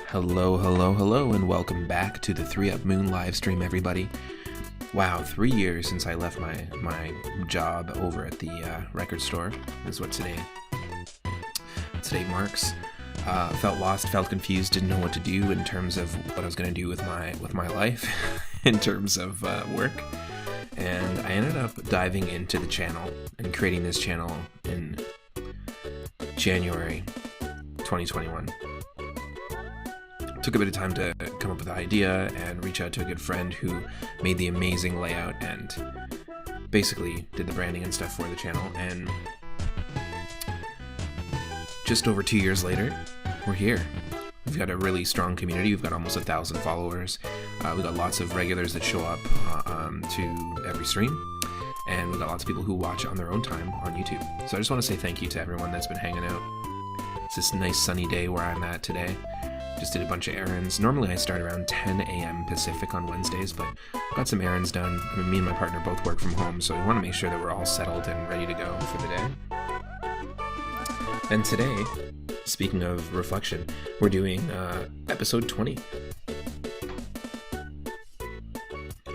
Hello, hello, hello, and welcome back to the 3UP Moon live stream, everybody. Wow, 3 years since I left my job over at the record store is what today marks. Felt lost, felt confused, didn't know what to do in terms of what I was going to do with my life in terms of work. And I ended up diving into the channel and creating this channel in January 2021. Took a bit of time to come up with the idea and reach out to a good friend who made the amazing layout and basically did the branding and stuff for the channel. And just over 2 years later, we're here. We've got a really strong community. We've got almost 1,000 followers. We've got lots of regulars that show up to every stream. And we've got lots of people who watch on their own time on YouTube. So I just want to say thank you to everyone that's been hanging out. It's this nice sunny day where I'm at today. Just did a bunch of errands. Normally I start around 10 a.m. Pacific on Wednesdays, but got some errands done. I mean, me and my partner both work from home, so we want to make sure that we're all settled and ready to go for the day. And today, speaking of reflection, we're doing episode 20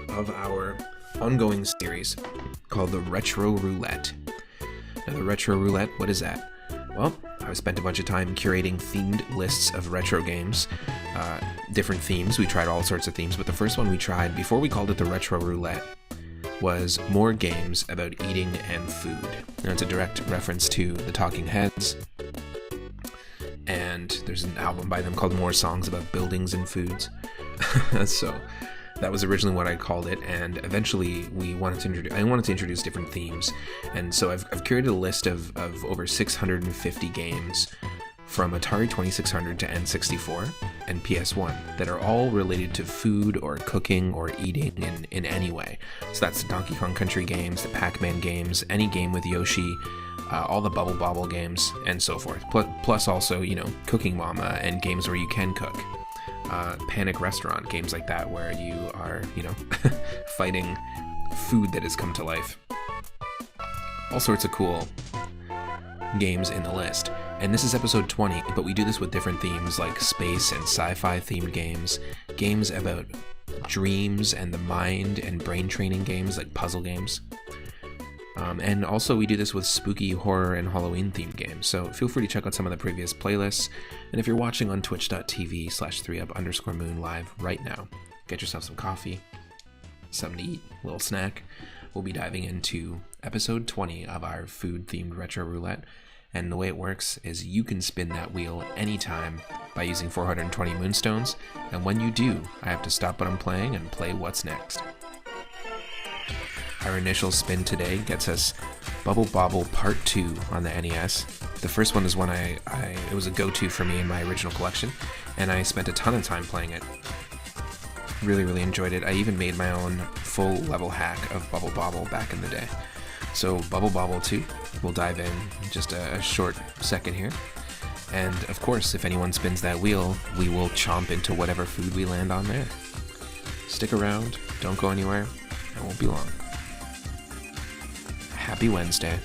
of our ongoing series called the Retro Roulette. Now, the Retro Roulette, what is that? Well, I've spent a bunch of time curating themed lists of retro games, different themes. We tried all sorts of themes, but the first one we tried, before we called it the Retro Roulette, was more games about eating and food. Now, it's a direct reference to the Talking Heads, and there's an album by them called More Songs About Buildings and Foods. So that was originally what I called it, and eventually I wanted to introduce different themes, and so I've curated a list of over 650 games from Atari 2600 to N64 and PS1 that are all related to food or cooking or eating in any way. So that's the Donkey Kong Country games, the Pac-Man games, any game with Yoshi, all the Bobble games, and so forth. Plus also, Cooking Mama and games where you can cook. Panic Restaurant, games like that where you are, fighting food that has come to life. All sorts of cool games in the list. And this is episode 20, but we do this with different themes like space and sci-fi themed games about dreams and the mind and brain training games like puzzle games. And also we do this with spooky, horror, and Halloween themed games, so feel free to check out some of the previous playlists. And if you're watching on twitch.tv/3up_moon live right now, get yourself some coffee, something to eat, a little snack. We'll be diving into episode 20 of our food-themed Retro Roulette. And the way it works is you can spin that wheel anytime by using 420 moonstones. And when you do, I have to stop what I'm playing and play what's next. Our initial spin today gets us Bobble Part 2 on the NES. The first one is one it was a go-to for me in my original collection, and I spent a ton of time playing it. Really, really enjoyed it. I even made my own full level hack of Bobble back in the day. So Bobble 2, we'll dive in just a short second here. And of course, if anyone spins that wheel, we will chomp into whatever food we land on there. Stick around, don't go anywhere, it won't be long. Happy Wednesday.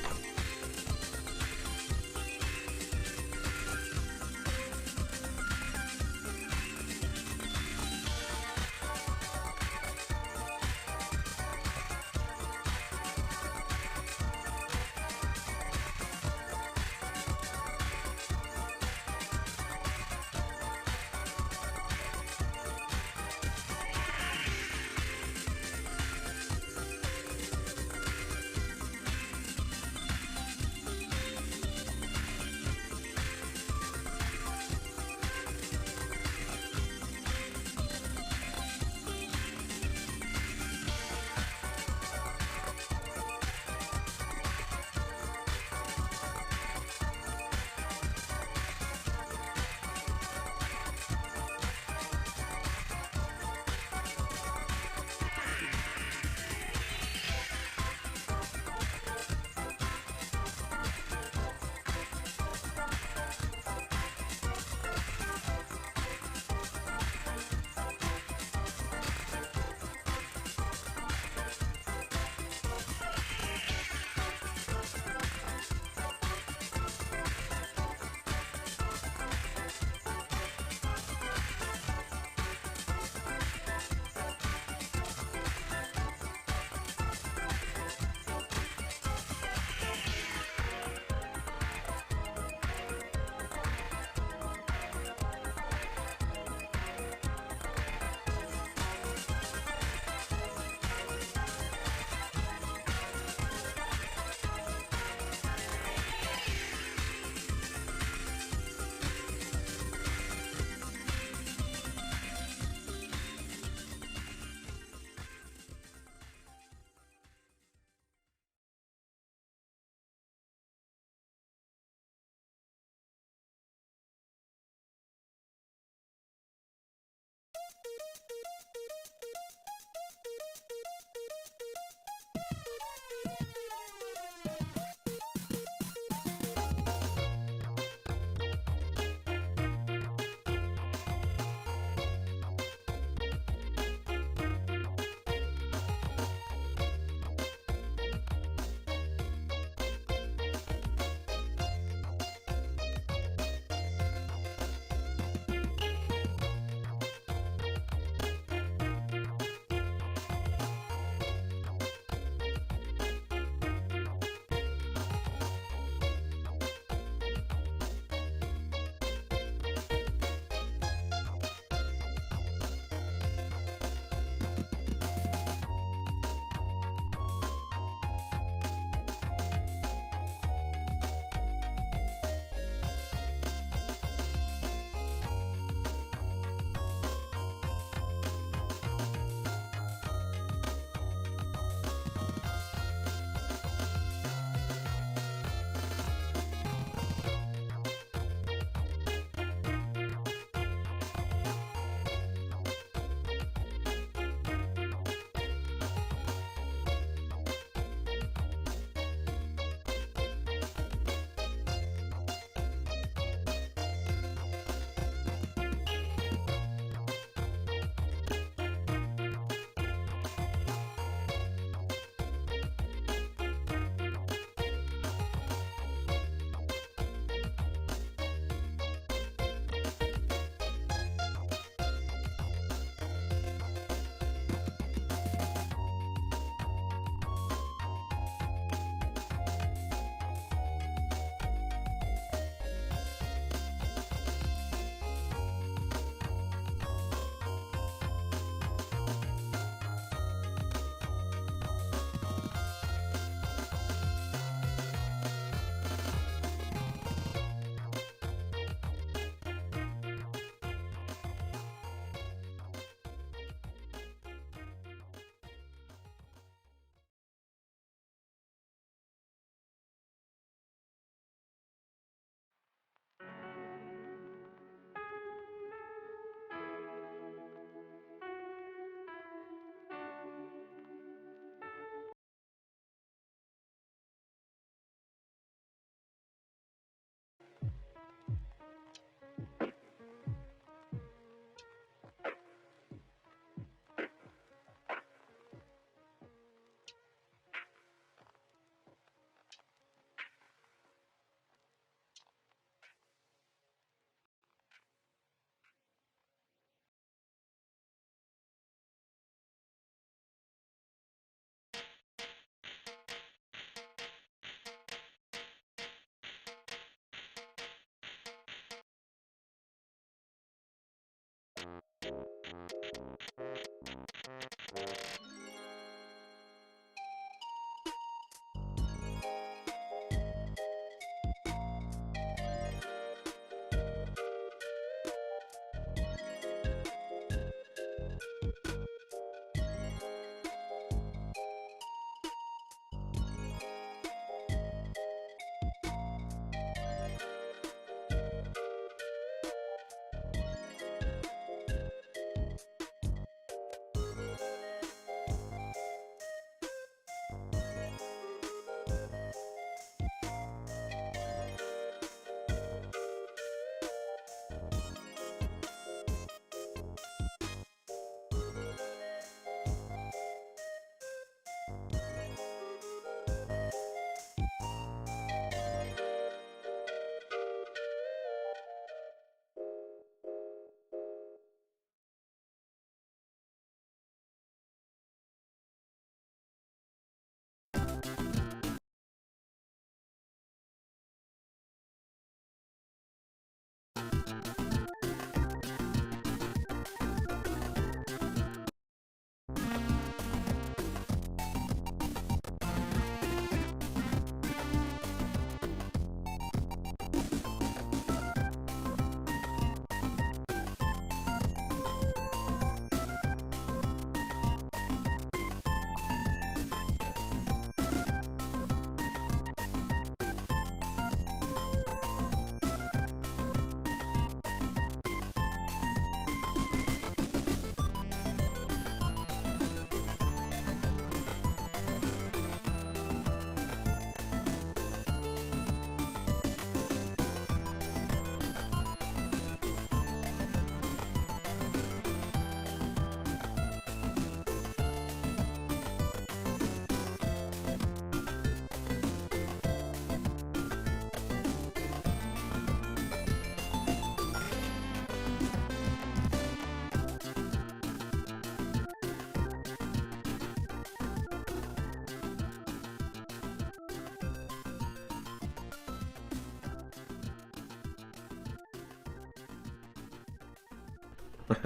It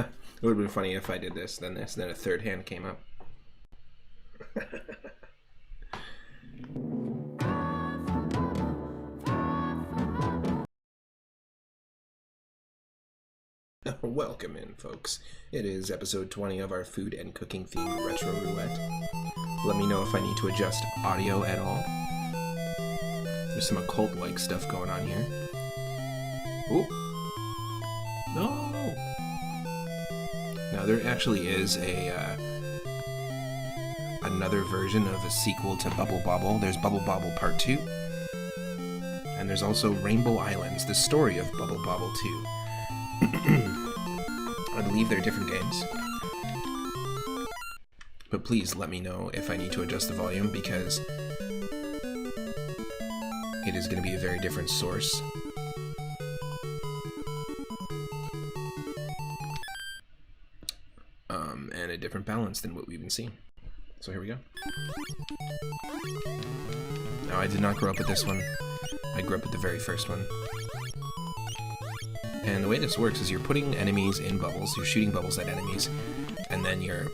would have been funny if I did this, then a third hand came up. Welcome in, folks. It is episode 20 of our food and cooking themed retro roulette. Let me know if I need to adjust audio at all. There's some occult-like stuff going on here. Ooh. No! Now there actually is another version of a sequel to Bobble. There's Bobble Part 2. And there's also Rainbow Islands, the story of Bobble 2. I believe they're different games. But please let me know if I need to adjust the volume, because it is going to be a very different source. And a different balance than what we've been seeing. So here we go. Now, I did not grow up with this one. I grew up with the very first one. And the way this works is you're putting enemies in bubbles, you're shooting bubbles at enemies, and then you're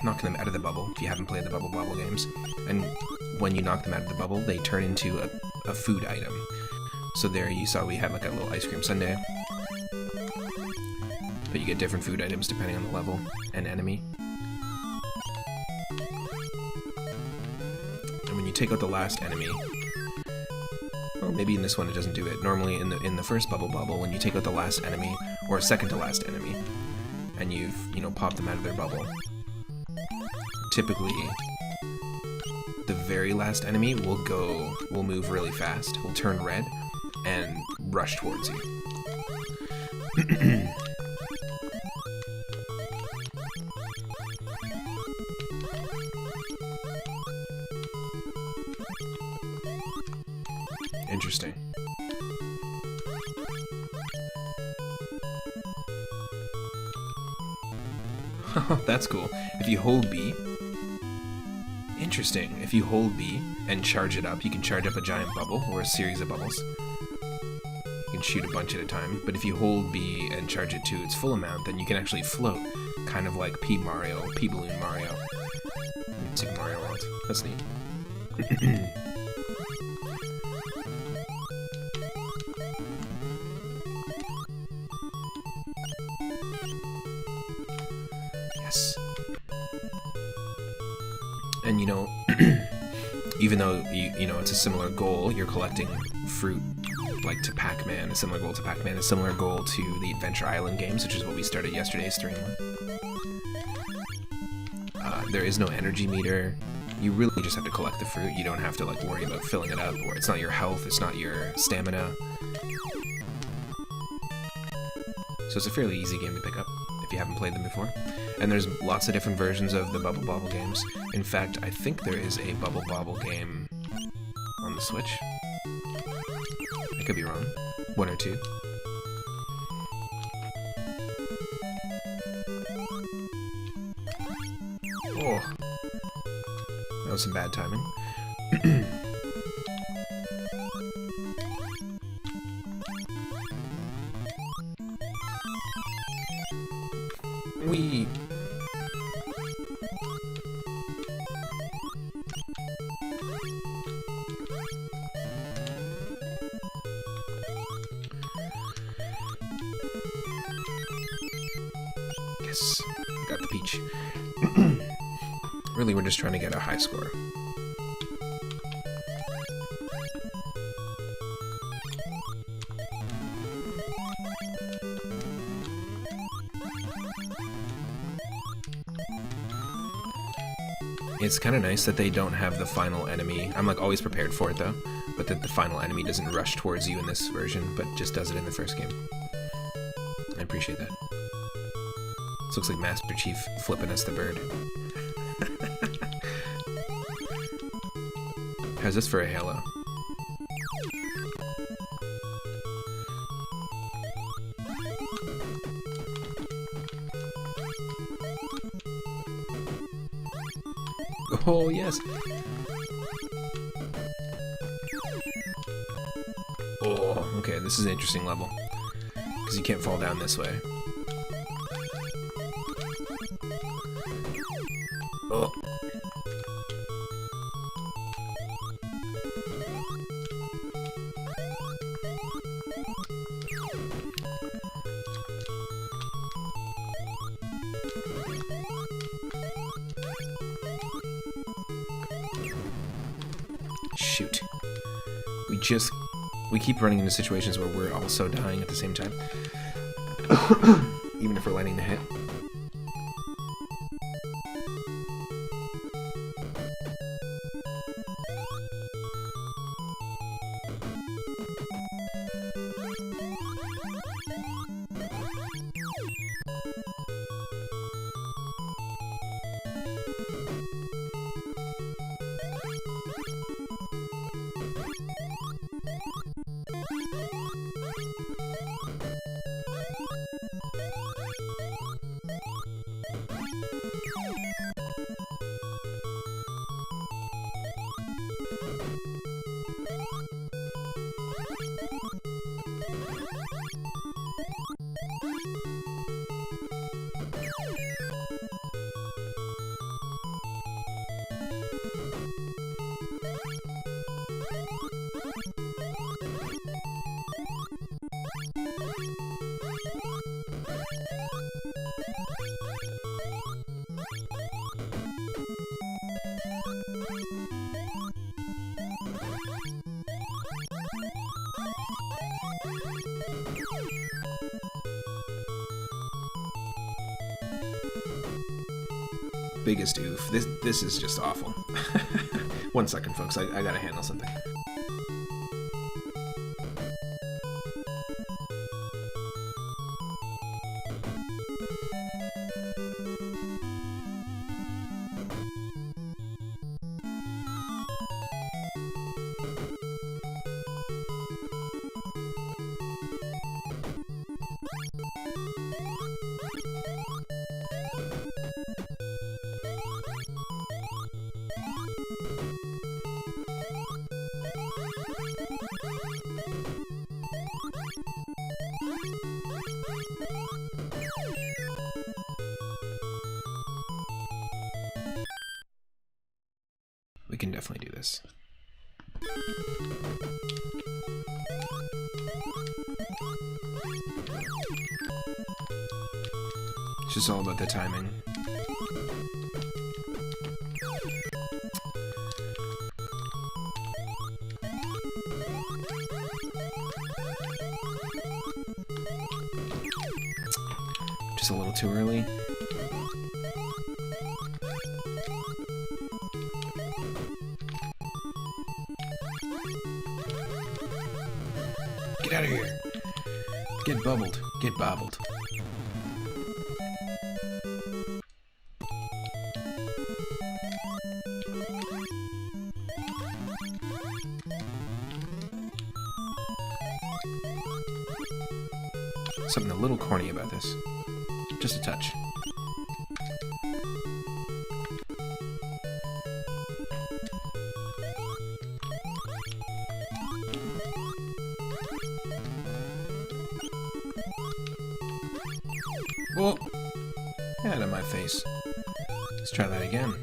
knocking them out of the bubble, if you haven't played the Bobble games. And when you knock them out of the bubble, they turn into a food item. So there you saw we had like a little ice cream sundae. But you get different food items depending on the level and enemy. And when you take out the last enemy, well, maybe in this one it doesn't do it. Normally in the first Bobble, when you take out the last enemy, or second to last enemy, and you've, popped them out of their bubble, typically the very last enemy will move really fast, will turn red, and rush towards you. Interesting. That's cool. If you hold B... Interesting. If you hold B and charge it up, you can charge up a giant bubble, or a series of bubbles. You can shoot a bunch at a time, but if you hold B and charge it to its full amount, then you can actually float, kind of like P-Balloon Mario. In Super Mario World. That's neat. Yes. And even though it's a similar goal, you're collecting fruit like to Pac-Man, a similar goal to Pac-Man, a similar goal to the Adventure Island games, which is what we started yesterday's stream with. There is no energy meter. You really just have to collect the fruit. You don't have to worry about filling it up, or it's not your health, it's not your stamina. So it's a fairly easy game to pick up if you haven't played them before. And there's lots of different versions of the Bobble games. In fact, I think there is a Bobble game on the Switch. I could be wrong. One or two. Oh. That was some bad timing. Wee. Yes, got the peach. Really, we're just trying to get a high score. It's kind of nice that they don't have the final enemy. I'm always prepared for it though, but that the final enemy doesn't rush towards you in this version, but just does it in the first game. I appreciate that. This looks like Master Chief flipping us the bird. How's this for a Halo? Oh, yes! Oh, okay, this is an interesting level. Because you can't fall down this way. Oh. Shoot. We keep running into situations where we're also dying at the same time. Even if we're landing the hit. Biggest oof. This is just awful. 1 second, folks. I gotta handle something. We can definitely do this. It's just all about the timing. Just a little too early. Get out of here. Get bubbled. Get bobbled. Something a little corny about this. Just a touch. Oh! Out of my face. Let's try that again.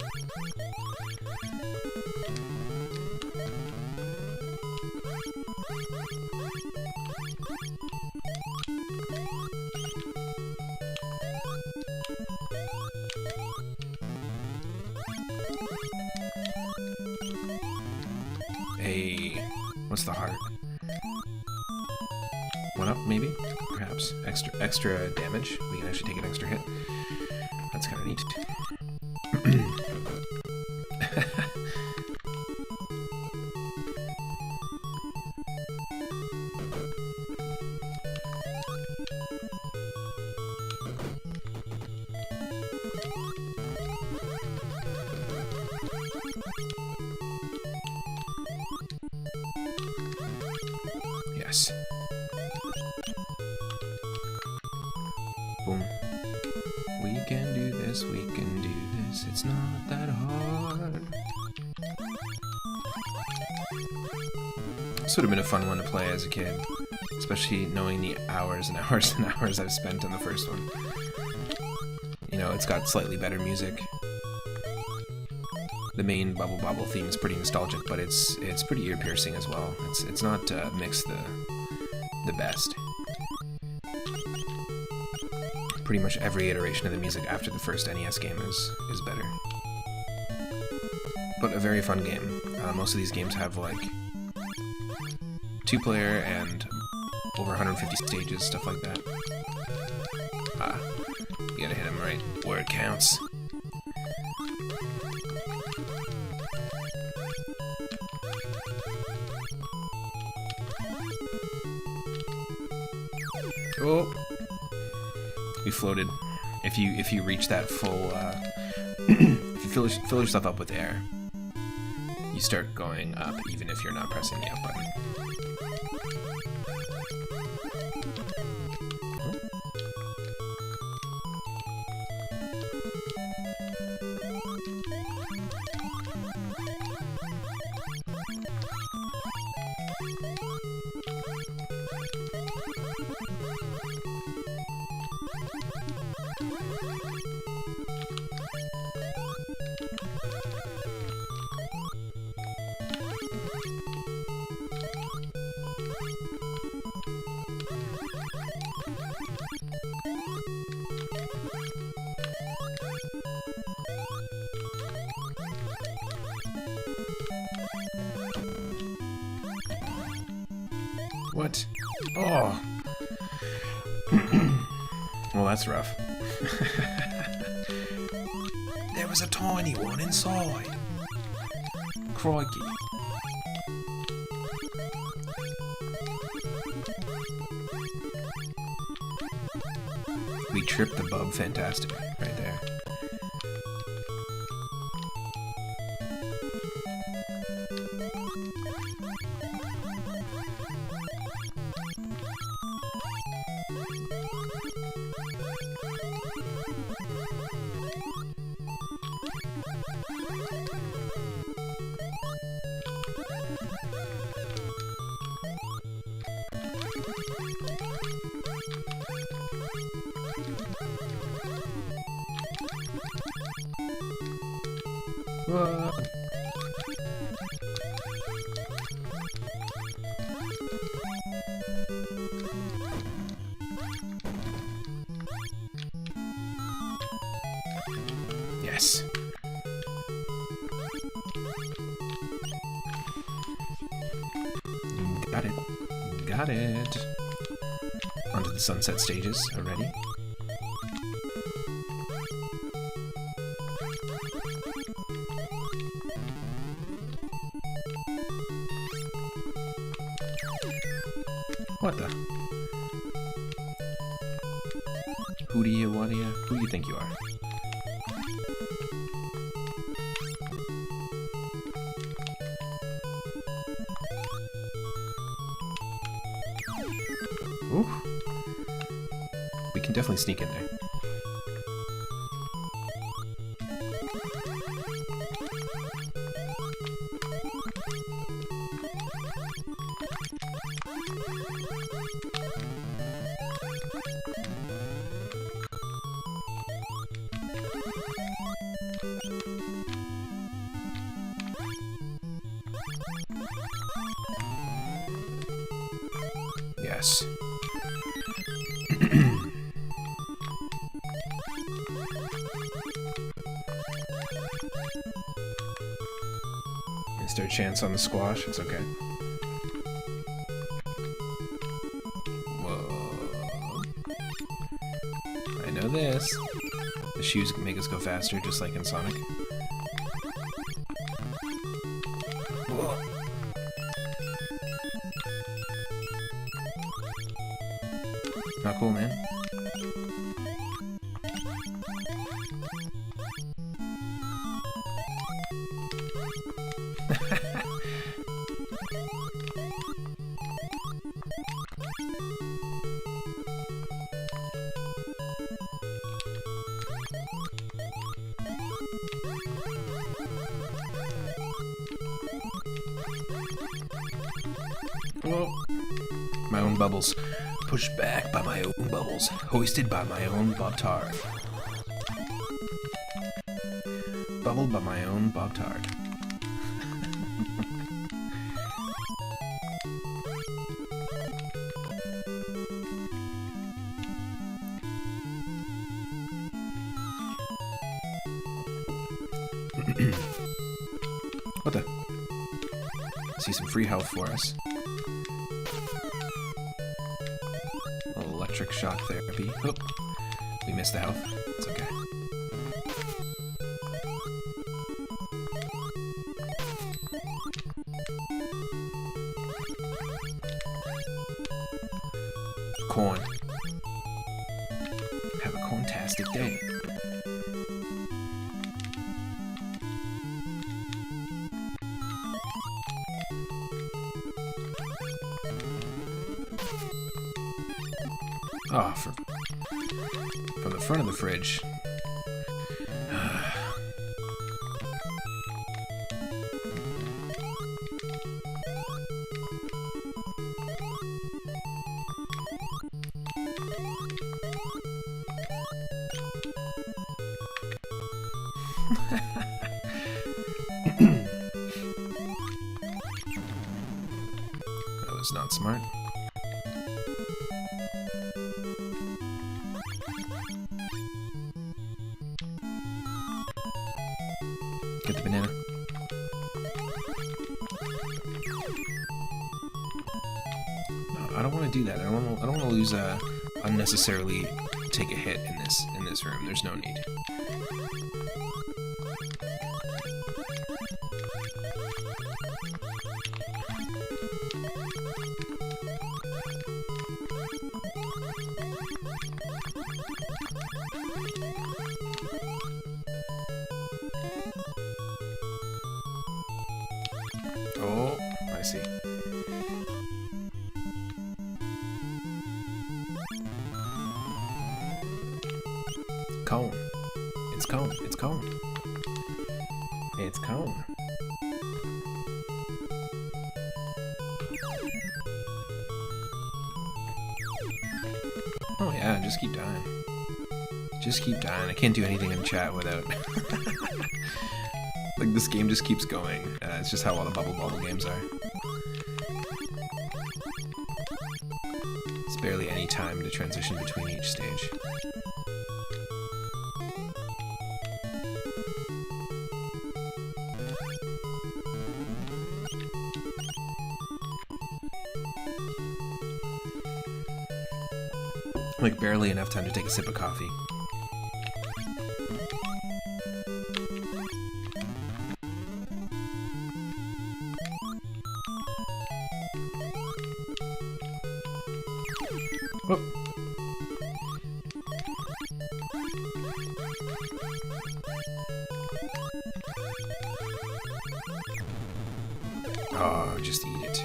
Hey, what's the heart? 1 up, maybe? Perhaps. Extra damage. We can actually take an extra hit. That's kind of neat. Yes. Boom. We can do this, we can do this, it's not that hard. This would have been a fun one to play as a kid, especially knowing the hours and hours and hours I've spent on the first one. You know, it's got slightly better music. the main Bubble Bobble theme is pretty nostalgic, but it's pretty ear piercing as well. It's not mixed the best. Pretty much every iteration of the music after the first NES game is better. But a very fun game. Most of these games have like 2-player and over 150 stages, stuff like that. You gotta hit him right where it counts. Oh, we floated. If you reach that full, if you fill yourself up with air, you start going up, even if you're not pressing the up button. What? Oh. Well, that's rough. There was a tiny one inside. Crikey. We tripped the bub fantastic right there. Yes. Got it. Got it. Onto the sunset stages already. What the? Who do you think you are? Ooh. We can definitely sneak in there. Yes. Missed our chance on the squash. It's okay. Whoa. I know this. The shoes can make us go faster, just like in Sonic. Whoa. Not cool, man. Whoa. My own bubbles. Pushed back by my own bubbles. Hoisted by my own Bob-Tard. bubbled by my own Bob Tart. What the? See some free health for us. A little electric shock therapy. Oh, we missed the health. It's okay. Corn. Have a corntastic day. Oh, from the front of the fridge. That was not smart. Get the banana. No, I don't want to do that. I don't want to lose unnecessarily take a hit in this room. There's no need. Oh, I see. Cone. It's cone. It's cone. It's cone. Oh yeah, just keep dying. Just keep dying. I can't do anything in chat without... Like, this game just keeps going. It's just how all the Bubble games are. It's barely any time to transition between each stage. Like, barely enough time to take a sip of coffee. Oh. Oh, just eat it.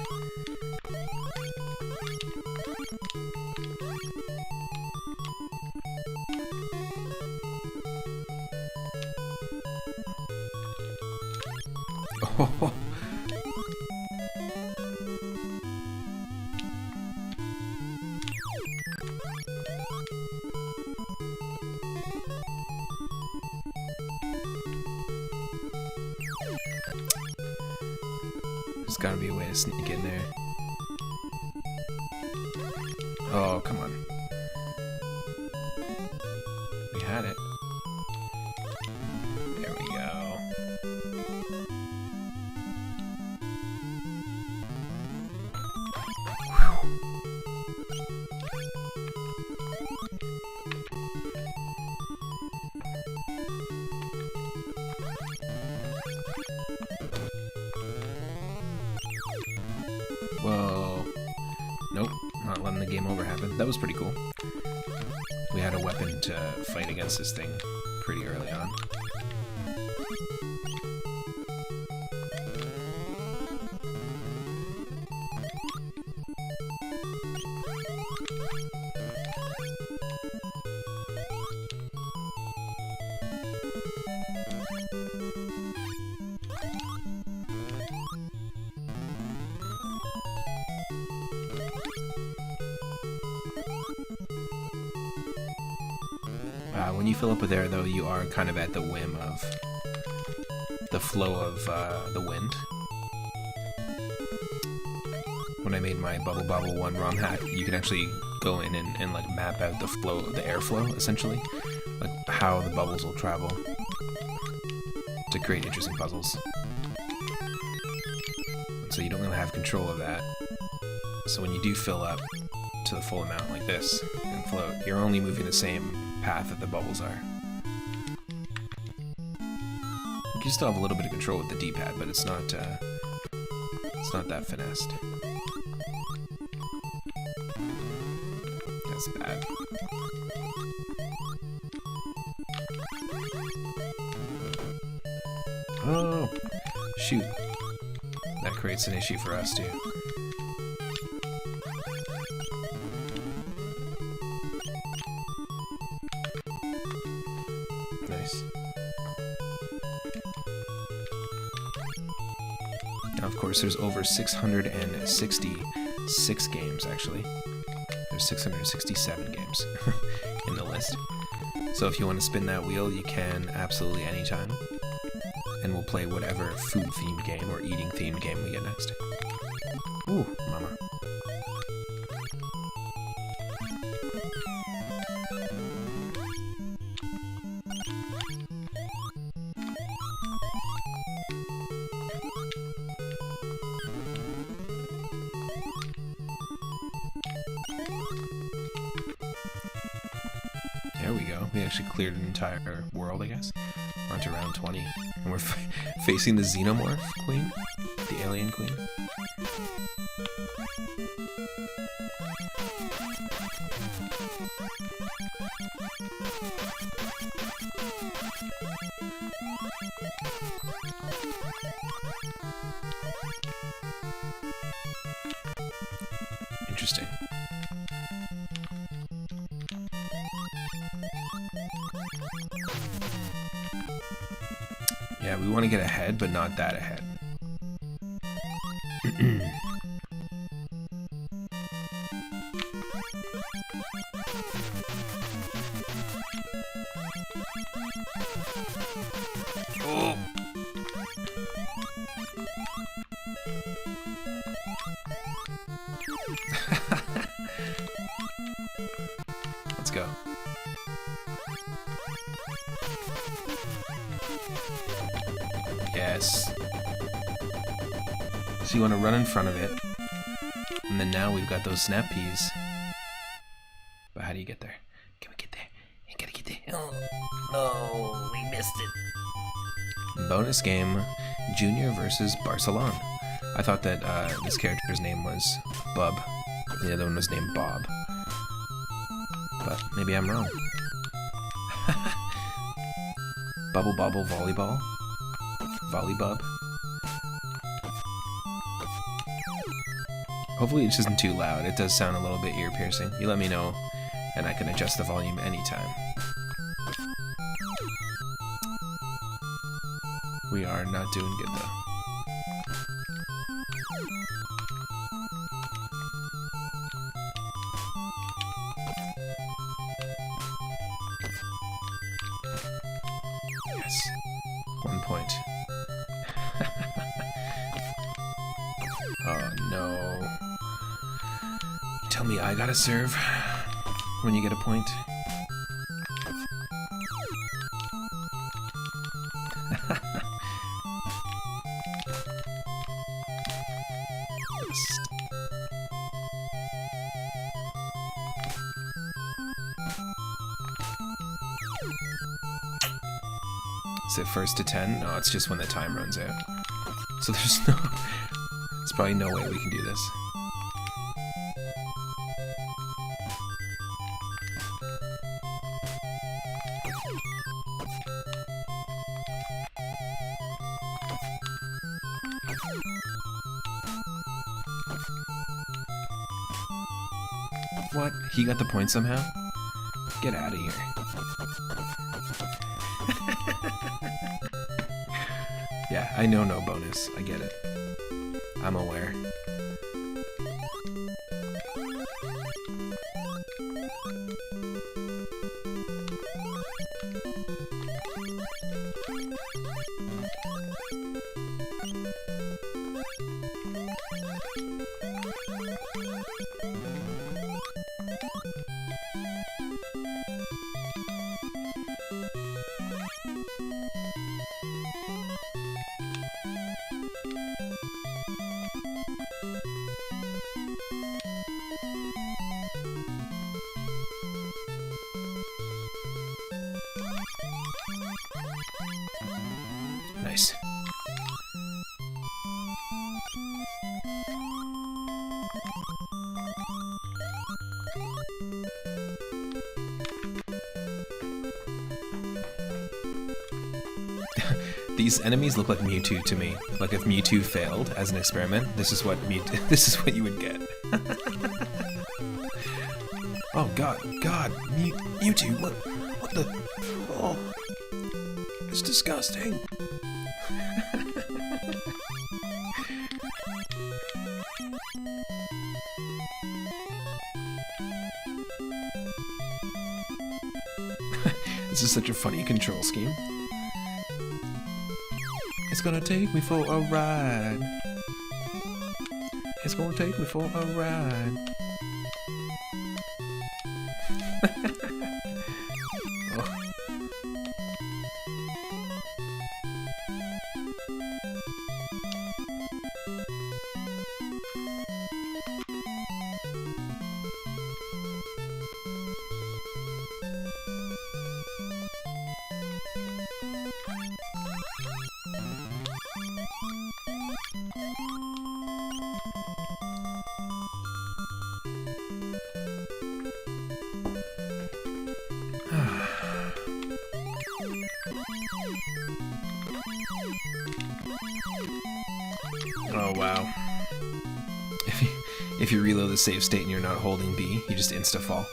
Oh. There's gotta be a way to sneak in there. Oh, come on. We had it. There we go. Whew. Whoa. Nope, not letting the game over happen. That was pretty cool. We had a weapon to fight against this thing pretty early on. When you fill up with air, though, you are kind of at the whim the flow of the wind. When I made my Bubble Bobble 1 ROM hack, you can actually go in and like map out the flow, the airflow, essentially, like how the bubbles will travel to create interesting puzzles. So you don't really have control of that. So when you do fill up to the full amount like this and float, you're only moving the same path that the bubbles are. You can still have a little bit of control with the D-pad, but it's not that finessed. That's bad. Oh, shoot. That creates an issue for us too. Nice. Now, of course, there's over 666 games, actually. There's 667 games in the list. So if you want to spin that wheel, you can absolutely anytime. And we'll play whatever food-themed game or eating-themed game we get next. Ooh, mama. There we go. We actually cleared an entire world, I guess. We're on to round 20. And we're facing the Xenomorph Queen? The Alien Queen? Interesting. Yeah, we want to get ahead, but not that ahead. Oh. Let's go. Yes. So you want to run in front of it, and then now we've got those snap peas. But how do you get there? Can we get there? You gotta get there. Oh, no, we missed it. Bonus game, Junior versus Barcelona. I thought that this character's name was Bub, and the other one was named Bob. But maybe I'm wrong. Bubble Bobble Volleyball? Volleybub? Hopefully it isn't too loud. It does sound a little bit ear-piercing. You let me know, and I can adjust the volume anytime. We are not doing good, though. Yes. 1 point. Oh, no. Tell me I gotta serve when you get a point. Yes. Is it first to 10? No, it's just when the time runs out. So there's probably no way we can do this. What? He got the point somehow? Get out of here. Yeah, I know no bonus. I get it. I'm aware. These enemies look like Mewtwo to me. Like if Mewtwo failed as an experiment, this is what this is what you would get. Oh God, Mewtwo, what the? Oh, it's disgusting. This is such a funny control scheme. It's gonna take me for a ride. It's gonna take me for a ride. Oh. Oh wow. If you reload the save state and you're not holding B, you just insta-fall.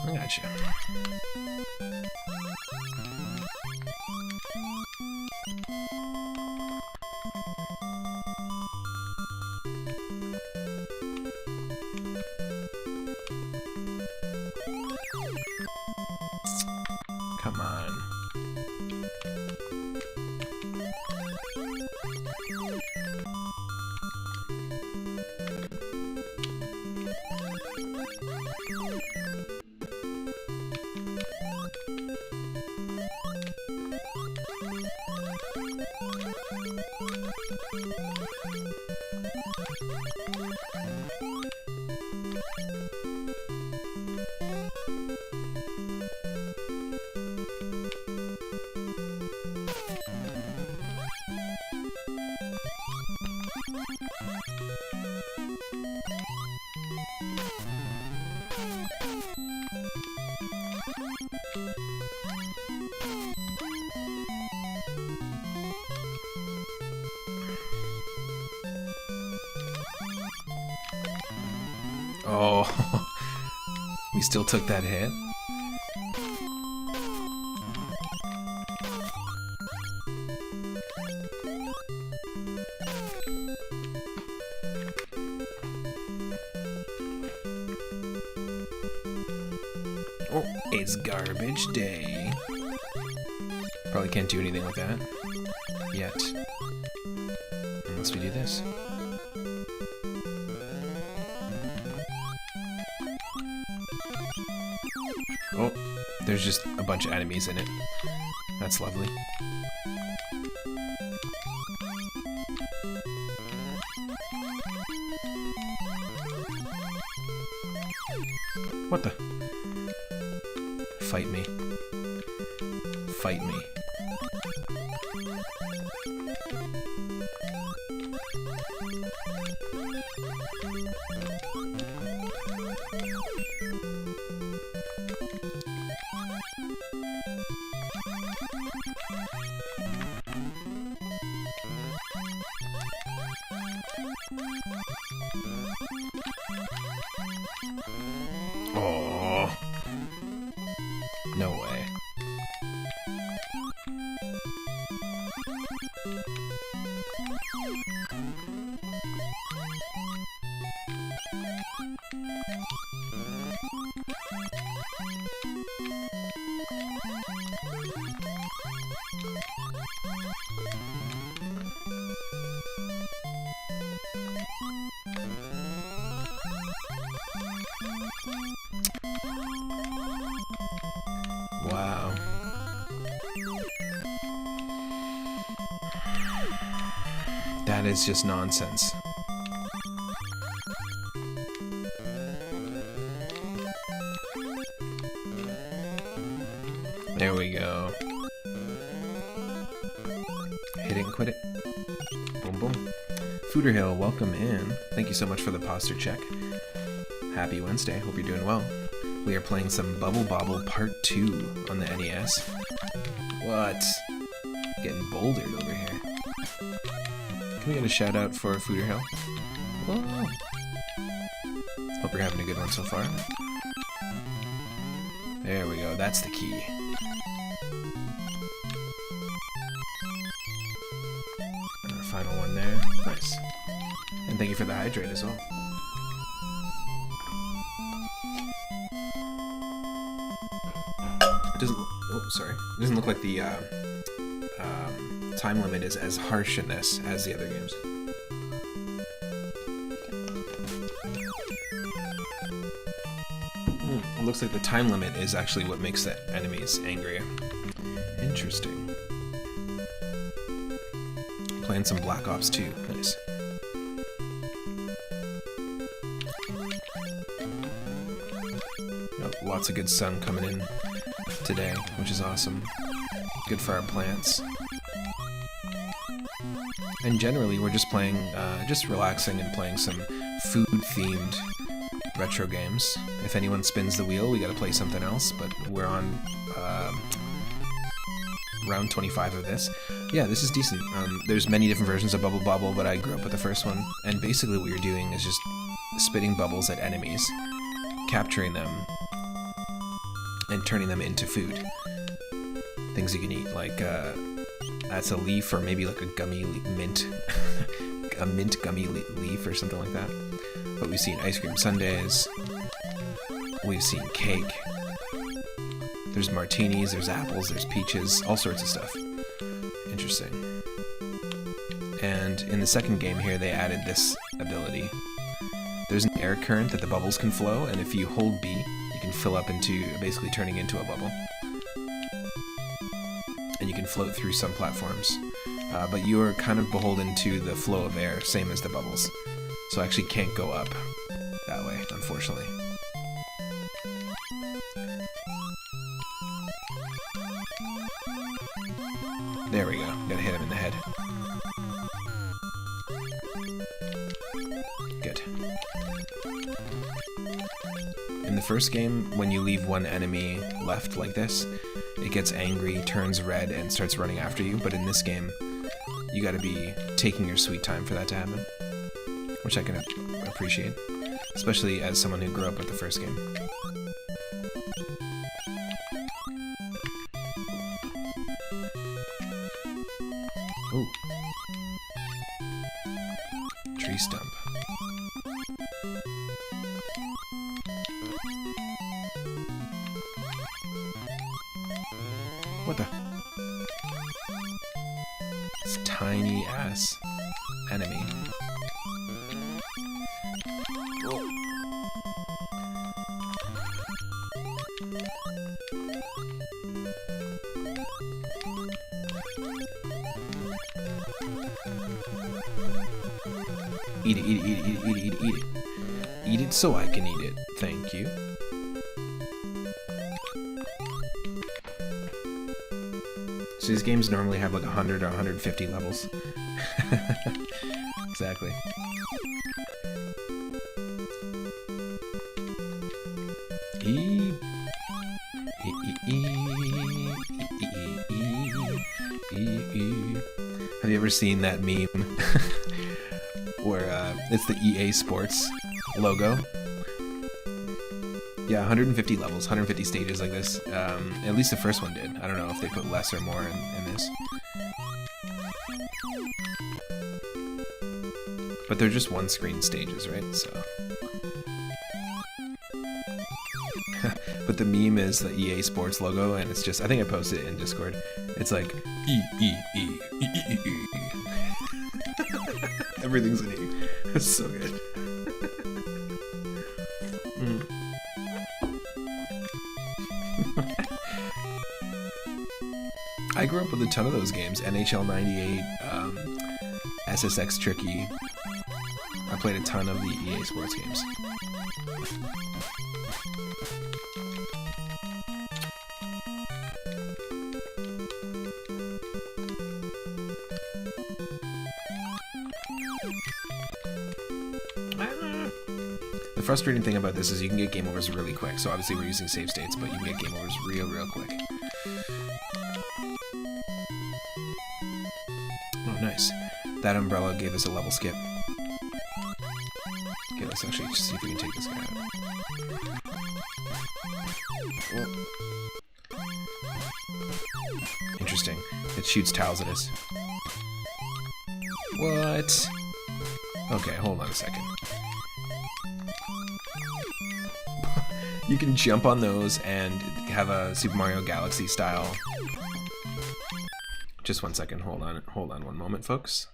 I gotcha. Come on. Oh, we still took that hit. Oh, it's garbage day. Probably can't do anything with that yet. Unless we do this. Oh, there's just a bunch of enemies in it. That's lovely. What the? Fight me. Fight me. Oh, no way. Wow. That is just nonsense. There we go. Hit it and quit it. Boom, boom. Fooder Hill, welcome in. Thank you so much for the posture check. Happy Wednesday. Hope you're doing well. We are playing some Bobble Part 2 on the NES. What? Getting bouldered over here. Can we get a shout out for Fooder Hill? Whoa. Hope you're having a good one so far. There we go, that's the key. And our final one there. Nice. And thank you for the hydrate as well. It doesn't. Oh, sorry. It doesn't look like the time limit is as harsh in this as the other games. It looks like the time limit is actually what makes the enemies angry. Interesting. Playing some Black Ops 2. Nice. Oh, lots of good sun coming in today, which is awesome. Good for our plants. And generally, we're just playing, just relaxing and playing some food-themed retro games. If anyone spins the wheel, we gotta play something else, but we're on round 25 of this. Yeah, this is decent. There's many different versions of Bobble, but I grew up with the first one, and basically what you're doing is just spitting bubbles at enemies, capturing them, and turning them into food. Things you can eat, like that's a leaf or maybe like a gummy mint, a mint gummy leaf or something like that. But we've seen ice cream sundaes, we've seen cake, there's martinis, there's apples, there's peaches, all sorts of stuff. Interesting. And in the second game here, they added this ability. There's an air current that the bubbles can flow, and if you hold B, you can fill up into, basically turning into a bubble. And you can float through some platforms. But you're kind of beholden to the flow of air, same as the bubbles. So I actually can't go up that way, unfortunately. There we go. Gotta hit him in the head. Good. In the first game, when you leave one enemy left like this, it gets angry, turns red, and starts running after you. But in this game, you gotta be taking your sweet time for that to happen. Which I can appreciate, especially as someone who grew up with the first game. Ooh. Tree stump. What the? This tiny ass enemy. Eat it, eat it, eat it, eat it, eat it, eat it. Eat it so I can eat it. Thank you. So these games normally have like 100 or 150 levels. Exactly. Have you ever seen that meme where it's the EA Sports logo? Yeah, 150 levels, 150 stages like this. At least the first one did. I don't know if they put less or more in this. But they're just one-screen stages, right? So. But the meme is the EA Sports logo, and it's just, I think I posted it in Discord. It's like, E. Everything's an E. It's so good. I grew up with a ton of those games. NHL 98, SSX Tricky. I played a ton of the EA Sports games. The frustrating thing about this is you can get game overs really quick. So obviously we're using save states, but you can get game overs real quick. That umbrella gave us a level skip. Okay, let's actually see if we can take this guy out. Whoa. Interesting. It shoots tiles at us. What? Okay, hold on a second. You can jump on those and have a Super Mario Galaxy style. Just 1 second, hold on 1 moment, folks.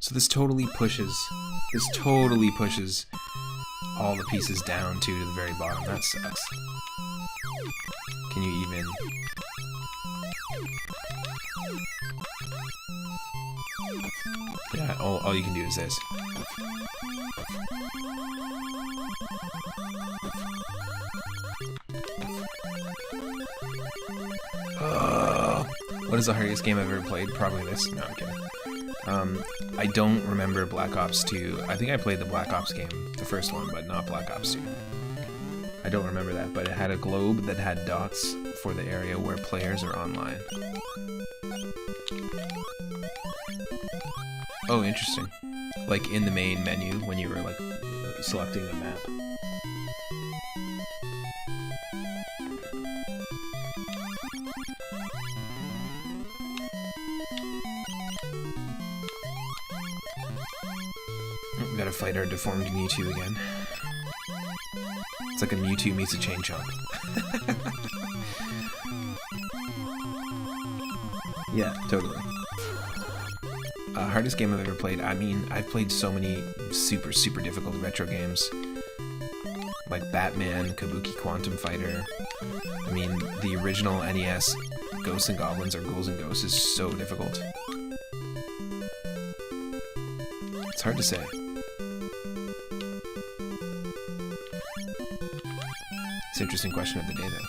So this totally pushes all the pieces down to the very bottom. That sucks. Can you even... Yeah, all you can do is this. What is the hardest game I've ever played? Probably this. No, I'm kidding. I don't remember Black Ops 2. I think I played the Black Ops game, the first one, but not Black Ops 2. I don't remember that, but it had a globe that had dots for the area where players are online. Oh, interesting. Like in the main menu when you were like selecting the map. We gotta fight our deformed Mewtwo again. It's like a Mewtwo meets a Chain Chomp. Yeah, totally. Hardest game I've ever played. I mean, I've played so many super difficult retro games. Like Batman, Kabuki Quantum Fighter. I mean, the original NES Ghosts and Goblins or Ghouls and Ghosts is so difficult. It's hard to say. It's an interesting question of the day, though.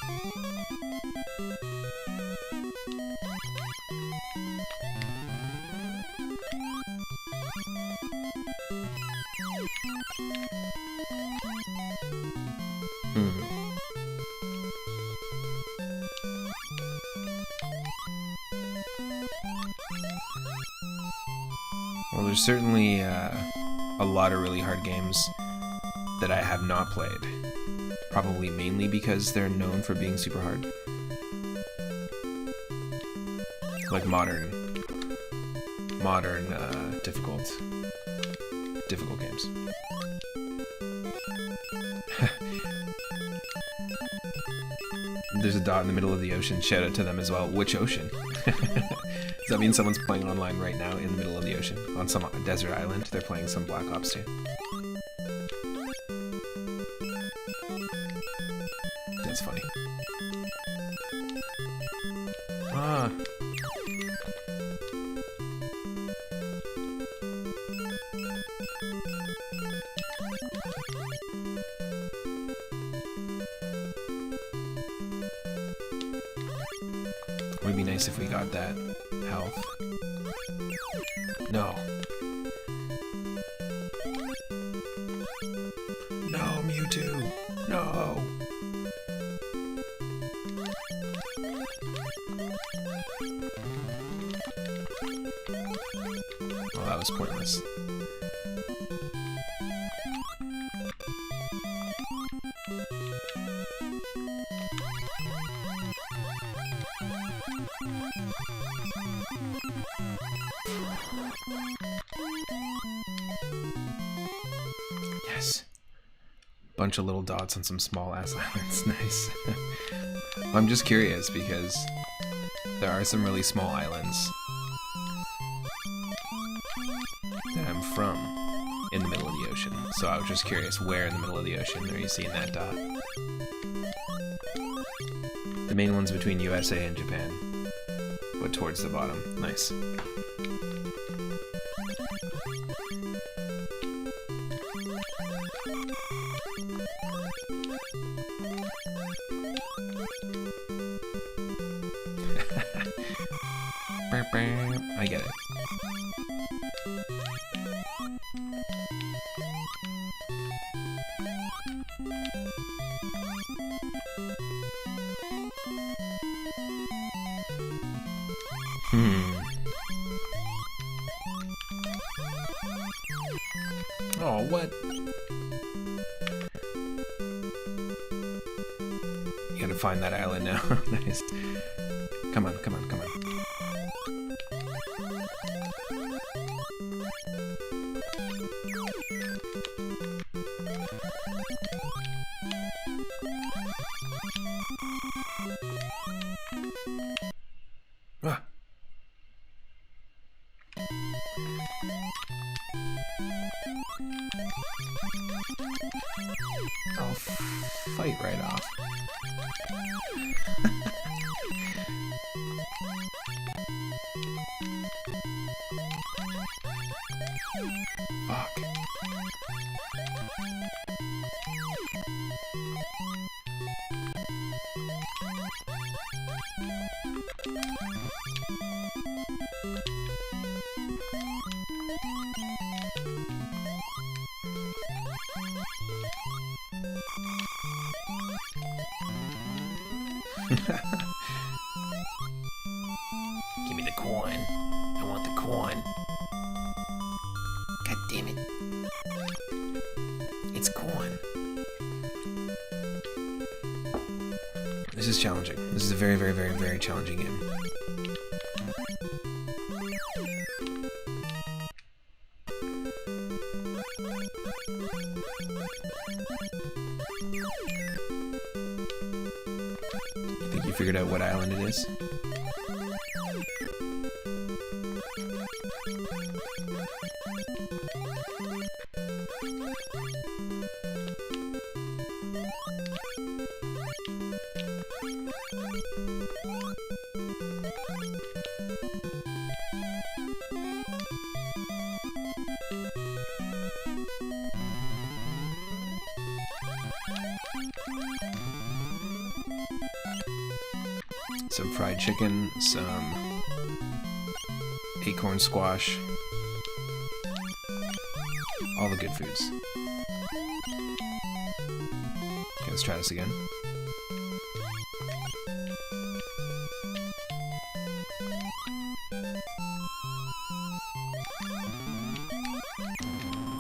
Well, there's certainly a lot of really hard games that I have not played. Probably mainly because they're known for being super hard. Like modern difficult games. There's a dot in the middle of the ocean. Shout out to them as well. Which ocean? Does that mean someone's playing online right now in the middle of the ocean? On some desert island? They're playing some Black Ops 2. That's funny. Ah. It would be nice if we got that health. No. No, Mewtwo! No! Oh, that was pointless. Yes. Bunch of little dots on some small ass islands. Nice. I'm just curious because there are some really small islands that I'm from in the middle of the ocean. So I was just curious, where in the middle of the ocean are you seeing that dot? The main one's between USA and Japan, but towards the bottom. Nice. I get it. Oh, what? You gotta find that island now. Nice. Come on, come on, come on. Ah. I'll fight right off. Fuck. Give me the coin. I want the coin. God damn it. It's coin. This is challenging. This is a very, very, very, very challenging game. You think you figured out what island it is? Some fried chicken, some acorn squash, all the good foods. let's try this again.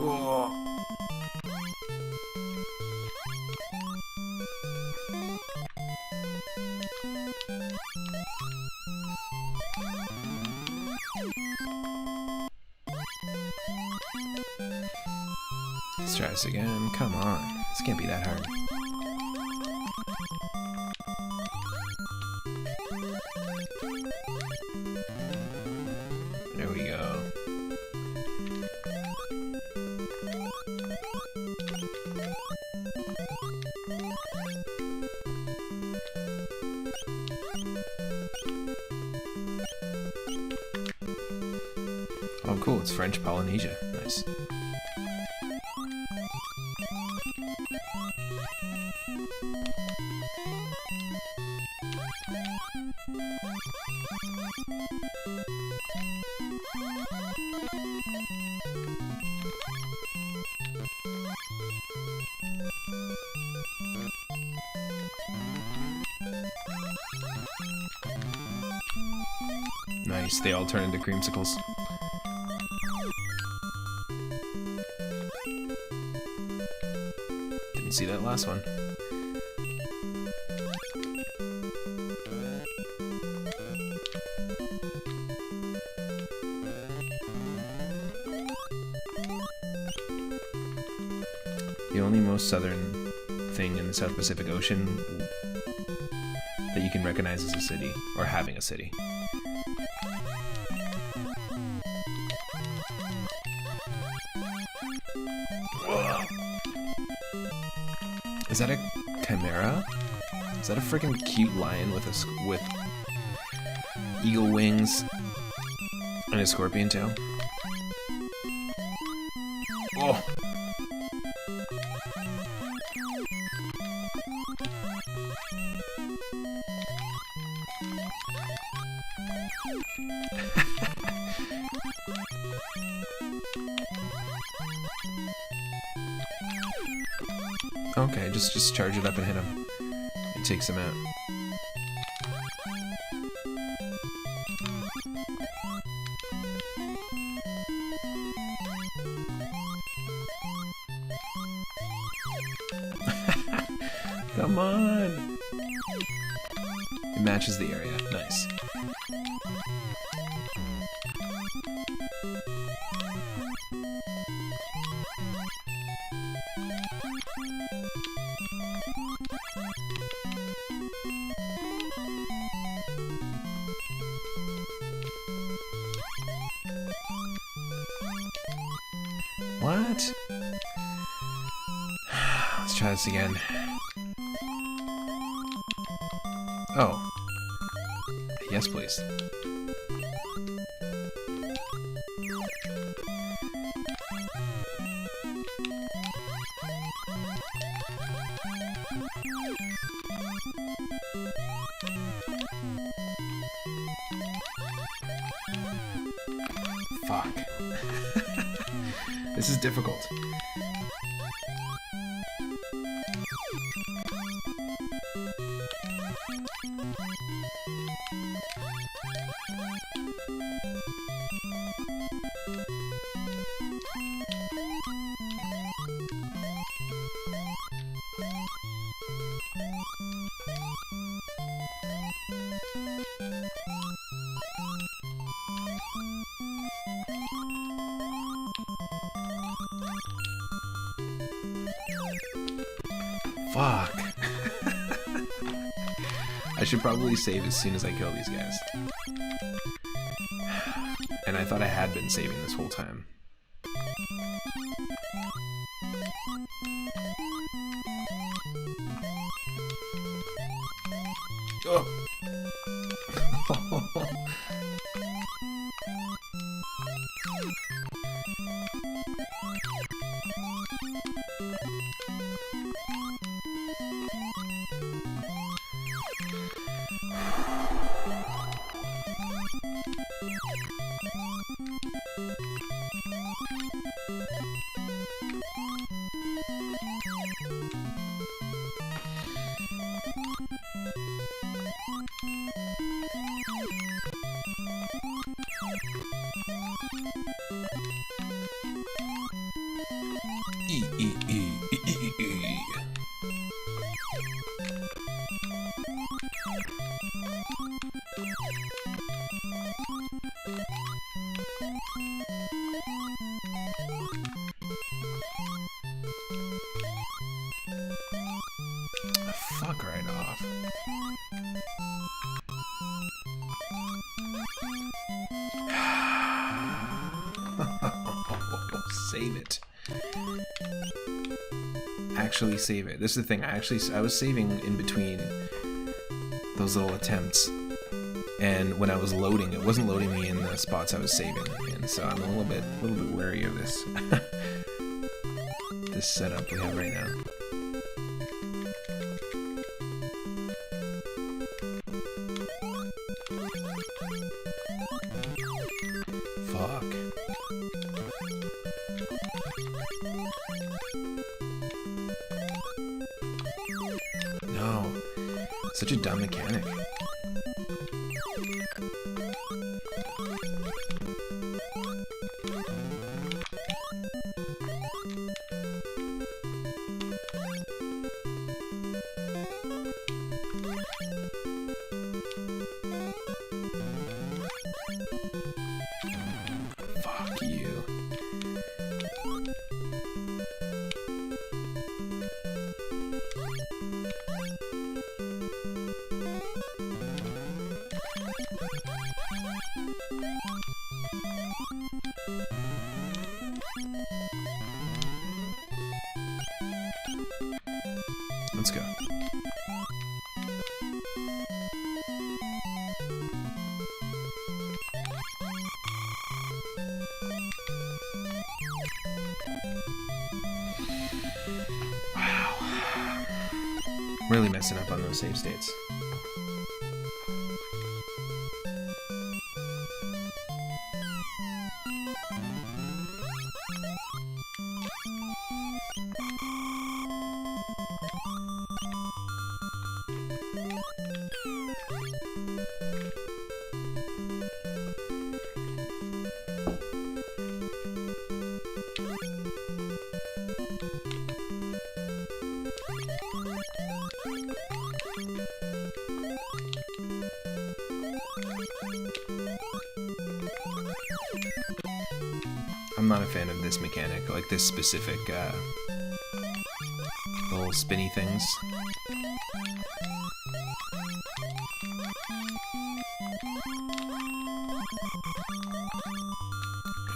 Oh. Let's try this again. Come on. This can't be that hard. There we go. Oh, cool. It's French Polynesia. Nice. Nice, they all turn into creamsicles. Didn't see that last one. The only most southern thing in the South Pacific Ocean that you can recognize as a city, or having a city. Whoa. Is that a chimera? Is that a freaking cute lion with with eagle wings and a scorpion tail? Oh. Okay, just charge it up and hit him. It takes him out. Come on! It matches the area. Nice. What? Let's try this again. Oh. Yes, please. Fuck. This is difficult. Fuck. I should probably save as soon as I kill these guys. And I thought I had been saving this whole time. Oh. Fuck right off. Save it. Actually save it. This is the thing. I was saving in between those little attempts, and when I was loading, it wasn't loading me in the spots I was saving, and so I'm a little bit wary of this this setup we have right now. Fuck. No. Such a dumb mechanic. Fuck you. Let's go. Wow. Really messing up on those save states. I'm not a fan of this mechanic, like this specific little spinny things.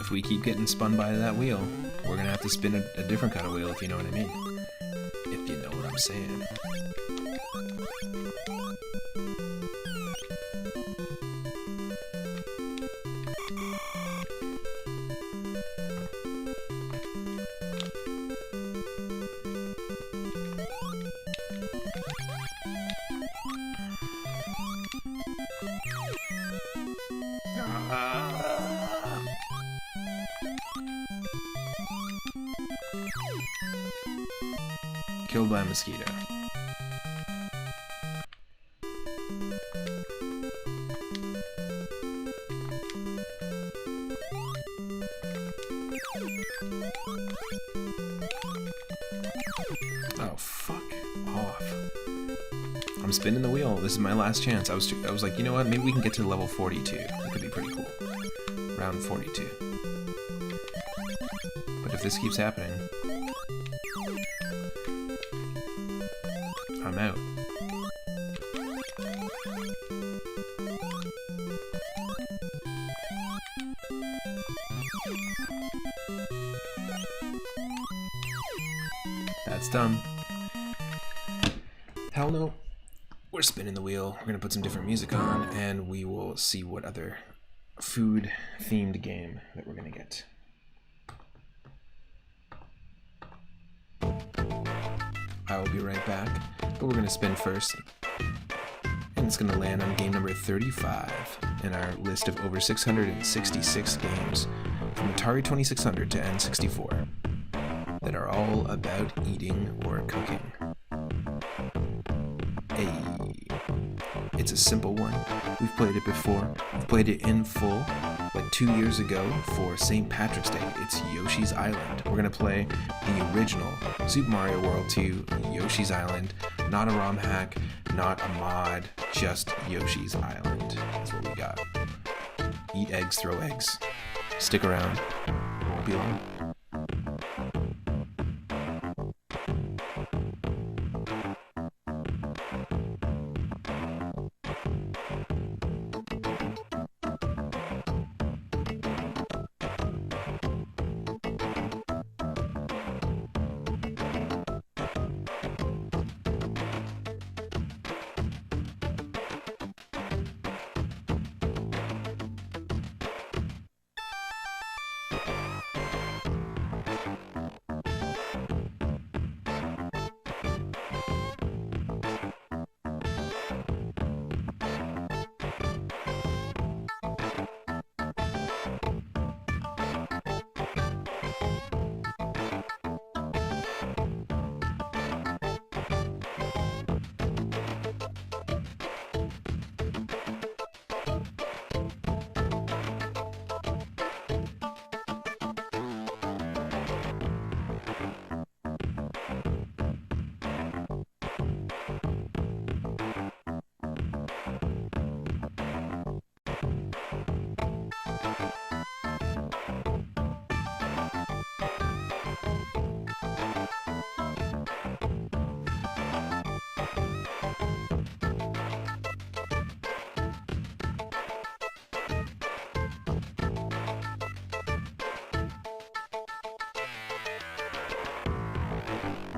If we keep getting spun by that wheel, we're gonna have to spin a different kind of wheel, if you know what I mean. If you know what I'm saying. Killed by a mosquito. Oh, fuck off. I'm spinning the wheel. This is my last chance. I was like, you know what? Maybe we can get to level 42. That could be pretty cool. Round 42. But if this keeps happening, I'm out. That's dumb. Hell no. We're spinning the wheel. We're gonna put some different music on, and we will see what other food-themed game that we're gonna get. I will be right back, but we're gonna spin first, and it's gonna land on game number 35 in our list of over 666 games from Atari 2600 to N64 that are all about eating or cooking. It's a simple one. We've played it before. We've played it in full like 2 years ago for St. Patrick's Day. It's Yoshi's Island. We're gonna play the original Super Mario World 2 Yoshi's Island. Not a ROM hack, not a mod, just Yoshi's Island. That's what we got. Eat eggs, throw eggs. Stick around. It won't be long.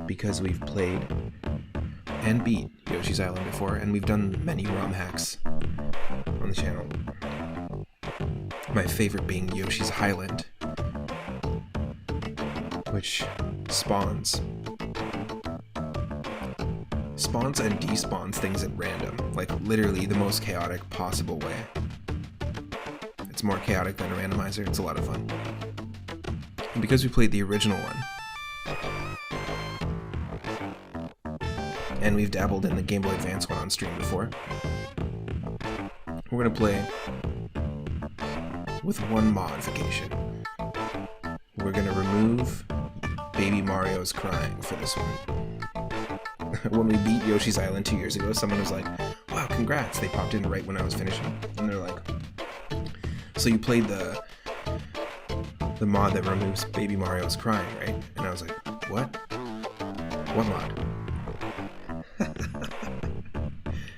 Because we've played and beat Yoshi's Island before, and we've done many ROM hacks on the channel. My favorite being Yoshi's Island, which spawns and despawns things at random, like literally the most chaotic possible way. It's more chaotic than a randomizer. It's a lot of fun. And because we played the original one, and we've dabbled in the Game Boy Advance one on stream before, we're gonna play with one modification. We're gonna remove Baby Mario's crying for this one. When we beat Yoshi's Island 2 years ago, someone was like, wow, congrats. They popped in right when I was finishing. And they're like, so you played the mod that removes Baby Mario's crying, right? And I was like, what? What mod?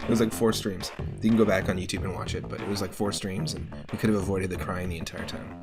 It was like 4 streams. You can go back on YouTube and watch it, but it was like 4 streams, and we could have avoided the crying the entire time.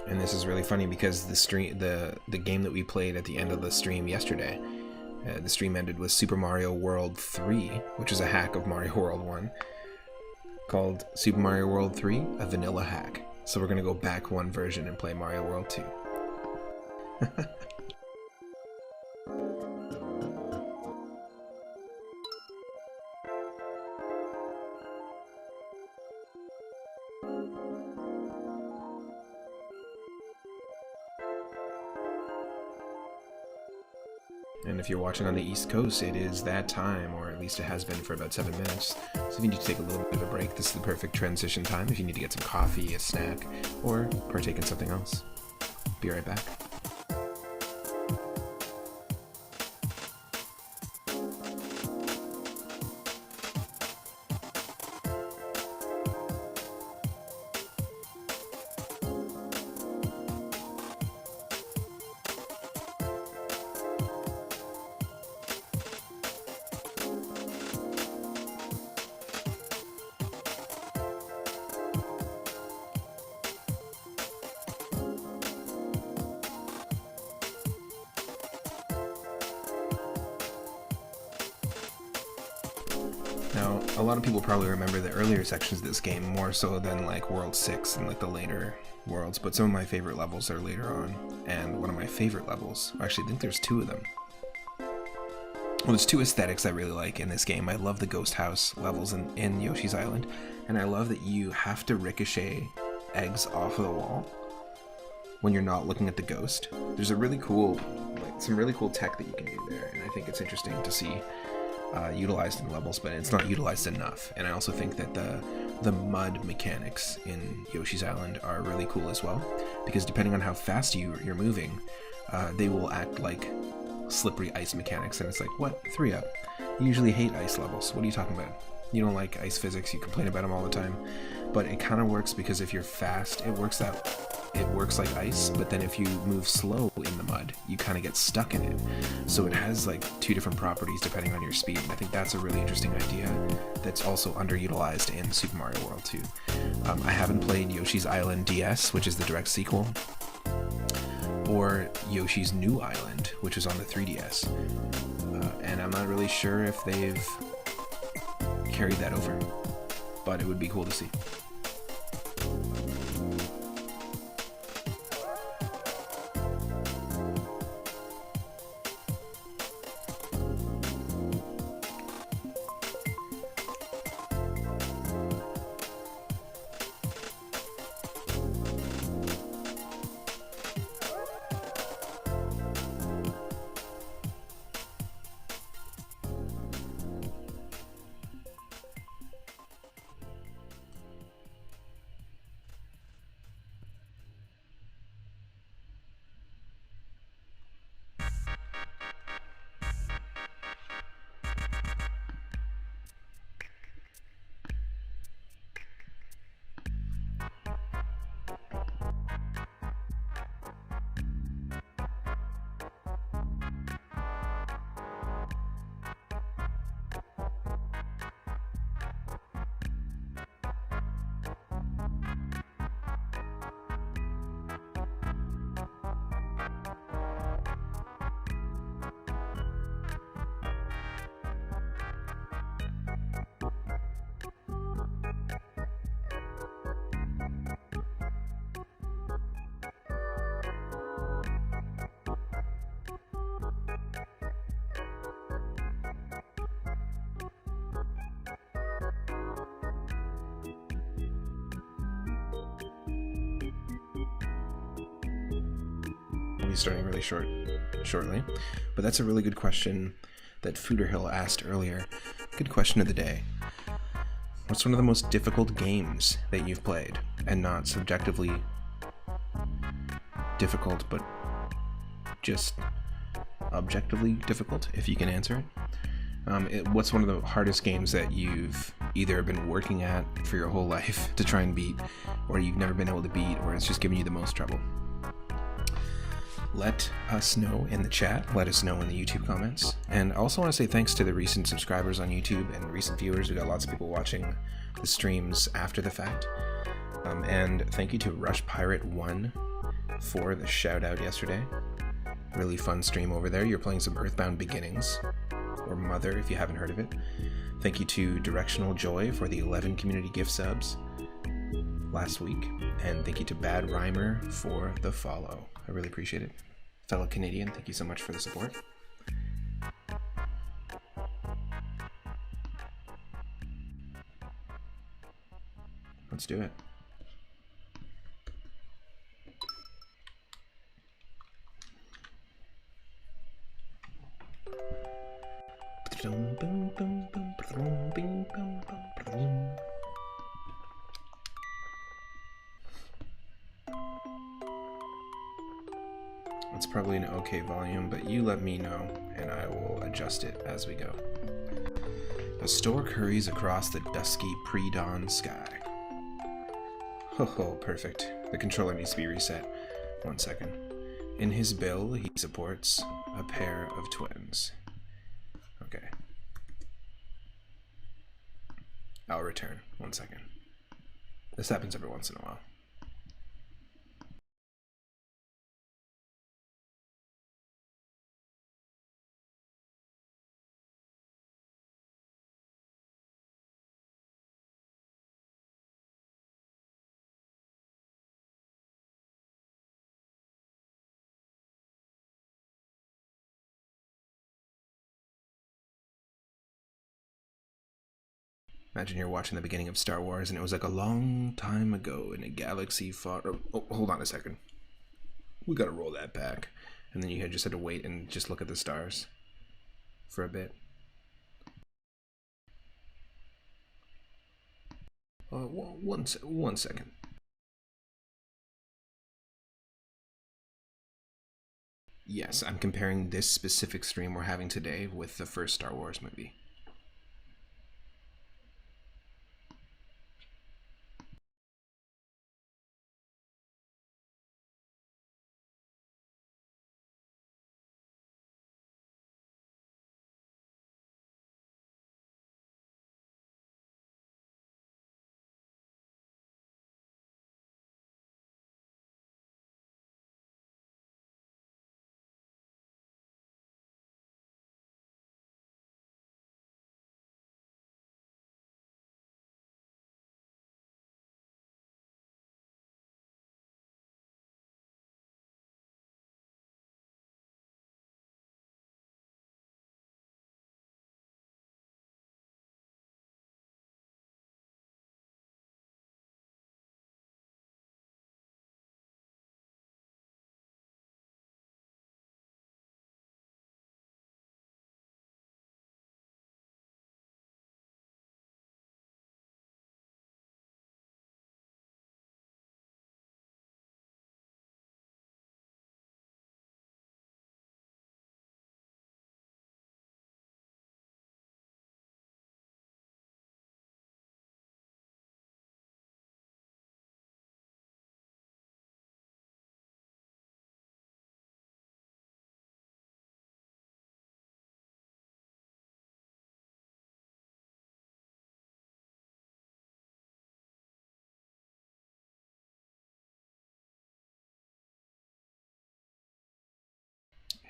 And this is really funny because the game that we played at the end of the stream yesterday, the stream ended with Super Mario World 3, which is a hack of Mario World 1, called Super Mario World 3, a vanilla hack. So we're going to go back one version and play Mario World 2. And if you're watching on the East Coast, it is that time, or at least it has been for about 7 minutes. So if you need to take a little bit of a break, this is the perfect transition time if you need to get some coffee, a snack, or partake in something else. Be right back. Now, a lot of people probably remember the earlier sections of this game more so than like World 6 and like the later worlds, but some of my favorite levels are later on, and one of my favorite levels, actually I think there's two of them. Well, there's two aesthetics I really like in this game. I love the ghost house levels in Yoshi's Island, and I love that you have to ricochet eggs off of the wall when you're not looking at the ghost. There's a really cool, like some really cool tech that you can do there, and I think it's interesting to see utilized in levels, but it's not utilized enough. And I also think that the mud mechanics in Yoshi's Island are really cool as well, because depending on how fast you're moving, they will act like slippery ice mechanics, and it's like, what? 3-up. You usually hate ice levels. What are you talking about? You don't like ice physics, you complain about them all the time. But it kind of works because if you're fast, it works like ice, but then if you move slow in the mud, you kind of get stuck in it. So it has like two different properties depending on your speed, and I think that's a really interesting idea that's also underutilized in Super Mario World 2. I haven't played Yoshi's Island DS, which is the direct sequel, or Yoshi's New Island, which is on the 3DS, and I'm not really sure if they've carried that over, but it would be cool to see. Be starting really shortly, but that's a really good question that Fooderhill asked earlier. Good question of the day. What's one of the most difficult games that you've played, and not subjectively difficult, but just objectively difficult, if you can answer it? What's one of the hardest games that you've either been working at for your whole life to try and beat, or you've never been able to beat, or it's just giving you the most trouble? Let us know in the chat, let us know in the YouTube comments, and I also want to say thanks to the recent subscribers on YouTube and recent viewers. We got lots of people watching the streams after the fact, and thank you to Rush Pirate 1 for the shout out yesterday. Really fun stream over there. You're playing some Earthbound Beginnings, or Mother if you haven't heard of it. Thank you to Directional Joy for the 11 community gift subs last week, and thank you to Bad Rhymer for the follow. I really appreciate it. Fellow Canadian, thank you so much for the support. Let's do it. probably an okay volume, but you let me know, and I will adjust it as we go. A stork hurries across the dusky pre-dawn sky. Oh, perfect. The controller needs to be reset. 1 second. In his bill, he supports a pair of twins. Okay. I'll return. 1 second. This happens every once in a while. Imagine you're watching the beginning of Star Wars and it was like a long time ago in a galaxy far... Oh, hold on a second. We gotta roll that back. And then you just had to wait and just look at the stars for a bit. One second. Yes, I'm comparing this specific stream we're having today with the first Star Wars movie.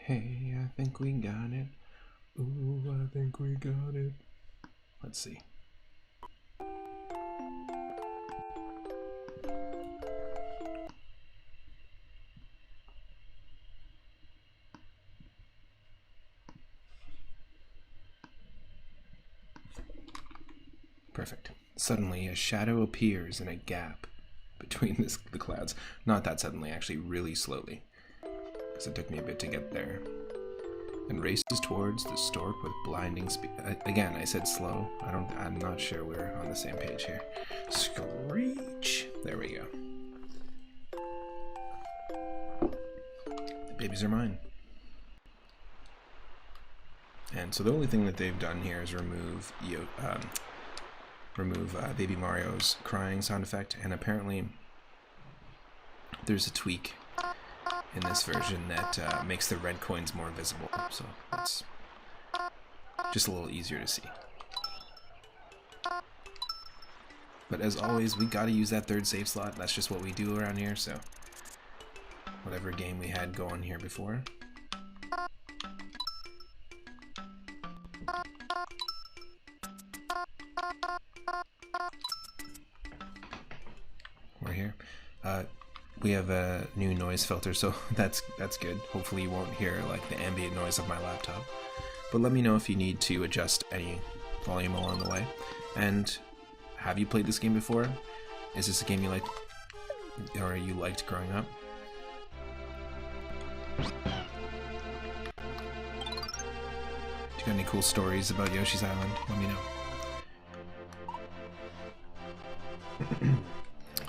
Hey, I think we got it. Ooh, I think we got it. Let's see. Perfect. Suddenly, a shadow appears in a gap between the clouds. Not that suddenly, actually, really slowly. Because it took me a bit to get there. And races towards the stork with blinding speed. Again, I said slow. I'm not sure we're on the same page here. Screech! There we go. The babies are mine. And so the only thing that they've done here is remove Baby Mario's crying sound effect, and apparently there's a tweak in this version that makes the red coins more visible, so it's just a little easier to see. But as always, we gotta use that third save slot. That's just what we do around here, so whatever game we had going here before. We're here. We have a new noise filter, so that's good. Hopefully you won't hear like the ambient noise of my laptop. But let me know if you need to adjust any volume along the way. And have you played this game before? Is this a game you like, or you liked growing up? Do you got any cool stories about Yoshi's Island? Let me know.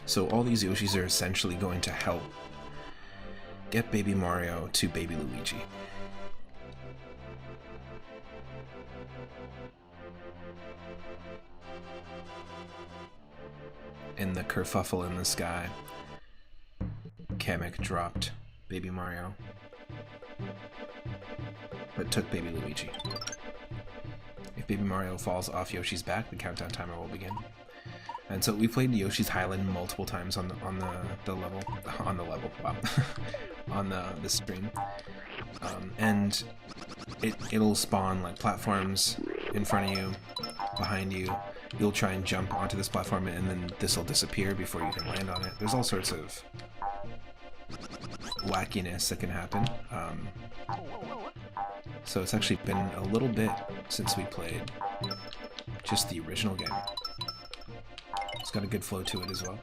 So all these Yoshis are essentially going to help get Baby Mario to Baby Luigi. In the kerfuffle in the sky, Kamek dropped Baby Mario, but took Baby Luigi. If Baby Mario falls off Yoshi's back, the countdown timer will begin. And so we played Yoshi's Island multiple times on the stream, and it'll spawn like platforms in front of you, behind you. You'll try and jump onto this platform, and then this will disappear before you can land on it. There's all sorts of wackiness that can happen. So it's actually been a little bit since we played just the original game. It's got a good flow to it as well.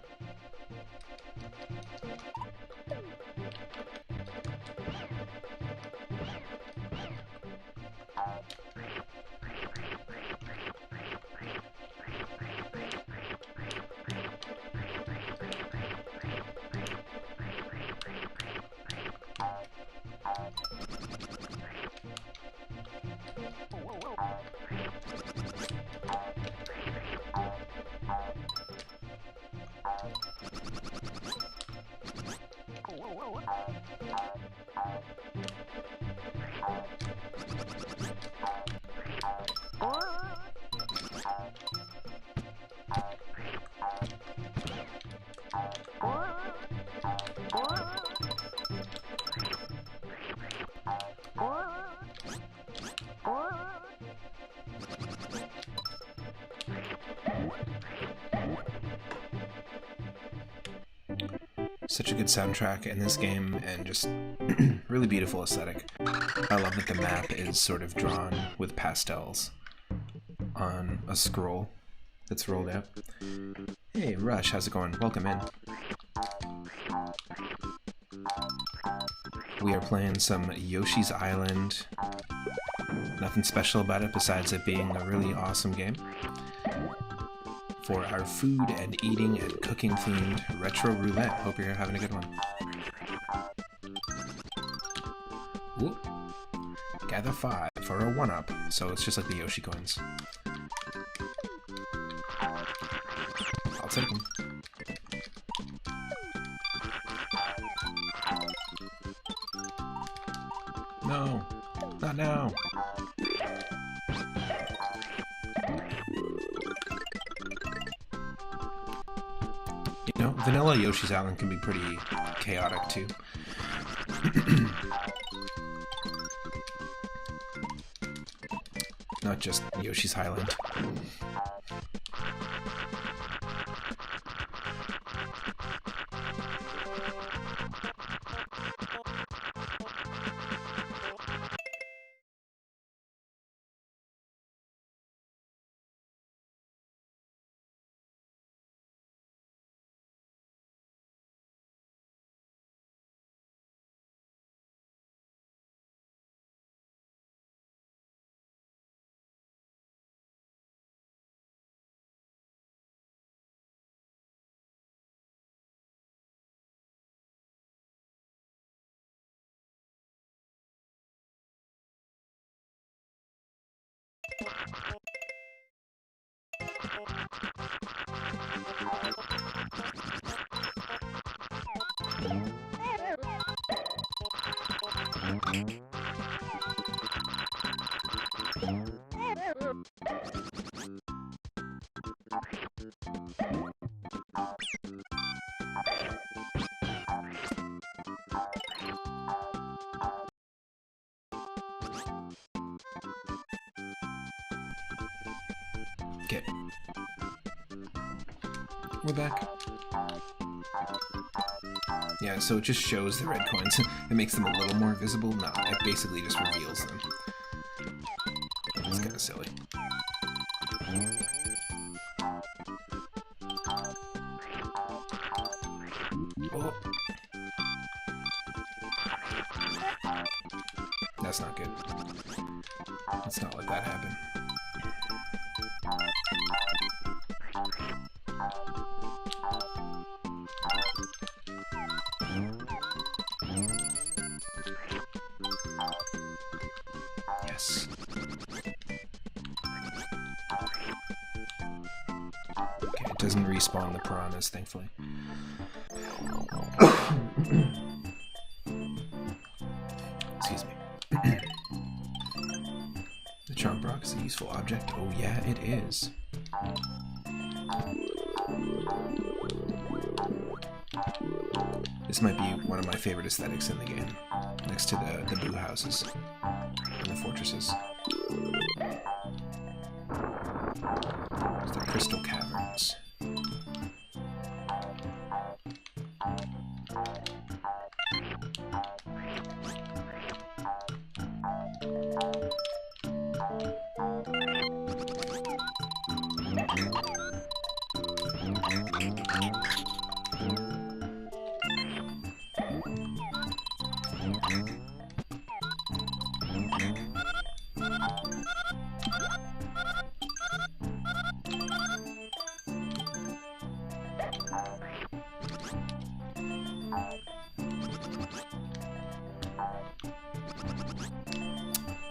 Such a good soundtrack in this game, and just really beautiful aesthetic. I love that the map is sort of drawn with pastels on a scroll that's rolled out. Hey Rush, how's it going? Welcome in. We are playing some Yoshi's Island. Nothing special about it besides it being a really awesome game. For our food and eating and cooking themed retro roulette. Hope you're having a good one. Whoop. Gather 5 for a 1-up. So it's just like the Yoshi coins. I'll take them. No, not now. You know, vanilla Yoshi's Island can be pretty chaotic too. Not just Yoshi's Island. Okay. We're back. Yeah, so it just shows the red coins. It makes them a little more visible. No, it basically just reveals them. It's kind of silly. Oh. That's not good. Let's not let that happen. NES. Okay, it doesn't respawn the piranhas, thankfully. Excuse me. The chomp rock is a useful object. Oh yeah, it is. This might be one of my favorite aesthetics in the game, next to the boo houses and the fortresses. There's the crystal caverns.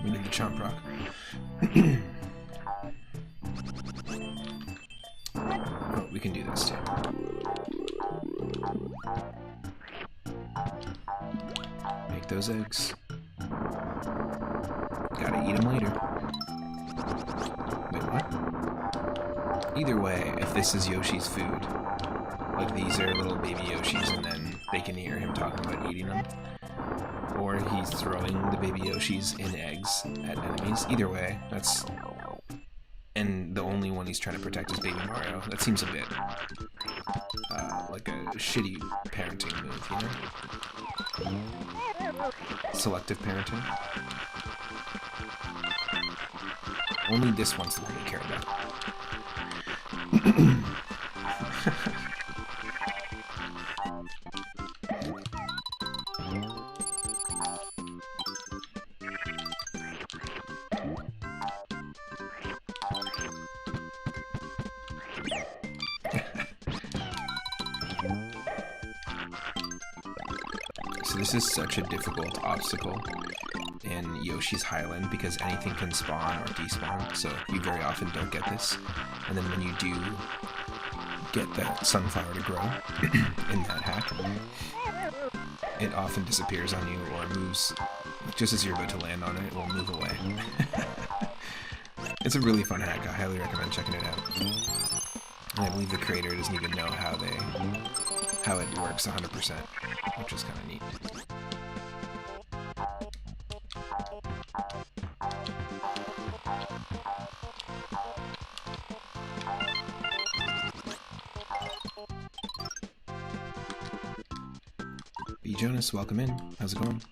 We need the chomp rock. Oh, we can do this too. Make those eggs. Gotta eat them later. Wait, what? Either way, if this is Yoshi's food, like these are little baby Yoshis and then they can hear him talking about eating them, or he's throwing the baby Yoshis in eggs at enemies. Either way, that's... And the only one he's trying to protect is Baby Mario. That seems a bit like a shitty parenting move, you know? Selective parenting. Only this one's the one we care about. So this is such a difficult obstacle in Yoshi's Highland because anything can spawn or despawn, so you very often don't get this. And then when you do get that sunflower to grow in that hack, it often disappears on you or moves just as you're about to land on it, it will move away. It's a really fun hack. I highly recommend checking it out. And I believe the creator doesn't even know how it works 100%, which is kind of neat. B. Jonas, welcome in. How's it going?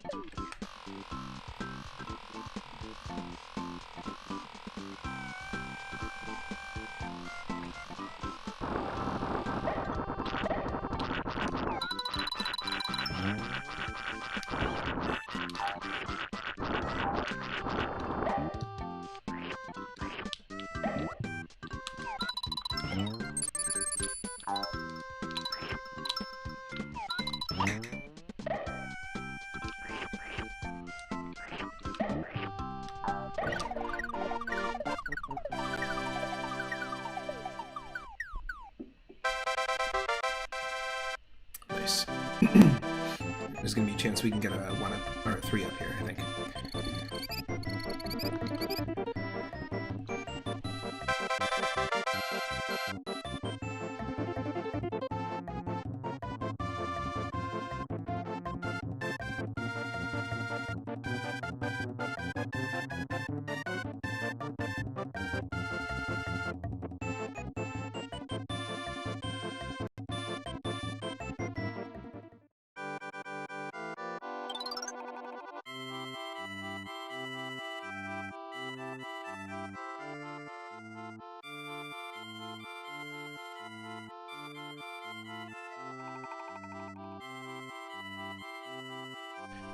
Nice. There's gonna be a chance we can get a 1 up, or a 3 up here, I think.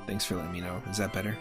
Thanks for letting me know. Is that better?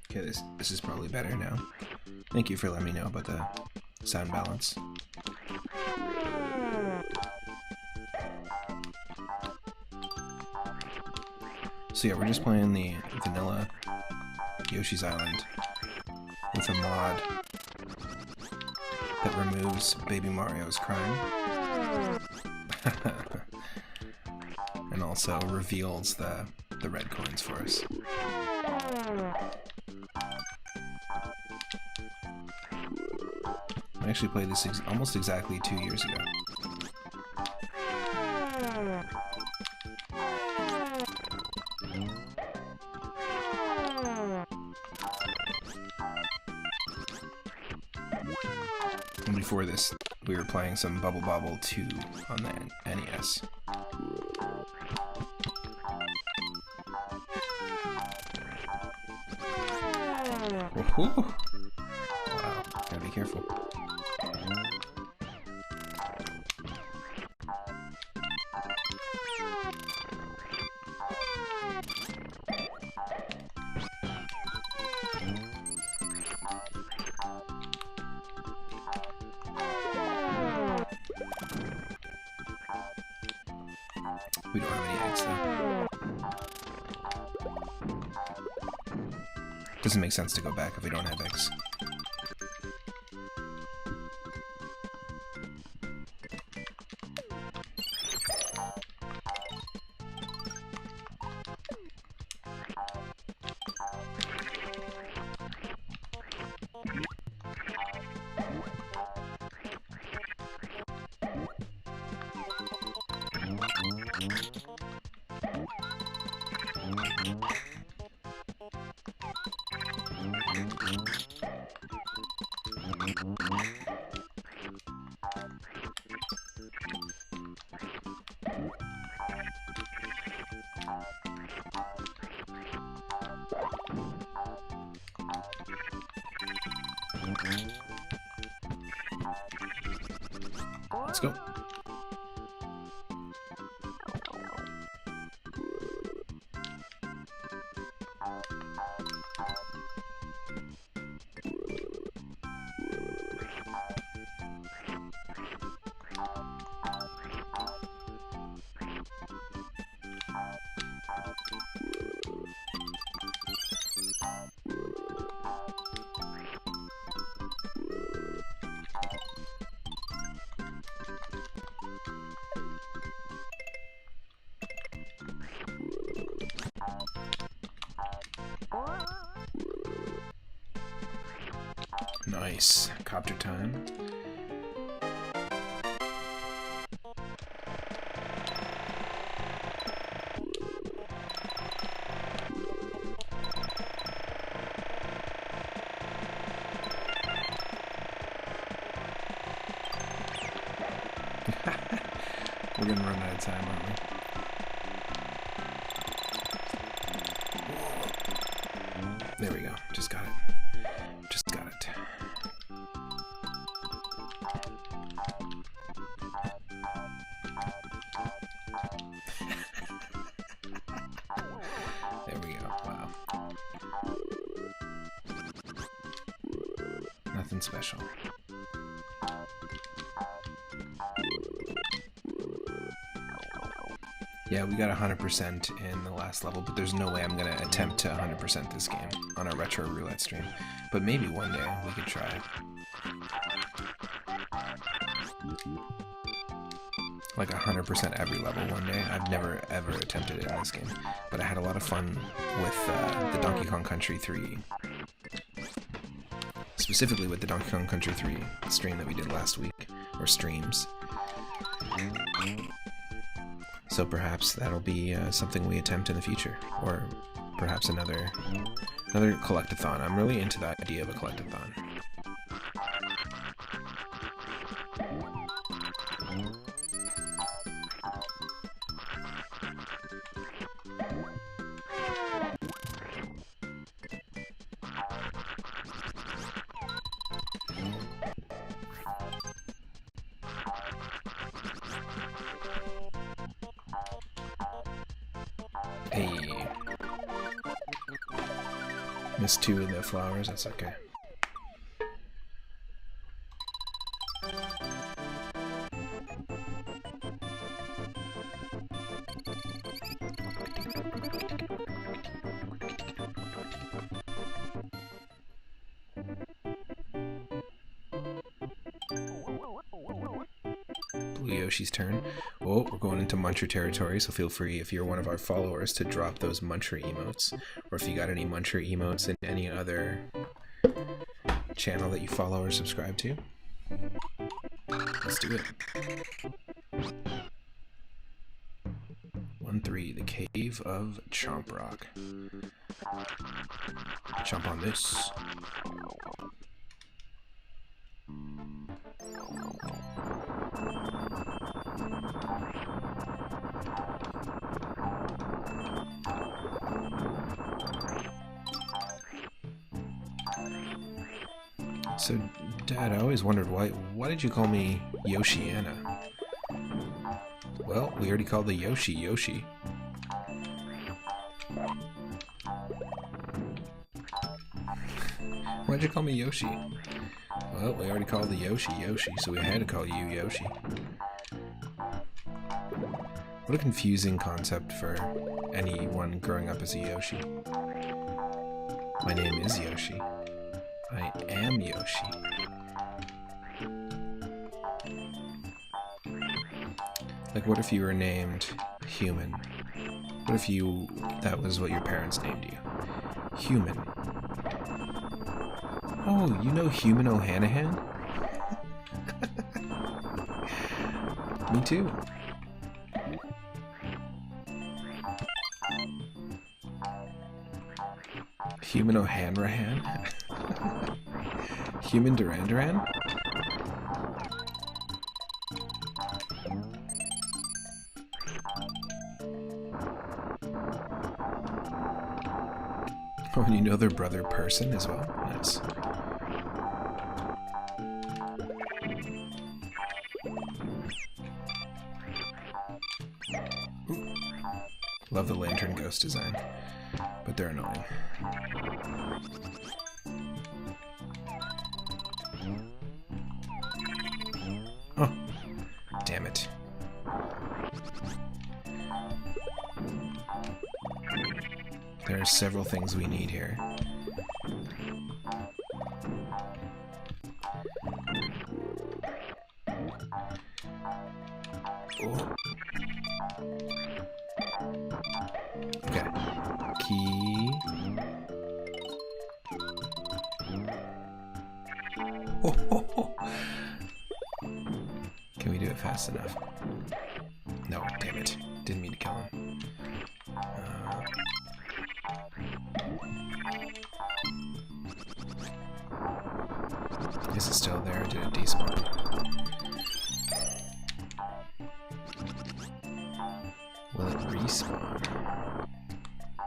Okay, this is probably better now. Thank you for letting me know about the sound balance. So yeah, we're just playing the vanilla Yoshi's Island with a mod that removes Baby Mario's crying. And also reveals the red coins for us. I actually played this almost exactly 2 years ago. And before this, we were playing some Bobble 2 on the NES. Woohoo! Wow, gotta be careful. We don't have any eggs though. Doesn't make sense to go back if we don't have eggs. Let's go. Nice. Copter time. We're gonna run out of time, aren't we? There we go. Just got it. Just got it. special. Yeah, we got 100% in the last level, but there's no way I'm going to attempt to 100% this game on a retro roulette stream. But maybe one day we could try it. Like 100% every level one day. I've never ever attempted it in this game, but I had a lot of fun with the Donkey Kong Country 3. Specifically with the Donkey Kong Country 3 stream that we did last week, or streams. So perhaps that'll be something we attempt in the future, or perhaps another collectathon. I'm really into the idea of a collectathon. Hey. Missed 2 of the flowers, that's okay. Yoshi's turn. Oh, we're going into Muncher territory, so feel free, if you're one of our followers, to drop those Muncher emotes. Or if you got any Muncher emotes in any other channel that you follow or subscribe to. Let's do it. 1-3, the Cave of Chomp Rock. Chomp on this. So, Dad, I always wondered why did you call me Yoshiana? Well, we already called the Yoshi Yoshi. Why'd you call me Yoshi? Well, we already called the Yoshi Yoshi, so we had to call you Yoshi. What a confusing concept for anyone growing up as a Yoshi. My name is Yoshi. I am Yoshi. Like, what if you were named Human? What if that was what your parents named you? Human. Oh, you know Human O'Hanahan? Me too. Human O'Hanrahan? Human Duran Duran? Oh, and you know their brother Person as well? Nice. Ooh. Love the lantern ghost design, but they're annoying. Oh, damn it. There are several things we need here. Oh. Okay. Key. Oh. Can we do it fast enough? No, damn it. Didn't mean to kill him. Is it still there, or did it despawn? Will it respawn?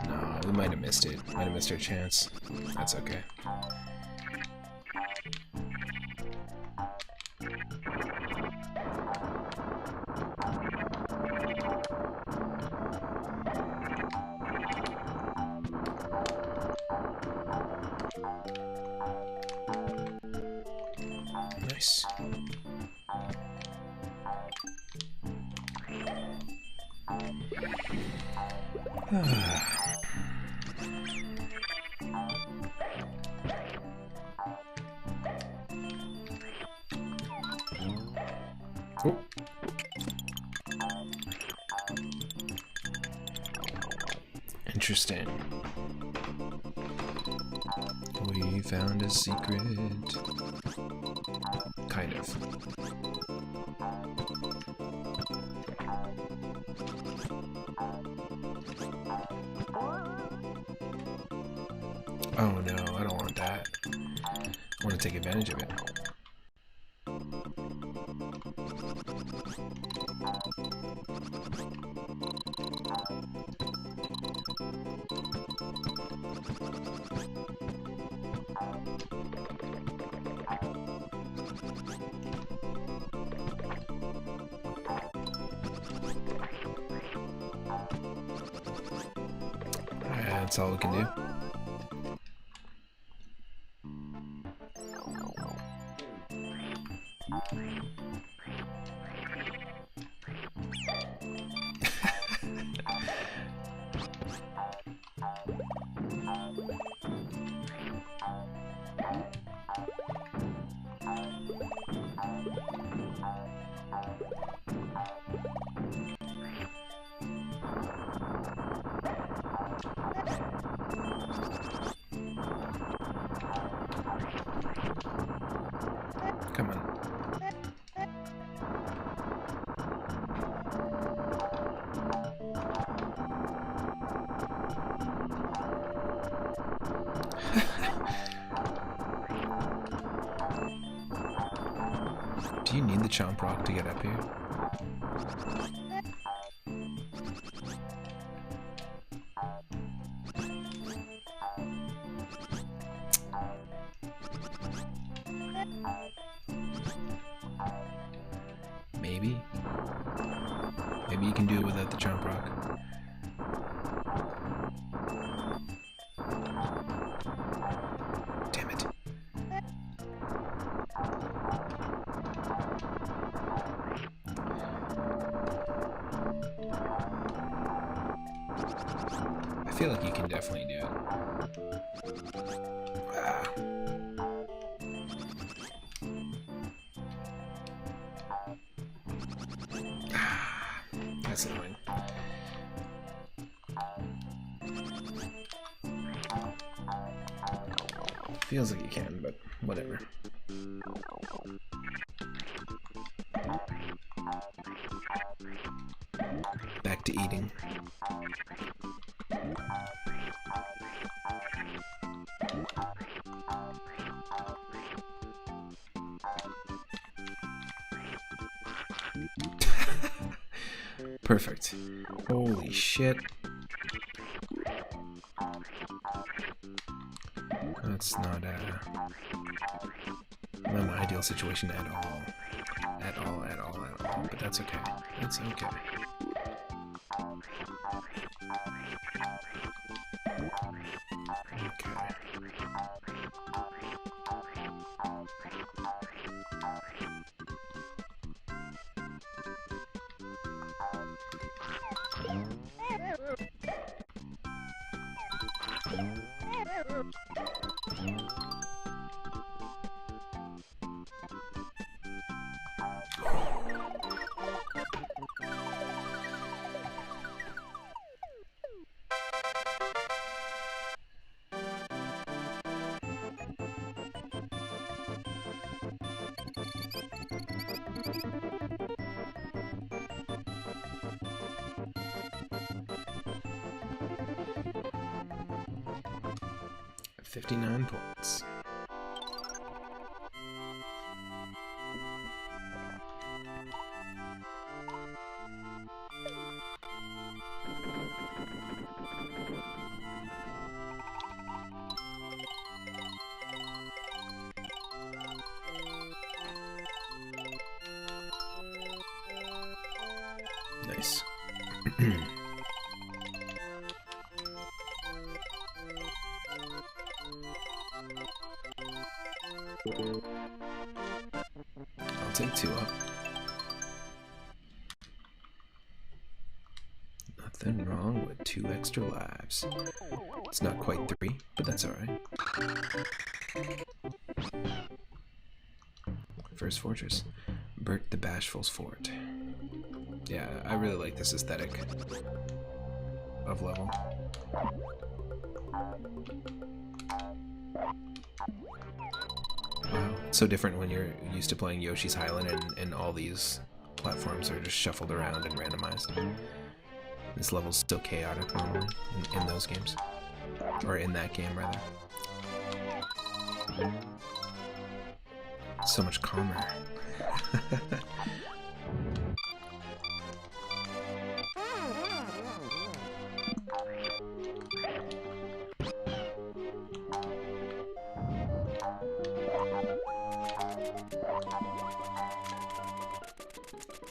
No, we might have missed it. Might have missed our chance. That's okay. Nice. Oh. Interesting. We found a secret. Kind of. Oh no, I don't want that. I want to take advantage of it. That's all we can do. Come on. Do you need the chomp rock to get up here? Maybe. Maybe you can do it without the chomp rock. Damn it. I feel like you can definitely do it. Ah. That's annoying. Feels like you can, but whatever. Back to eating. Perfect. Holy shit. That's not an ideal situation at all. At all. But that's okay. That's okay. Okay. $59 points. Nice. take 2 up. Nothing wrong with 2 extra lives. It's not quite 3, but that's alright. First fortress. Bert the Bashful's fort. Yeah, I really like this aesthetic of level. Wow, it's so different when you're used to playing Yoshi's Island and all these platforms are just shuffled around and randomized. This level's still chaotic normally in those games. Or in that game, rather. So much calmer.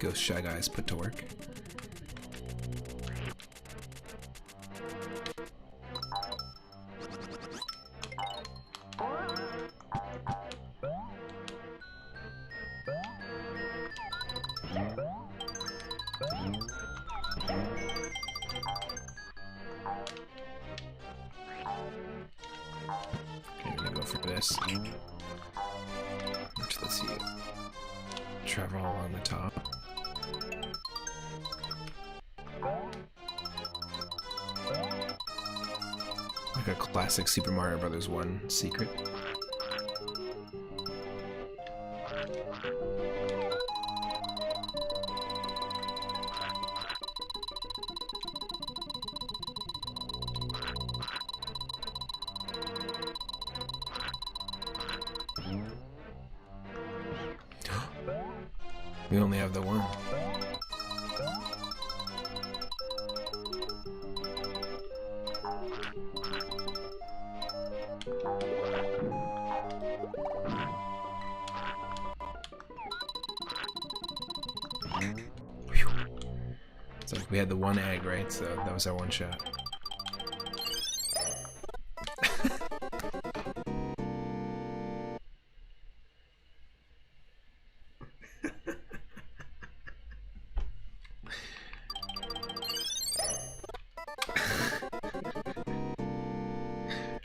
Ghost Shy Guys put to work. Okay, I'm gonna go for this. Which lets you travel along the top. Like a classic Super Mario Bros. 1 secret. We only have the one. Whew. It's like we had the one egg, right? So that was our one shot.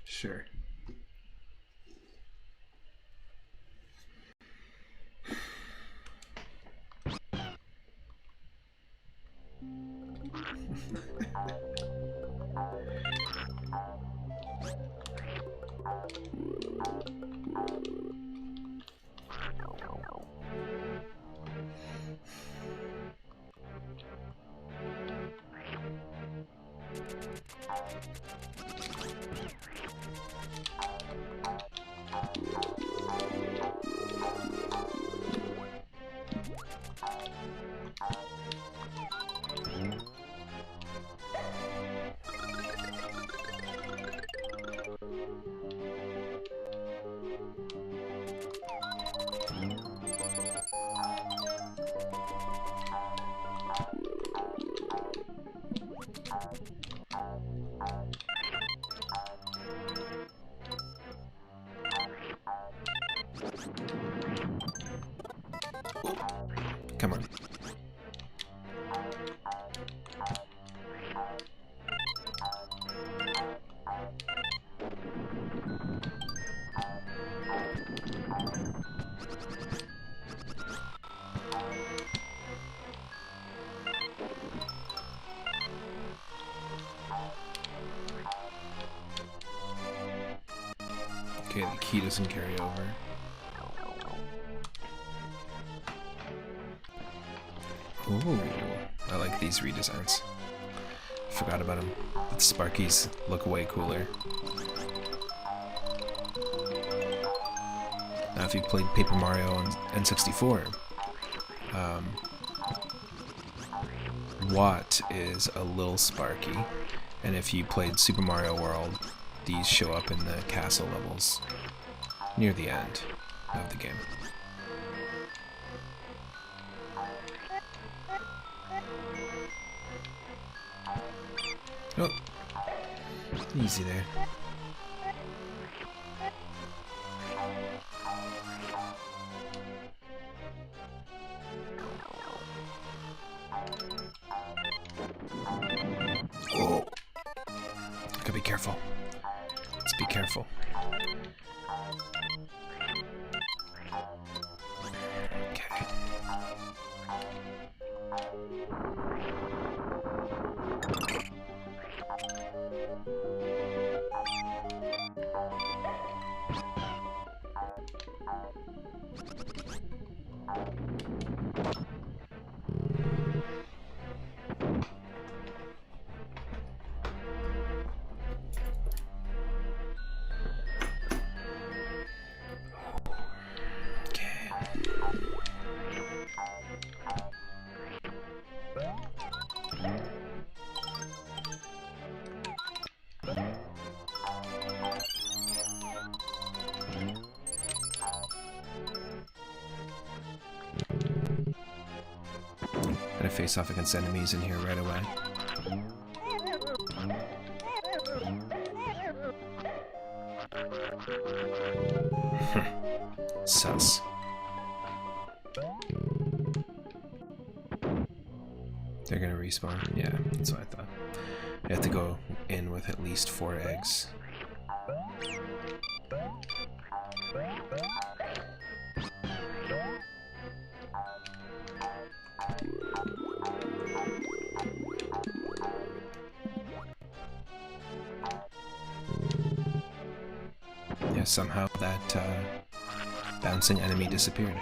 Sure. Come on. Okay, the key doesn't carry over. Ooh, I like these redesigns. Forgot about them. The Sparkies look way cooler. Now, if you've played Paper Mario on N64, Watt is a little Sparky, and if you played Super Mario World, these show up in the castle levels near the end of the game. Oh, easy there. Gotta be careful. Let's be careful. Okay. Gotta face off against enemies in here right away. Sus. They're gonna respawn? Yeah, that's what I thought. I have to go in with at least 4 eggs. Yeah, somehow that bouncing enemy disappeared.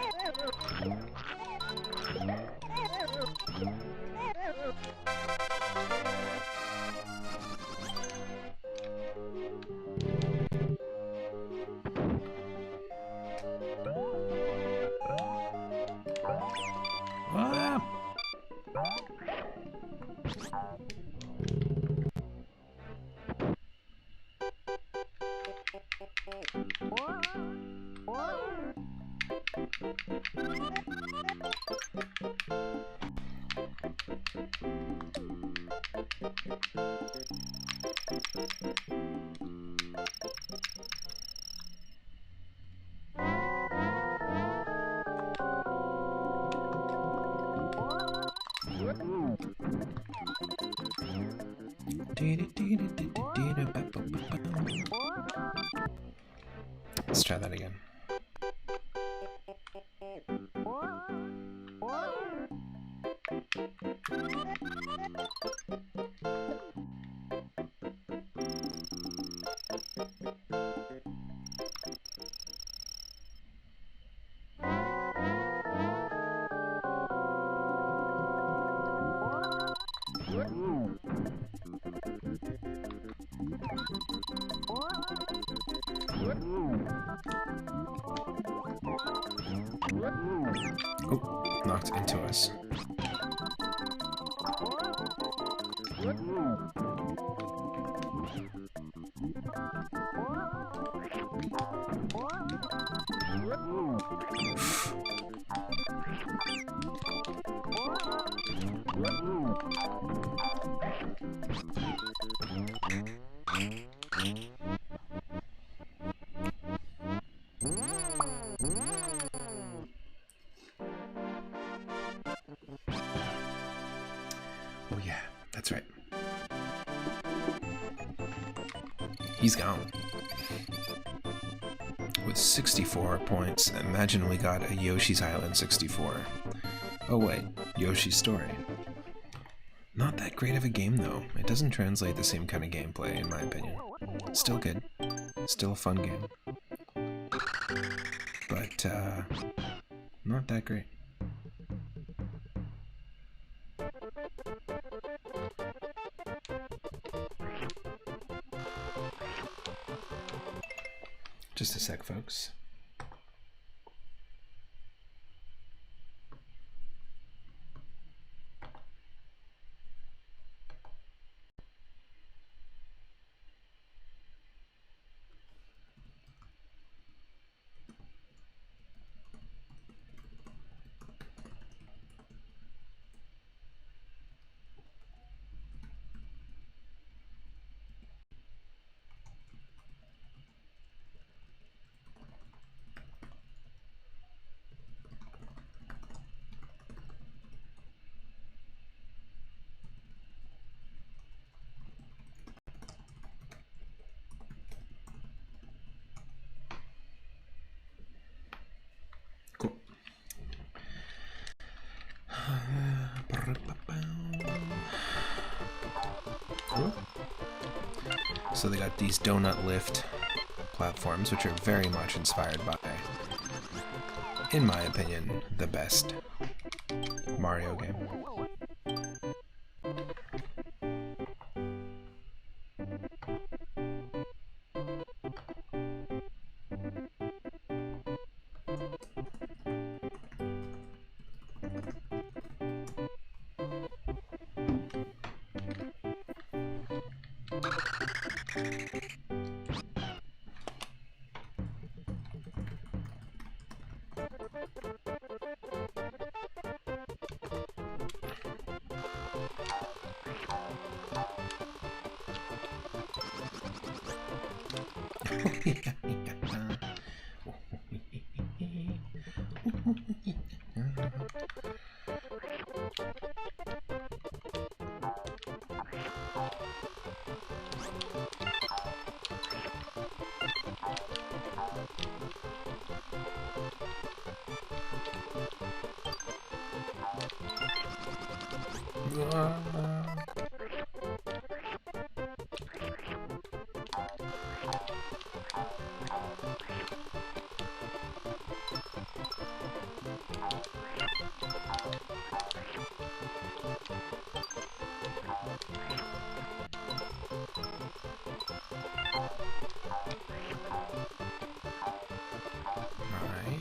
Ah! Let's try that again. Oh, knocked into us. Oh yeah, that's right. He's gone. With 64 points, imagine we got a Yoshi's Island 64. Oh wait, Yoshi's Story. Not that great of a game though. It doesn't translate the same kind of gameplay in my opinion. Still good. Still a fun game. But, not that great. Just a sec, folks. So they got these donut lift platforms, which are very much inspired by, in my opinion, the best Mario game.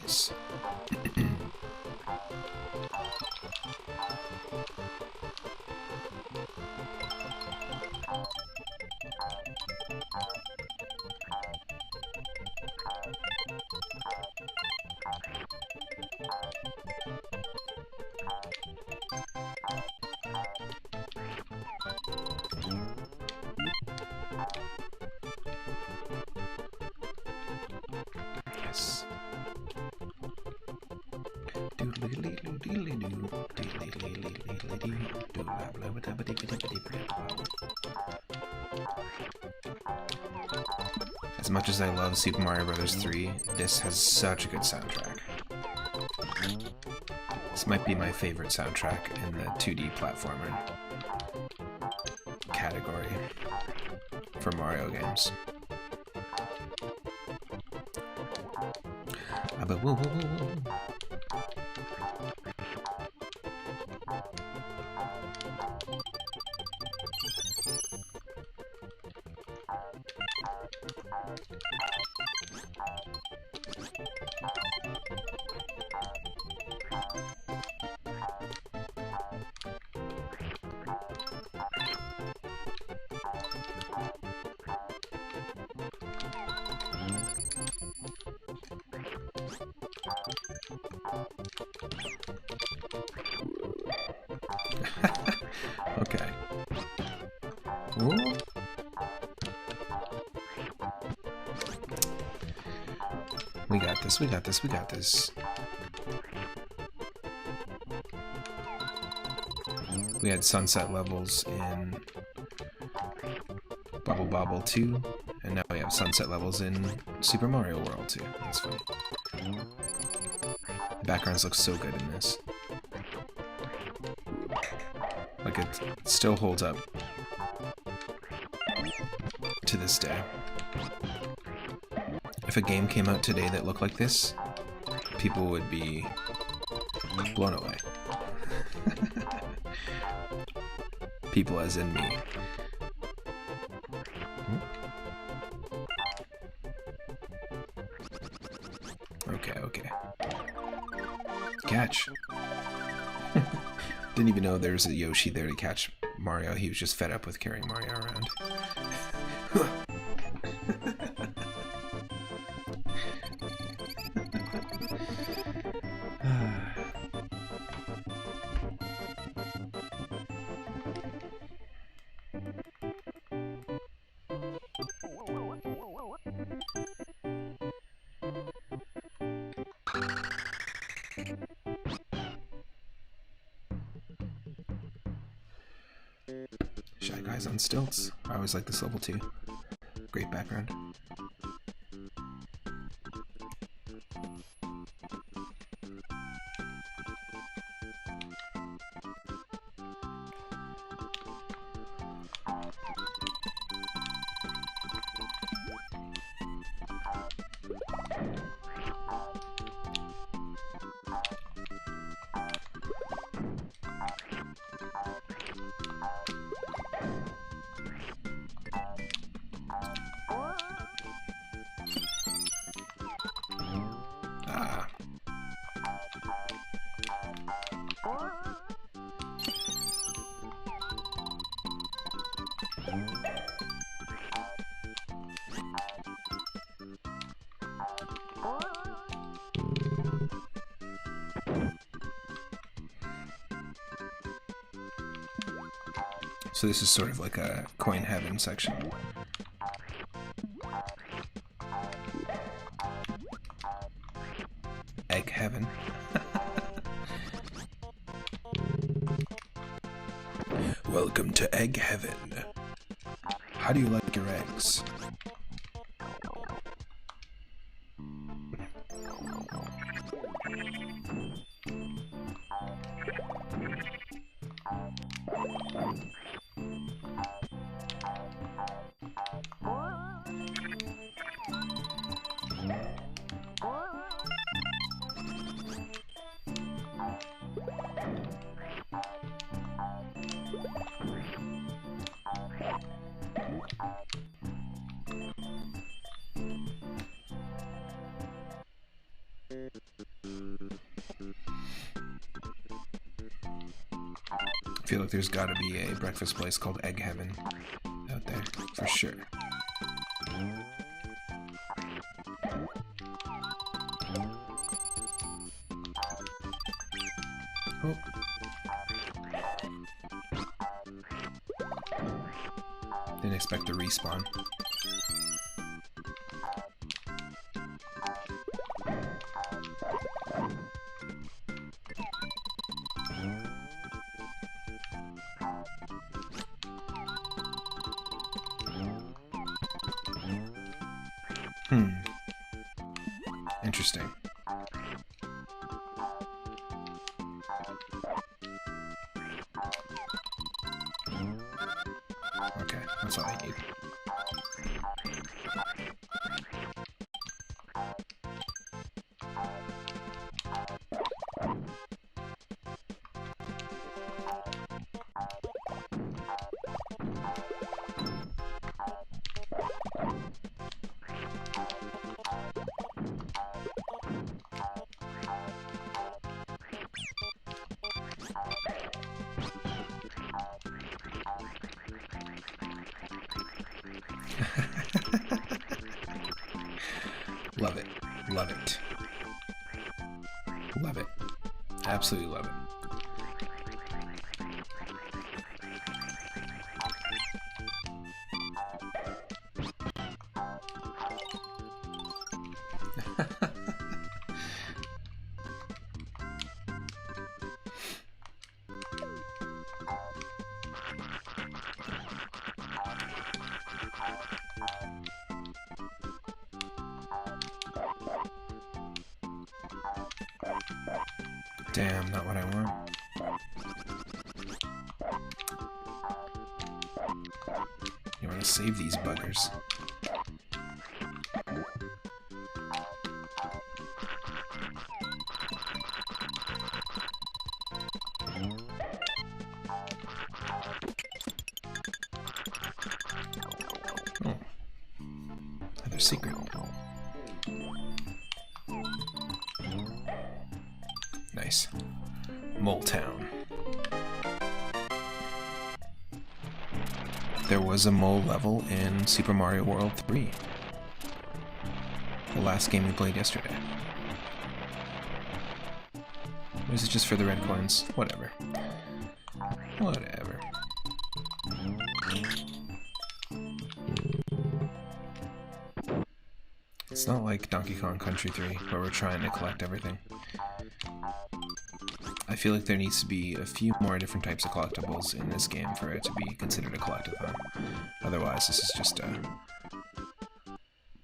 Nice. Yes. As much as I love Super Mario Bros. 3, this has such a good soundtrack. This might be my favorite soundtrack in the 2D platformer category for Mario games. But whoa, whoa, whoa, whoa. Okay. Ooh. We got this, we got this, we got this. We had sunset levels in Bobble 2, and now we have sunset levels in Super Mario World 2. That's funny. The backgrounds look so good in this. Like, it still holds up to this day. If a game came out today that looked like this, people would be blown away. People as in me. Okay, okay. Catch. Didn't even know there was a Yoshi there to catch Mario. He was just fed up with carrying Mario around. Shy Guys on Stilts. I always like this level too. Great background. So this is sort of like a coin heaven section. Egg heaven. Welcome to egg heaven. How do you like your eggs? I feel like there's gotta be a breakfast place called Egg Heaven out there, for sure. Oh. Didn't expect to respawn. Interesting. Okay, that's all I need. Love it. Love it. Love it. Absolutely love it. Damn, not what I want. You want to save these buggers. Oh. Another secret. Nice. Mole Town. There was a mole level in Super Mario World 3. The last game we played yesterday. Or is it just for the red coins? Whatever. Whatever. It's not like Donkey Kong Country 3, where we're trying to collect everything. I feel like there needs to be a few more different types of collectibles in this game for it to be considered a collectathon. Otherwise, this is just a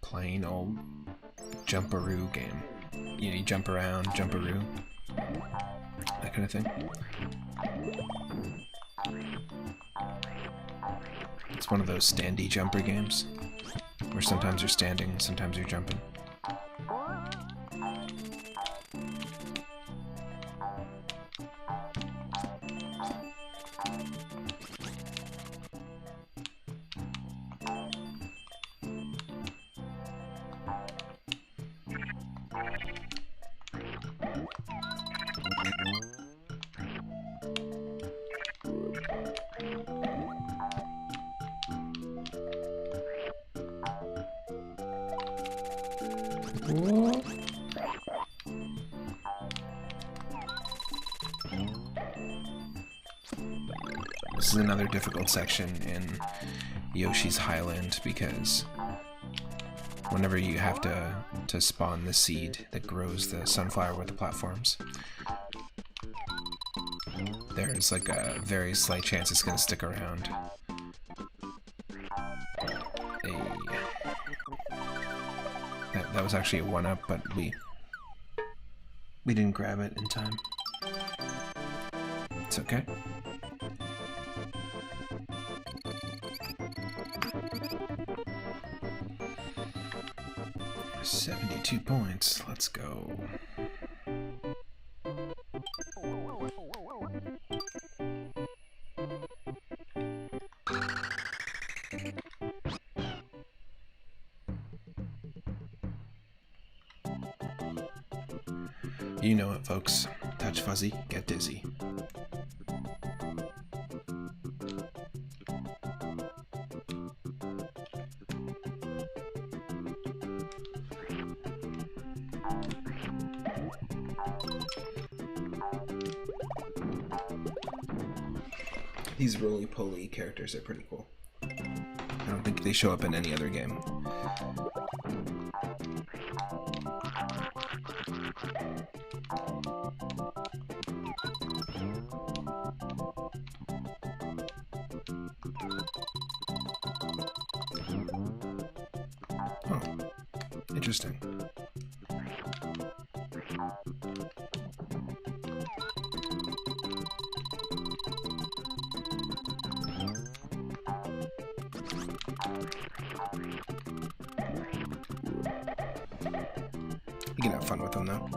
plain old jumperoo game. You know, you jump around, jumperoo, that kind of thing. It's one of those standy jumper games, where sometimes you're standing, sometimes you're jumping. this is another difficult section in Yoshi's Highland because whenever you have to spawn the seed that grows the sunflower with the platforms, there's like a very slight chance it's going to stick around. That was actually a 1-up, but we didn't grab it in time. It's okay. $72 points. Let's go. You know it, folks. Touch fuzzy, get dizzy. These roly-poly characters are pretty cool. I don't think they show up in any other game. Oh, interesting. You can have fun with them, though.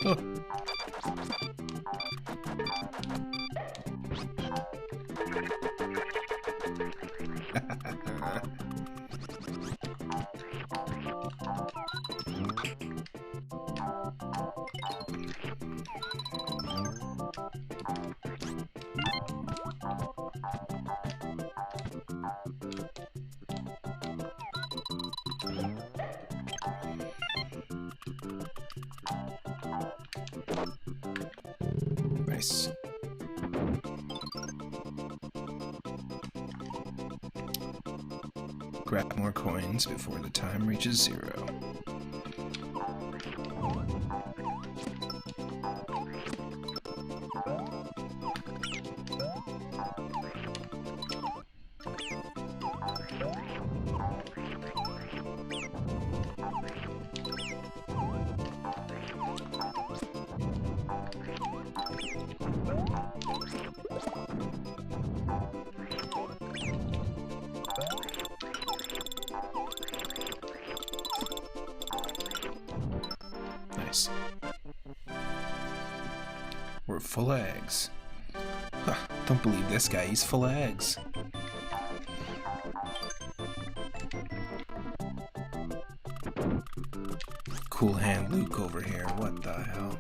Oh. Nice. Grab more coins before the time reaches 0. Nice. We're full of eggs. Huh, don't believe this guy, he's full of eggs. Cool Hand Luke over here, what the hell?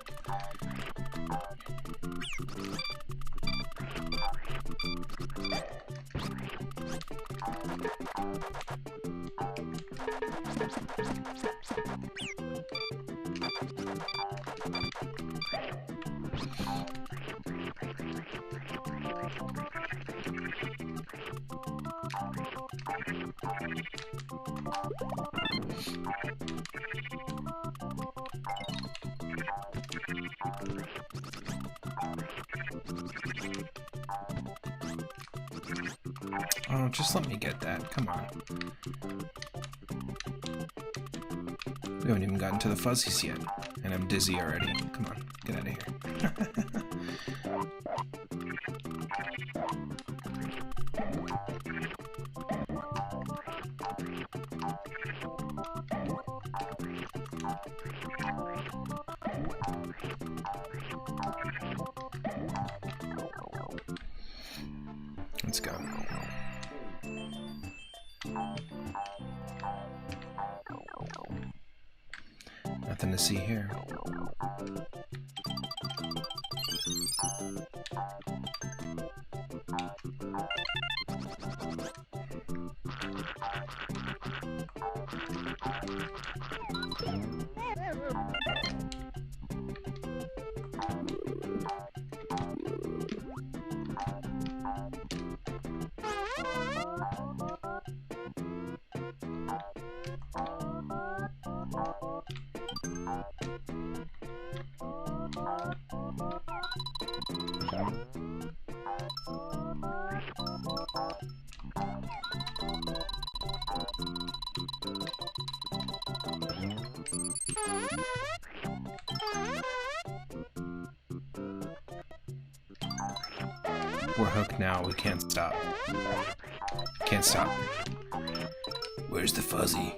Oh, just let me get that. Come on. We haven't even gotten to the fuzzies yet, and I'm dizzy already. Come on, get out of here. Let's go. Not Nothing to see here. We're hooked now, we can't stop. Can't stop. Where's the fuzzy?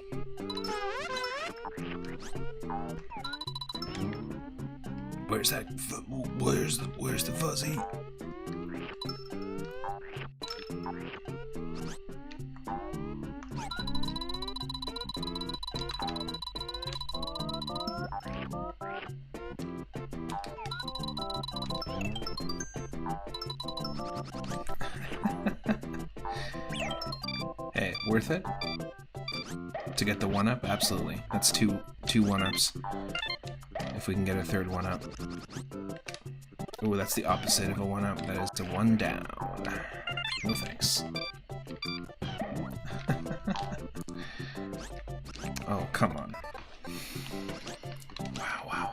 Where's that? Where's the fuzzy? Hey, worth it? To get the 1-up? Absolutely. That's two 1-ups. If we can get a third 1-up. Ooh, that's the opposite of a 1-up. That is a 1 down. No thanks. Oh, come on. Wow.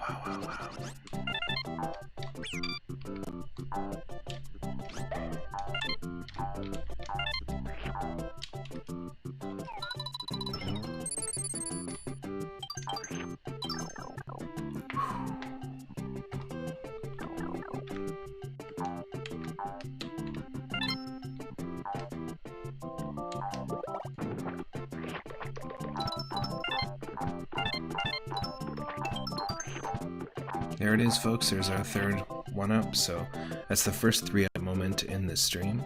There it is, folks. There's our third 1-up. So that's the first 3-up moment in this stream.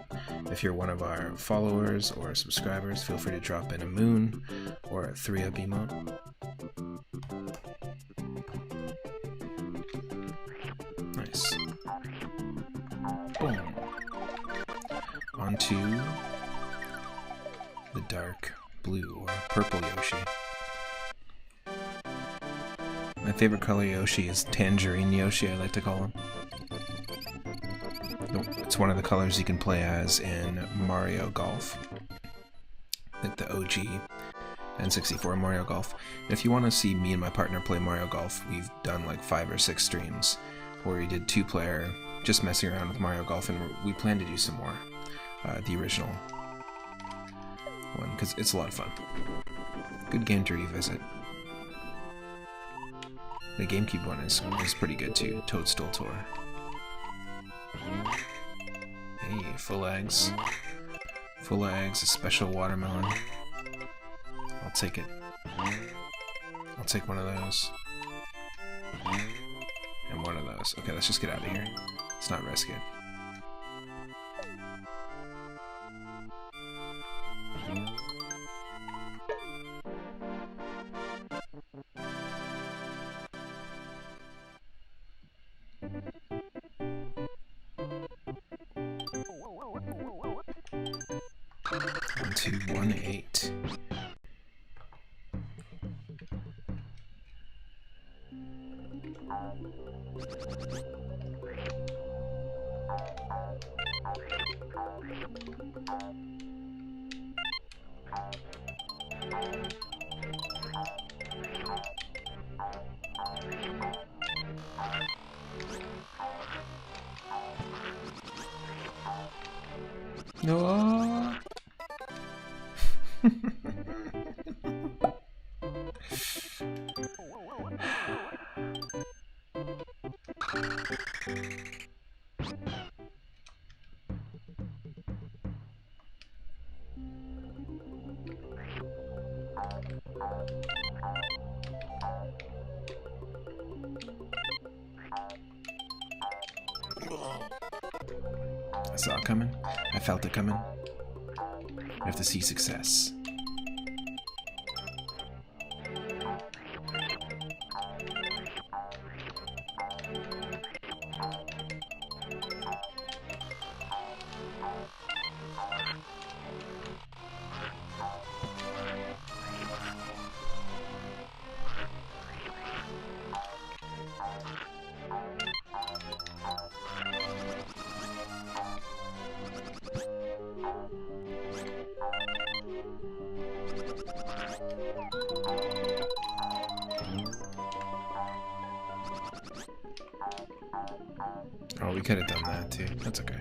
If you're one of our followers or subscribers, feel free to drop in a moon or a 3-up emote. Nice. Boom. Onto the dark blue or purple Yoshi. My favorite color Yoshi is Tangerine Yoshi, I like to call him. It's one of the colors you can play as in Mario Golf. Like the OG N64 Mario Golf. And if you want to see me and my partner play Mario Golf, we've done like 5 or 6 streams where we did 2-player, just messing around with Mario Golf, and we plan to do some more. The original one, because it's a lot of fun. Good game to revisit. The GameCube one is pretty good too. Toadstool Tour. Hey, full eggs. Full of eggs, a special watermelon. I'll take it. I'll take one of those. And one of those. Okay, let's just get out of here. Let's not risk it. One, 2, 1, 8. No. I saw it coming. I felt it coming. We have to see success. done that too. That's okay.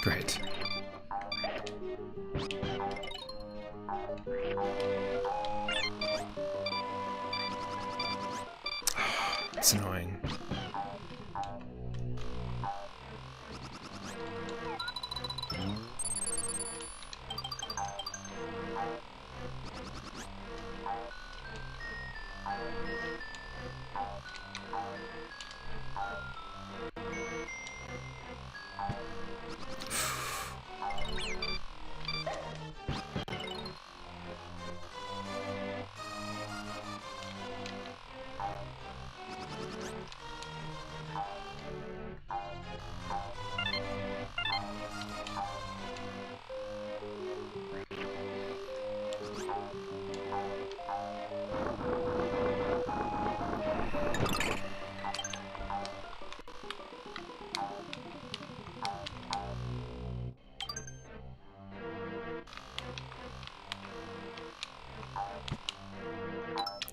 Great. It's annoying.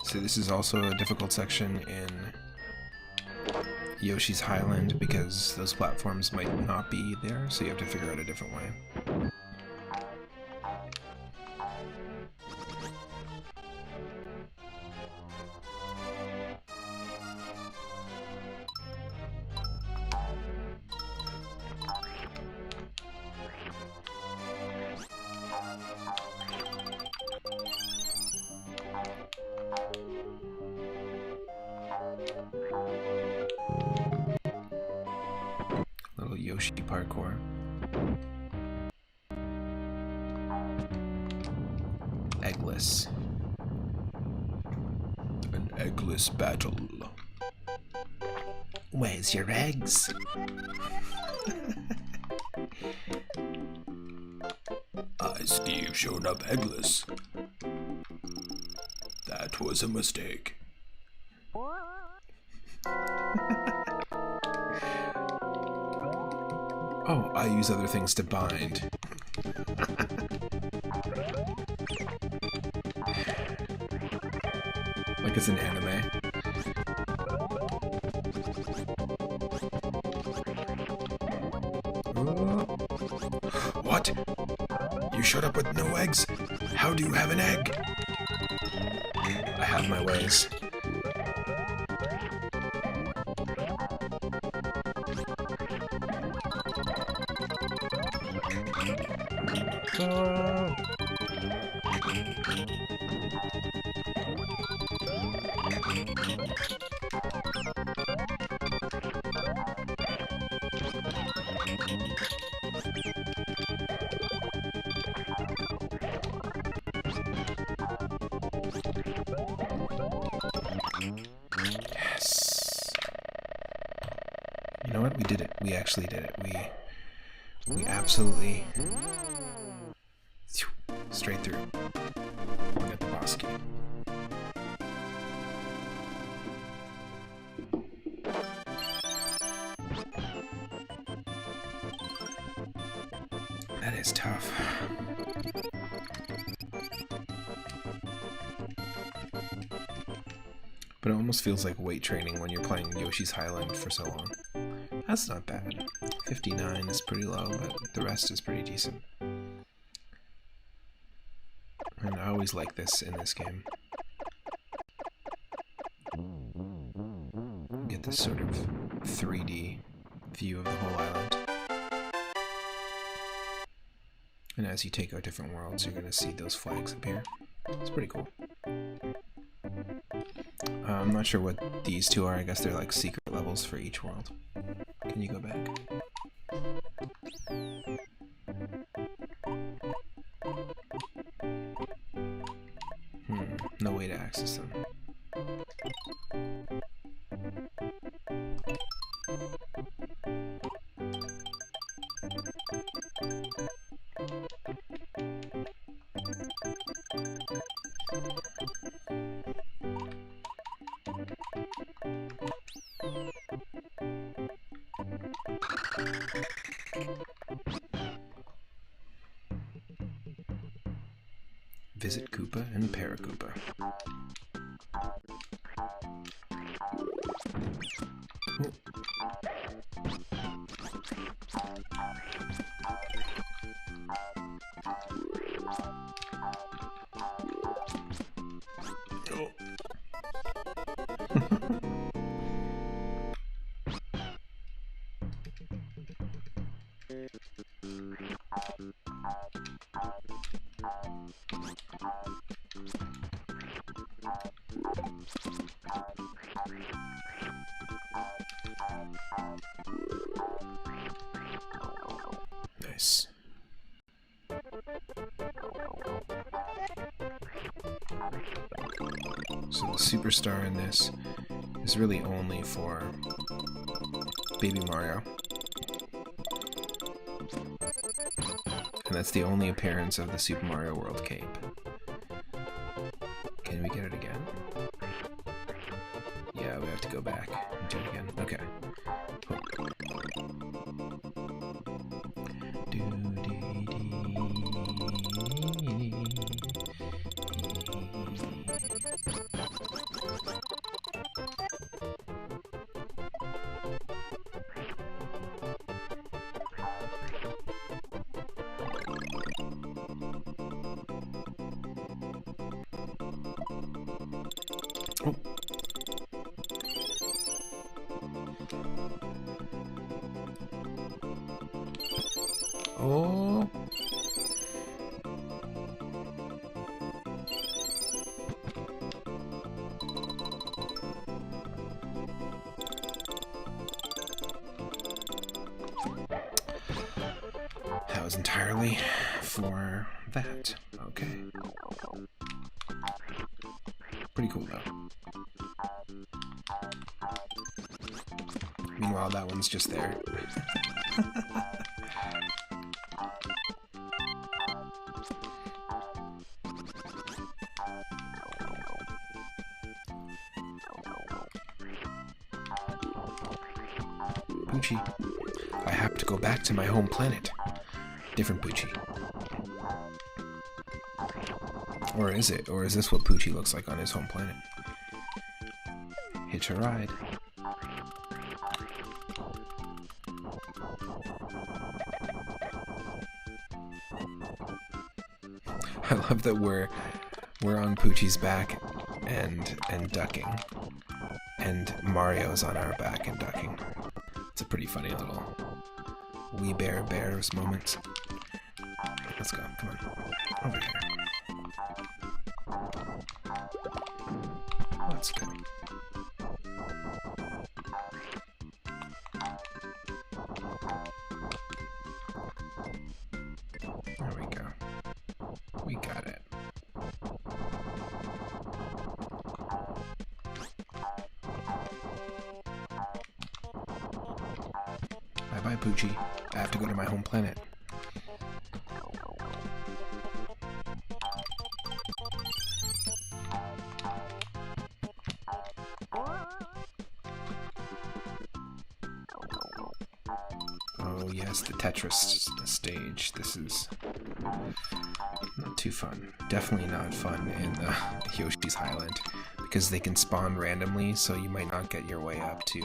So this is also a difficult section in Yoshi's Highland because those platforms might not be there, so you have to figure out a different way. Little Yoshi parkour. Eggless. An eggless battle. Where's your eggs? I see you've shown up eggless. That was a mistake. Oh, I use other things to bind. Like it's an anime. What? You showed up with no eggs? How do you have an egg? I have my ways. Yes. You know what? We did it. We actually did it. We absolutely straight through. We'll get the boss key. That is tough. But it almost feels like weight training when you're playing Yoshi's Highland for so long. That's not bad. 59 is pretty low, but the rest is pretty decent. And I always like this in this game. You get this sort of 3D view of the whole island. And as you take out different worlds, you're going to see those flags appear. It's pretty cool. I'm not sure what these two are. I guess they're like secret levels for each world. Can you go back? No way to access them. Visit Koopa and Paracoopa. Nice. So the superstar in this is really only for Baby Mario. And that's the only appearance of the Super Mario World cape. Can we get it again? Yeah, we have to go back and do it again. Okay. Oh. That was entirely for that. Okay. Pretty cool though. Meanwhile, that one's just there. Poochie, I have to go back to my home planet. Different Poochie. Or is it? Or is this what Poochie looks like on his home planet? Hitch a ride. I love that we're on Poochie's back and ducking, and Mario's on our back and ducking. It's a pretty funny little wee bears moment. Let's go, come on, over here. Let's go. There we go. We got it. Bye-bye, Poochie. I have to go to my home planet. Oh yes, the Tetris stage. This is not too fun. Definitely not fun in Yoshi's Island, because they can spawn randomly, so you might not get your way up to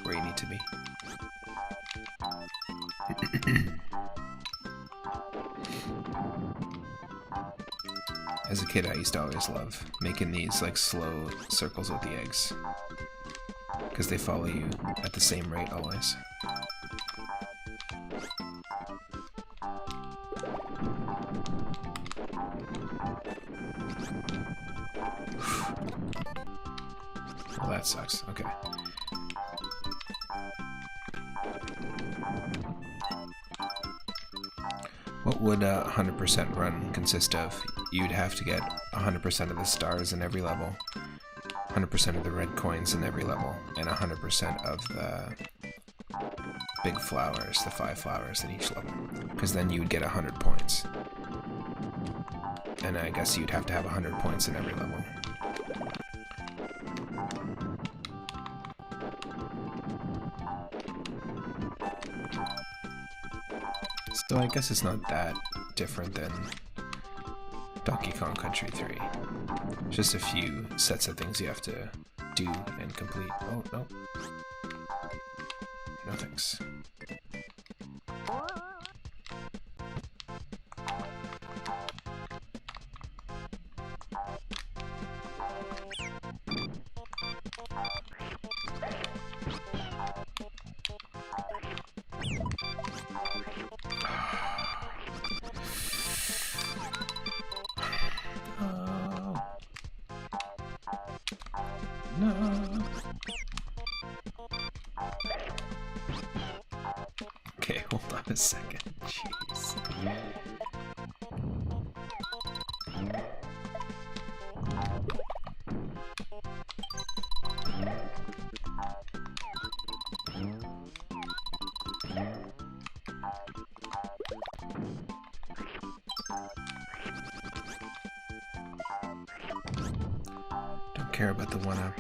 where you need to be. As a kid, I used to always love making these like slow circles with the eggs, because they follow you at the same rate always. Well, that sucks. Okay. What would a 100% run consist of? You'd have to get 100% of the stars in every level, 100% of the red coins in every level, and 100% of the big flowers, the 5 flowers in each level, because then you would get 100 points. And I guess you'd have to have 100 points in every level. So I guess it's not that different than Donkey Kong Country 3. Just a few sets of things you have to do and complete. Oh, no. No thanks. No. Okay, hold on a second. Jeez. Don't care about the one-up.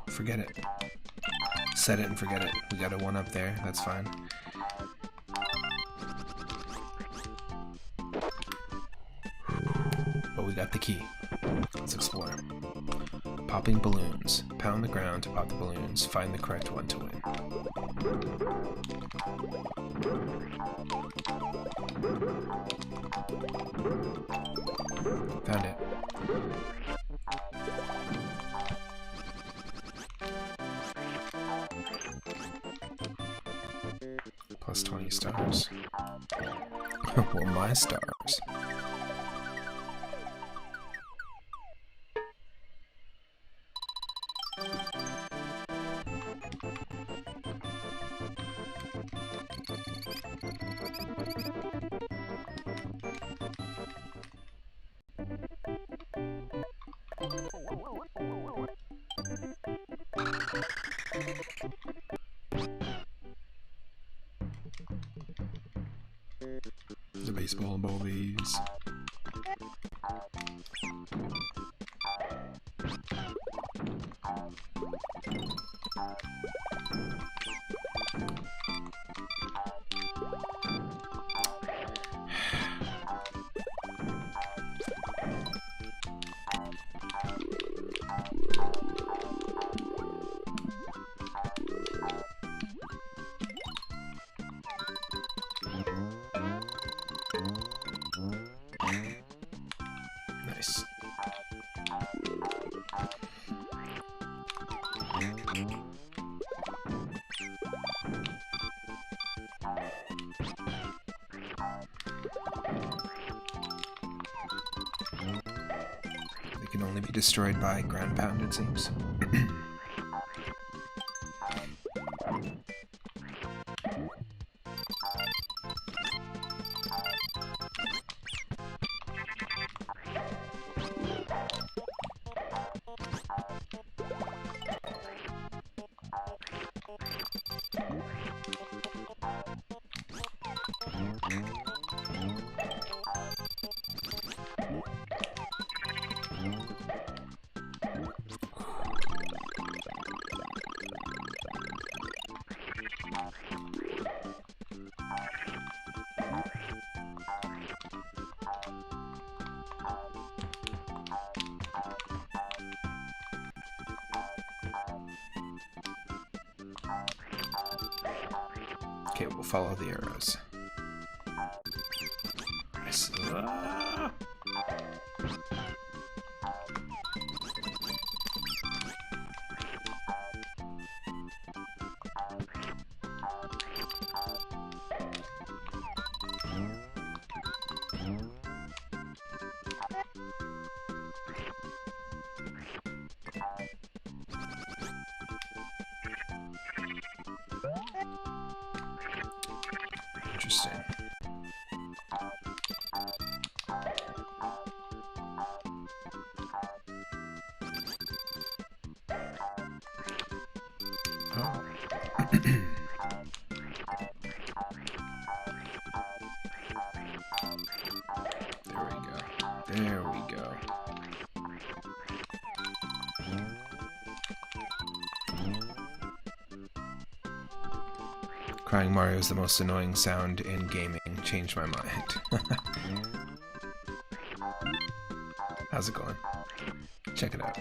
Forget it. Set it and forget it. We got a one up there. That's fine. But we got the key. Let's explore. Popping balloons. Pound the ground to pop the balloons. Find the correct one to win. Found it. Plus 20 stars. Well, my stars. The baseball boys. Nice. They can only be destroyed by ground pound, it seems. Okay, we'll follow the arrows. Nice. Ah! Interesting. Crying Mario is the most annoying sound in gaming. Changed my mind. How's it going? Check it out.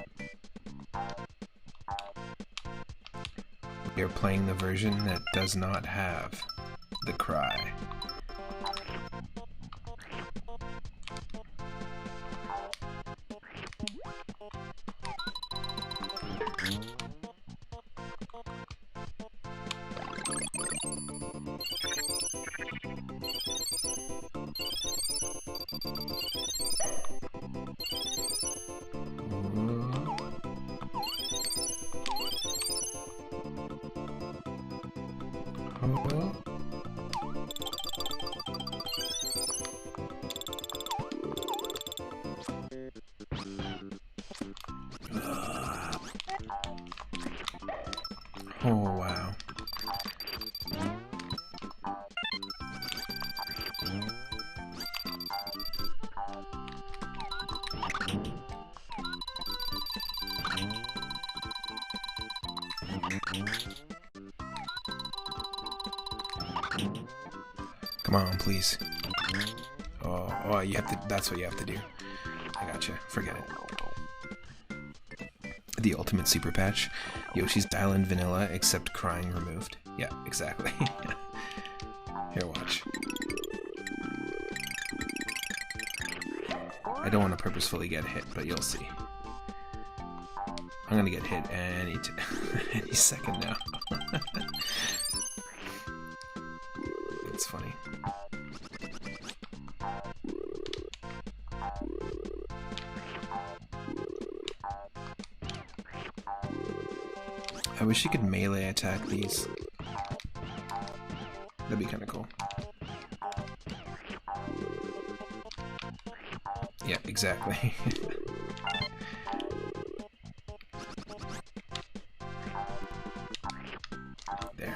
We are playing the version that does not have the cry. Oh, wow. Come on, please. Oh, you have to, that's what you have to do. I gotcha. Forget it. The ultimate super patch. Yoshi's Island vanilla, except crying removed. Yeah, exactly. Here, watch. I don't want to purposefully get hit, but you'll see. I'm gonna get hit any second now. It's funny. I wish you could melee attack these. That'd be kind of cool. Yeah, exactly. There.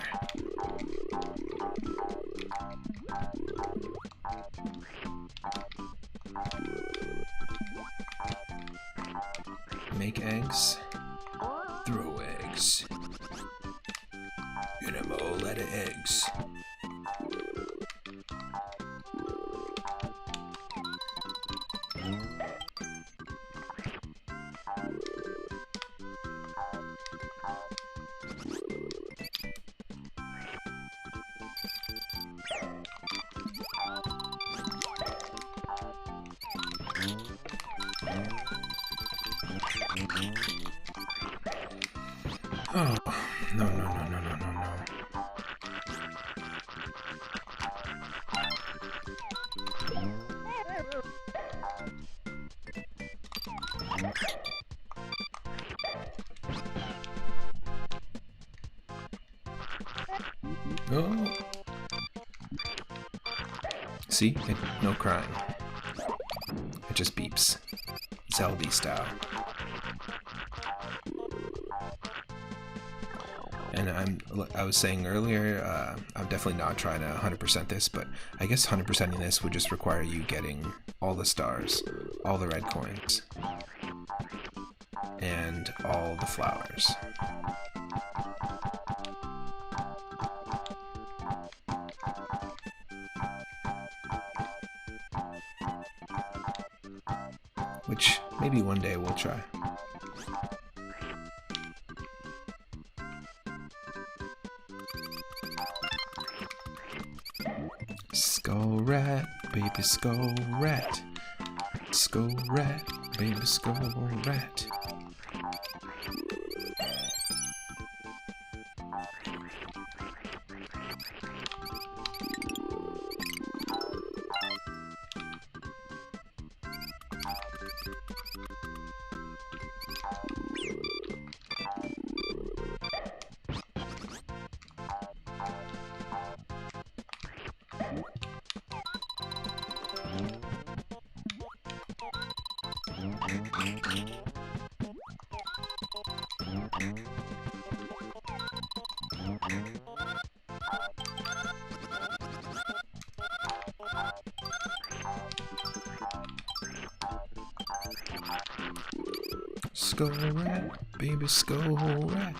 Make eggs. Throw eggs. And a roulette of eggs. Oh, no. Oh. See? No crying. It just beeps. Zelda style. And I was saying earlier, I'm definitely not trying to 100% this, but I guess 100%ing this would just require you getting all the stars, all the red coins, and all the flowers. Which maybe one day we'll try. Skull rat, baby skull rat. Skull rat, baby skull rat. Skull rat, baby skull rat.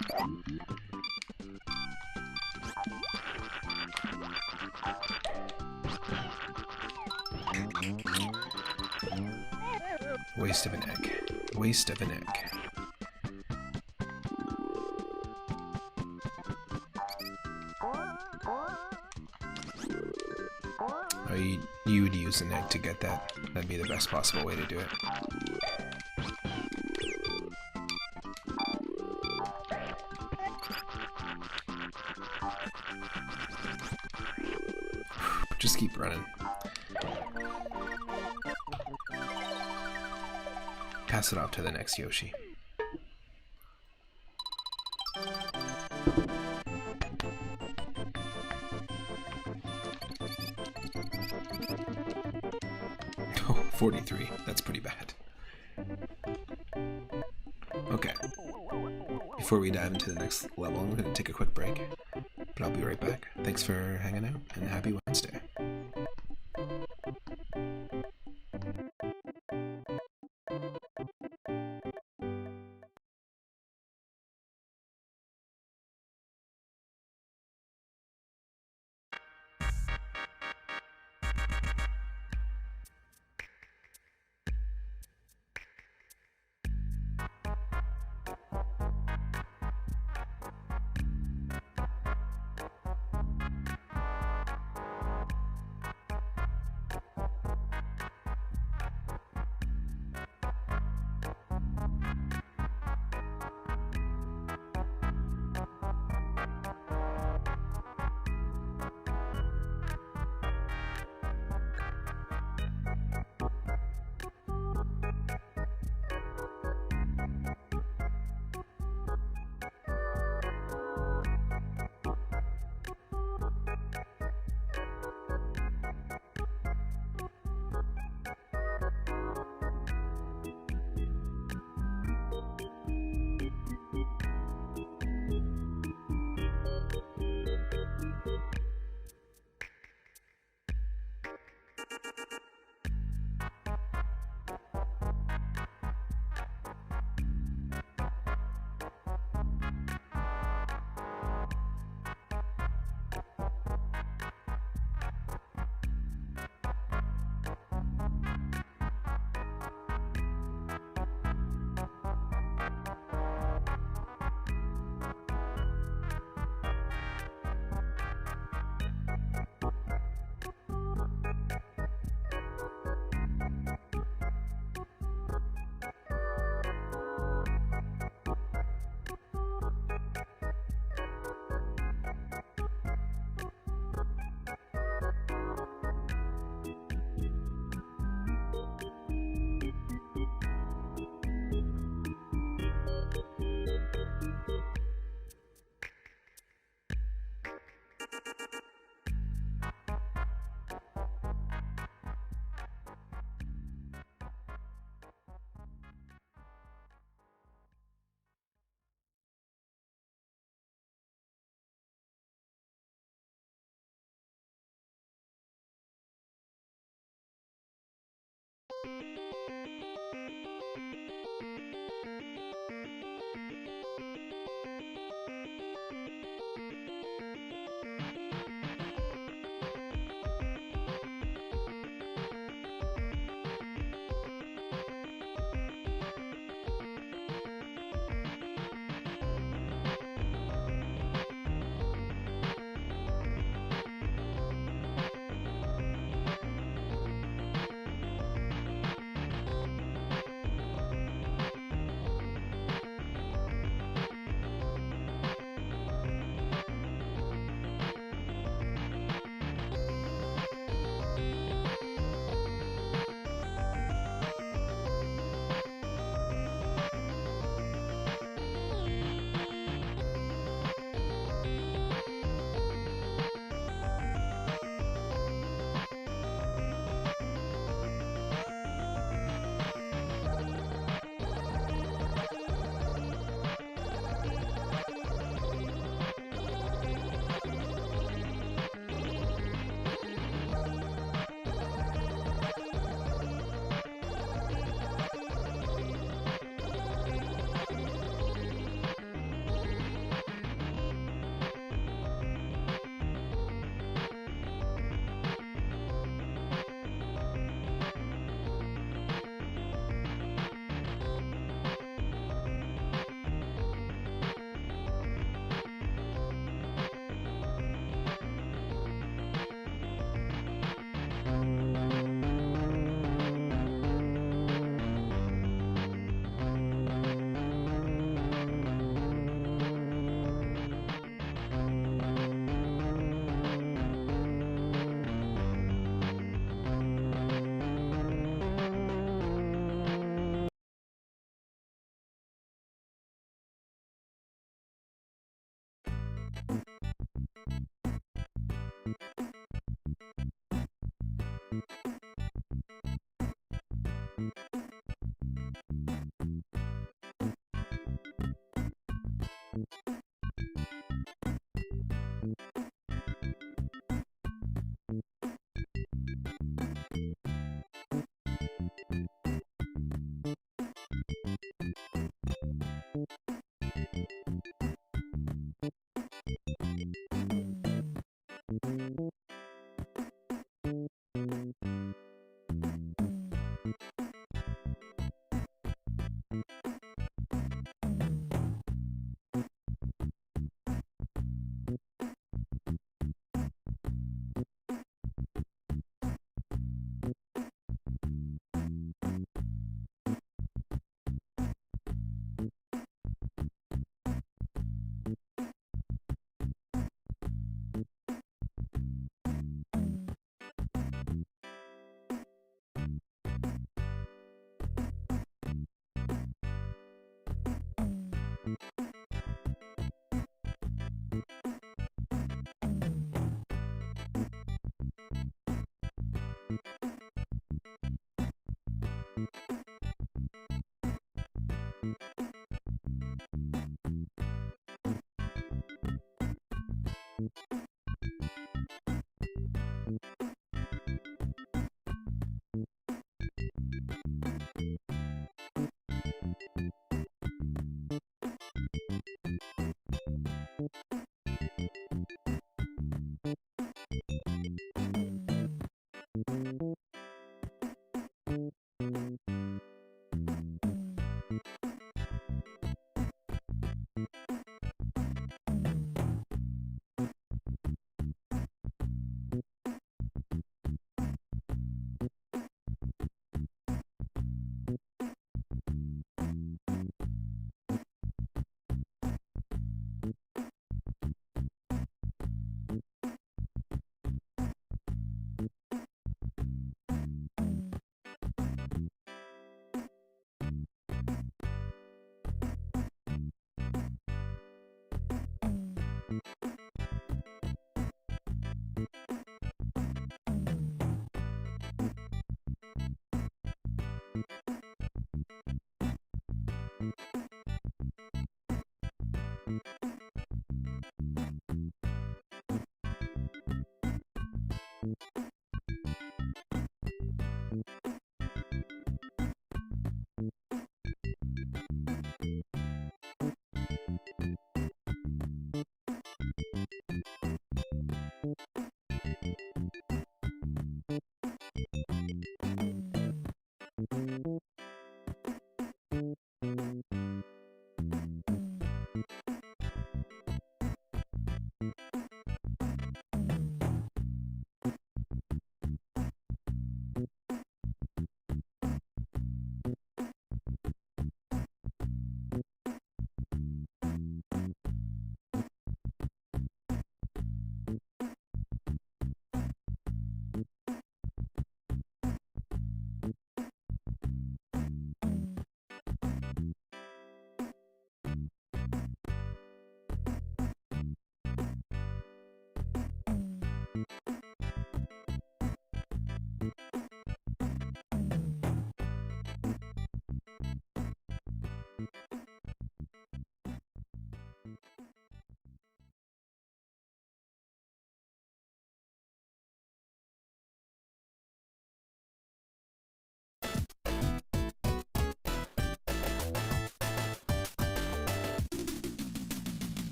Waste of an egg. Waste of an egg. Oh, you would use an egg to get that. That'd be the best possible way to do it. Just keep running. Pass it off to the next Yoshi. Oh, 43. That's pretty bad. Okay. Before we dive into the next level, I'm going to take a quick break. But I'll be right back. Thanks for hanging out, and happy Wednesday.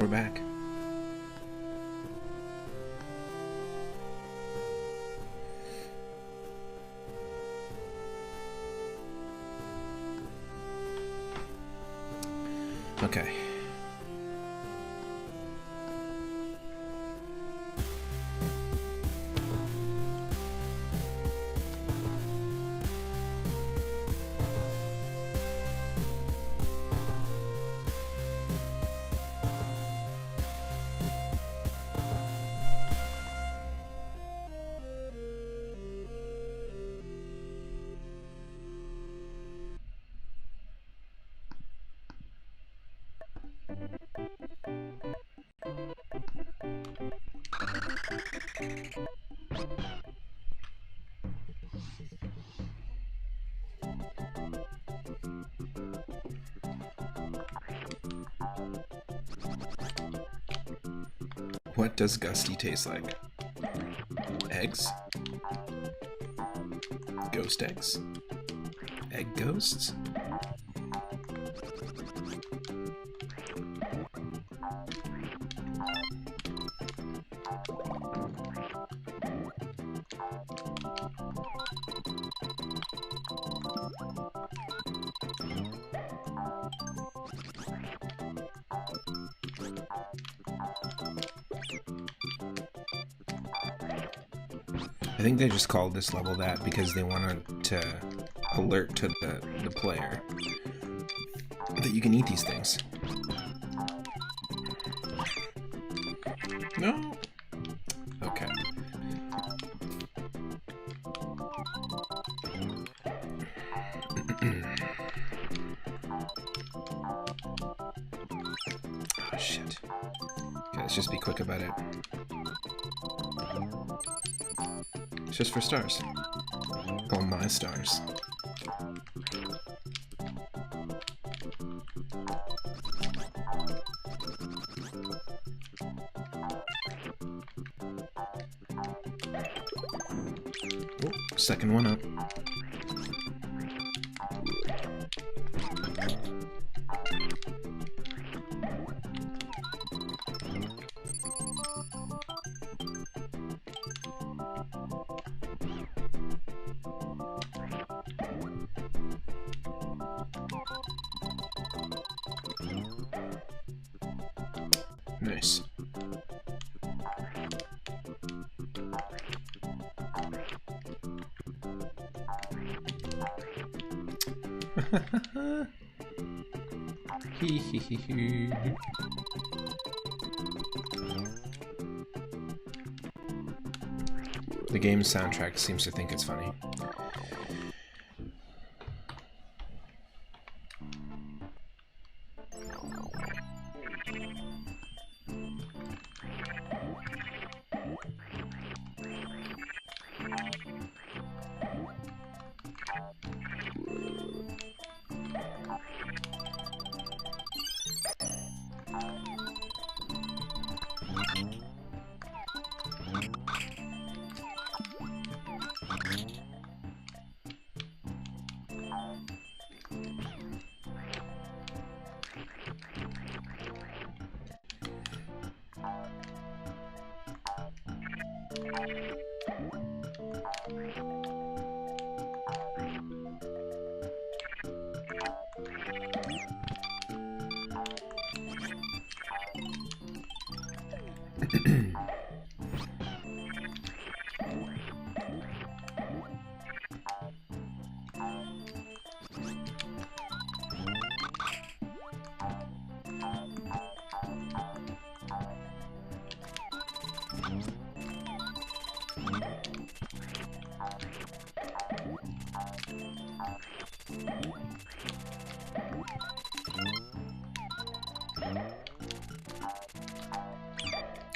We're back. Okay. What does Gusty taste like? Eggs? Ghost eggs? Egg ghosts? I think they just called this level that because they wanted to alert to the player that you can eat these things. No? Okay. Oh, shit. Okay, let's just be quick about it. It's just for stars. All my stars. Oh, second one up. Nice. Hee hee hee hee. The game's soundtrack seems to think it's funny.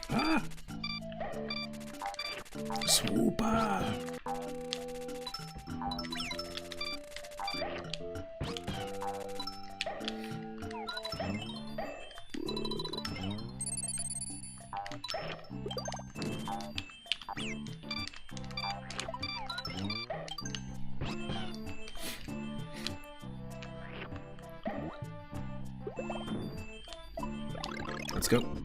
Ah! Swooper! Let's go.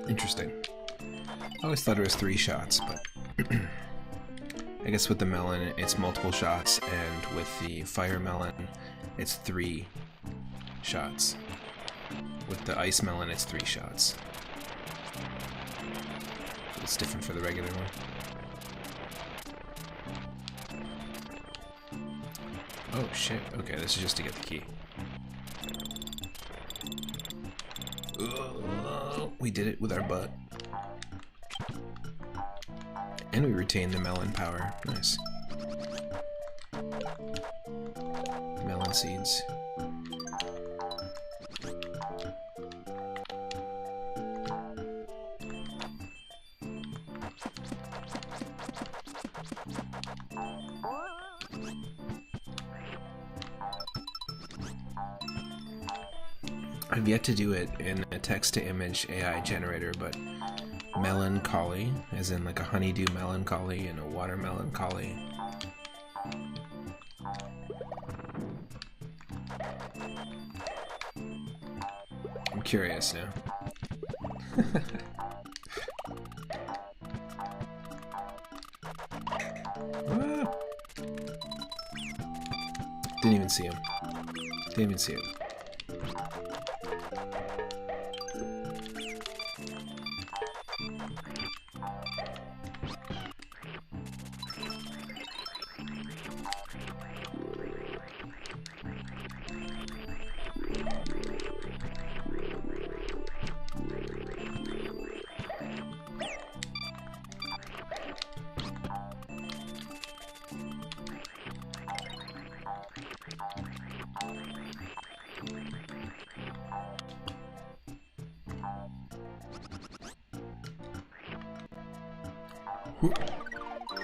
Interesting. I always thought it was 3 shots, but I guess with the melon it's multiple shots, and with the fire melon it's 3 shots. With the ice melon it's 3 shots. It's different for the regular one. Oh shit, okay, this is just to get the key. We did it with our butt. And we retained the melon power. Nice. Melon seeds. I've yet to do it in a text-to-image AI generator, but melancholy, as in like a honeydew melancholy and a watermelon collie. I'm curious now. Ah. Didn't even see him. Didn't even see him.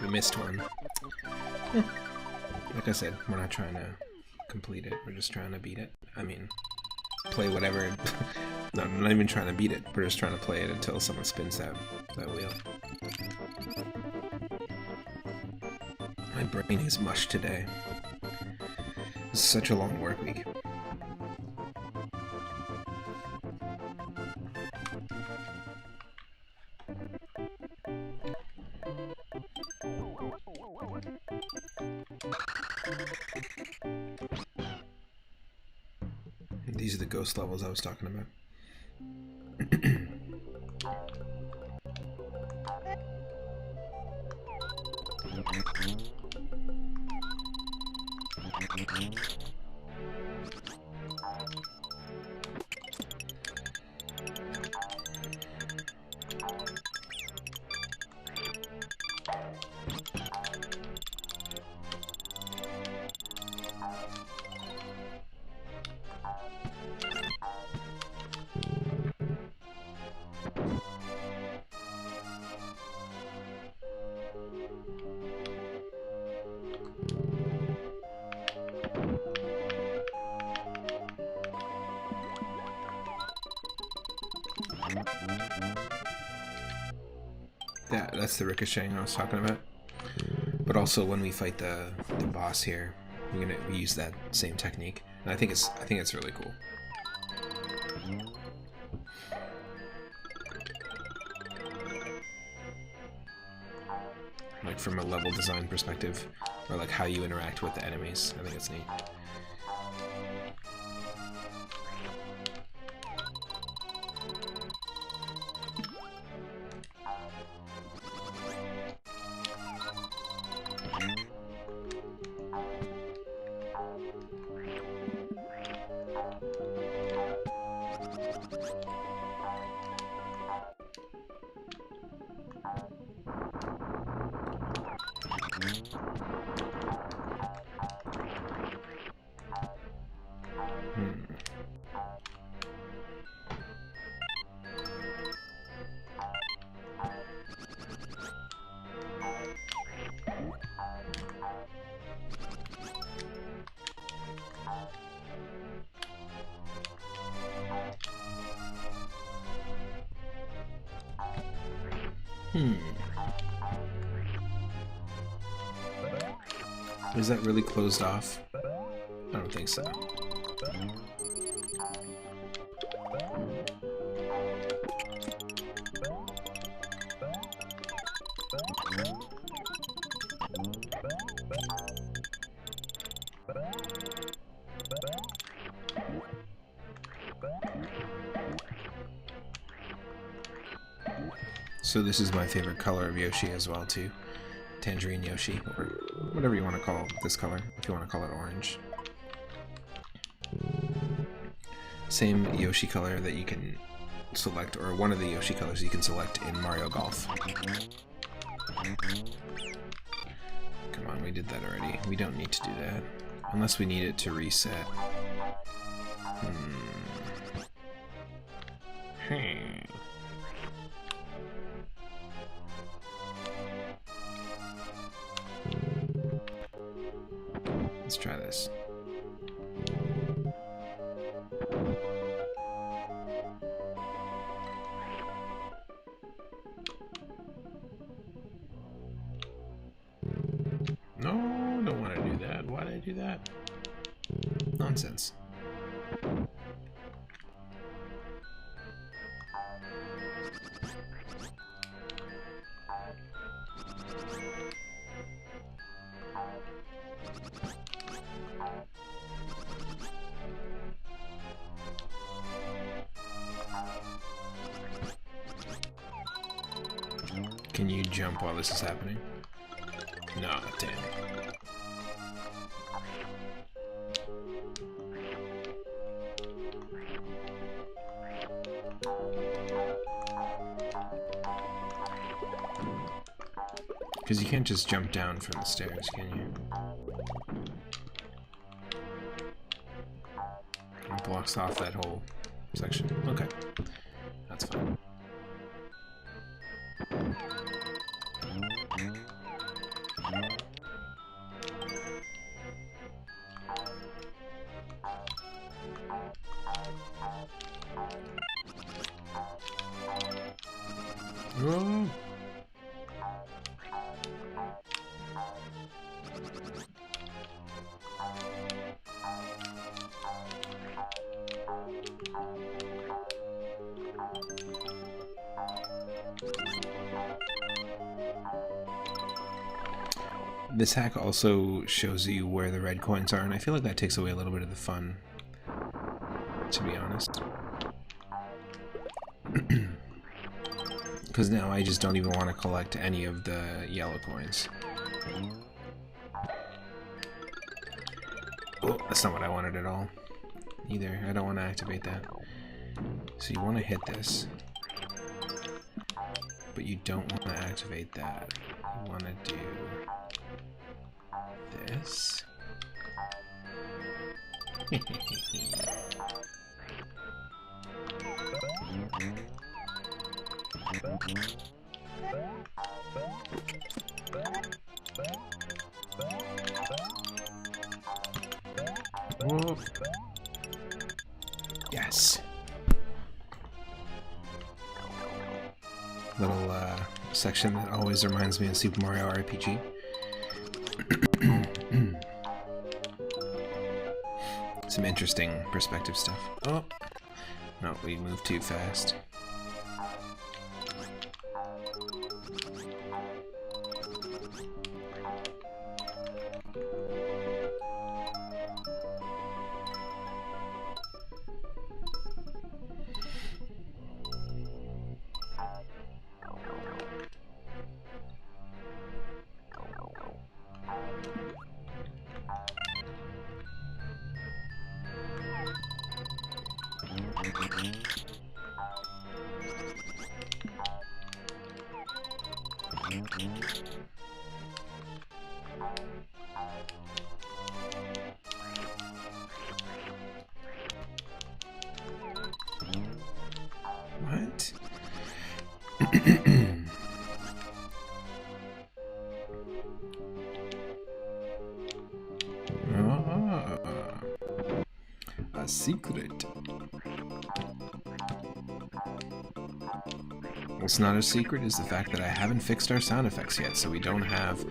We missed one. Like I said, we're not trying to complete it, we're just trying to beat it. I mean, play whatever. No, I'm not even trying to beat it, we're just trying to play it until someone spins that wheel. My brain is mush today. It's such a long work week. These are the ghost levels I was talking about. Yeah, that's the ricocheting I was talking about. But also when we fight the boss here, we use that same technique. And I think it's really cool. Like from a level design perspective, or like how you interact with the enemies. I think it's neat. Is that really closed off? I don't think so. So this is my favorite color of Yoshi as well too. Tangerine Yoshi, or whatever you want to call this color, if you want to call it orange. Same Yoshi color that you can select, or one of the Yoshi colors you can select in Mario Golf. Come on, we did that already. We don't need to do that. Unless we need it to reset. Let's try this. No, don't want to do that. Why did I do that? Nonsense. Can you jump while this is happening? No, damn. Because you can't just jump down from the stairs, can you? It blocks off that whole section. Okay, that's fine. Whoa. This hack also shows you where the red coins are, and I feel like that takes away a little bit of the fun. to be honest. Because now I just don't even want to collect any of the yellow coins. Oh, that's not what I wanted at all. Either. I don't want to activate that. So you want to hit this. But you don't want to activate that. You want to do this. Whoa. Yes. Little section that always reminds me of Super Mario RPG. Some interesting perspective stuff. Oh, no, we moved too fast. What? A secret. What's not a secret is the fact that I haven't fixed our sound effects yet, so we don't have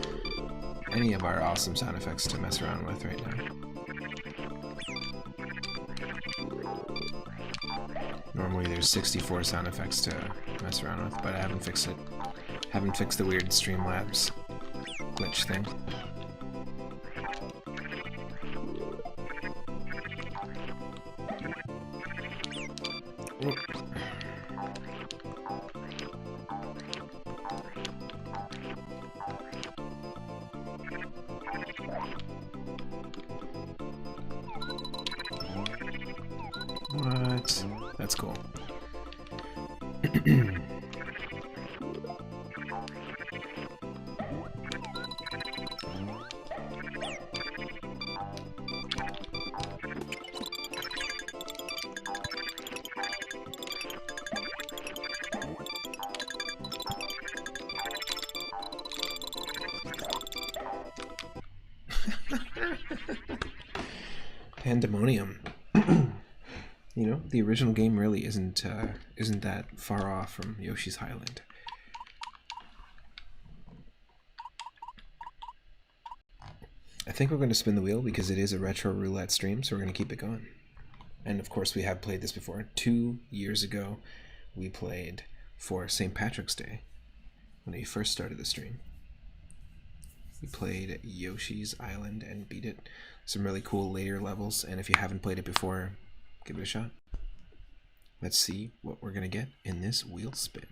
any of our awesome sound effects to mess around with right now. Normally there's 64 sound effects to mess around with, but I haven't fixed it. Haven't fixed the weird Streamlabs glitch thing. What? That's cool. Pandemonium. You know, the original game really isn't that far off from Yoshi's Island. I think we're going to spin the wheel because it is a retro roulette stream, so we're going to keep it going. And of course, we have played this before. 2 years ago, we played for St. Patrick's Day when we first started the stream. We played Yoshi's Island and beat it. Some really cool later levels, and if you haven't played it before, give it a shot. Let's see what we're gonna get in this wheel spin.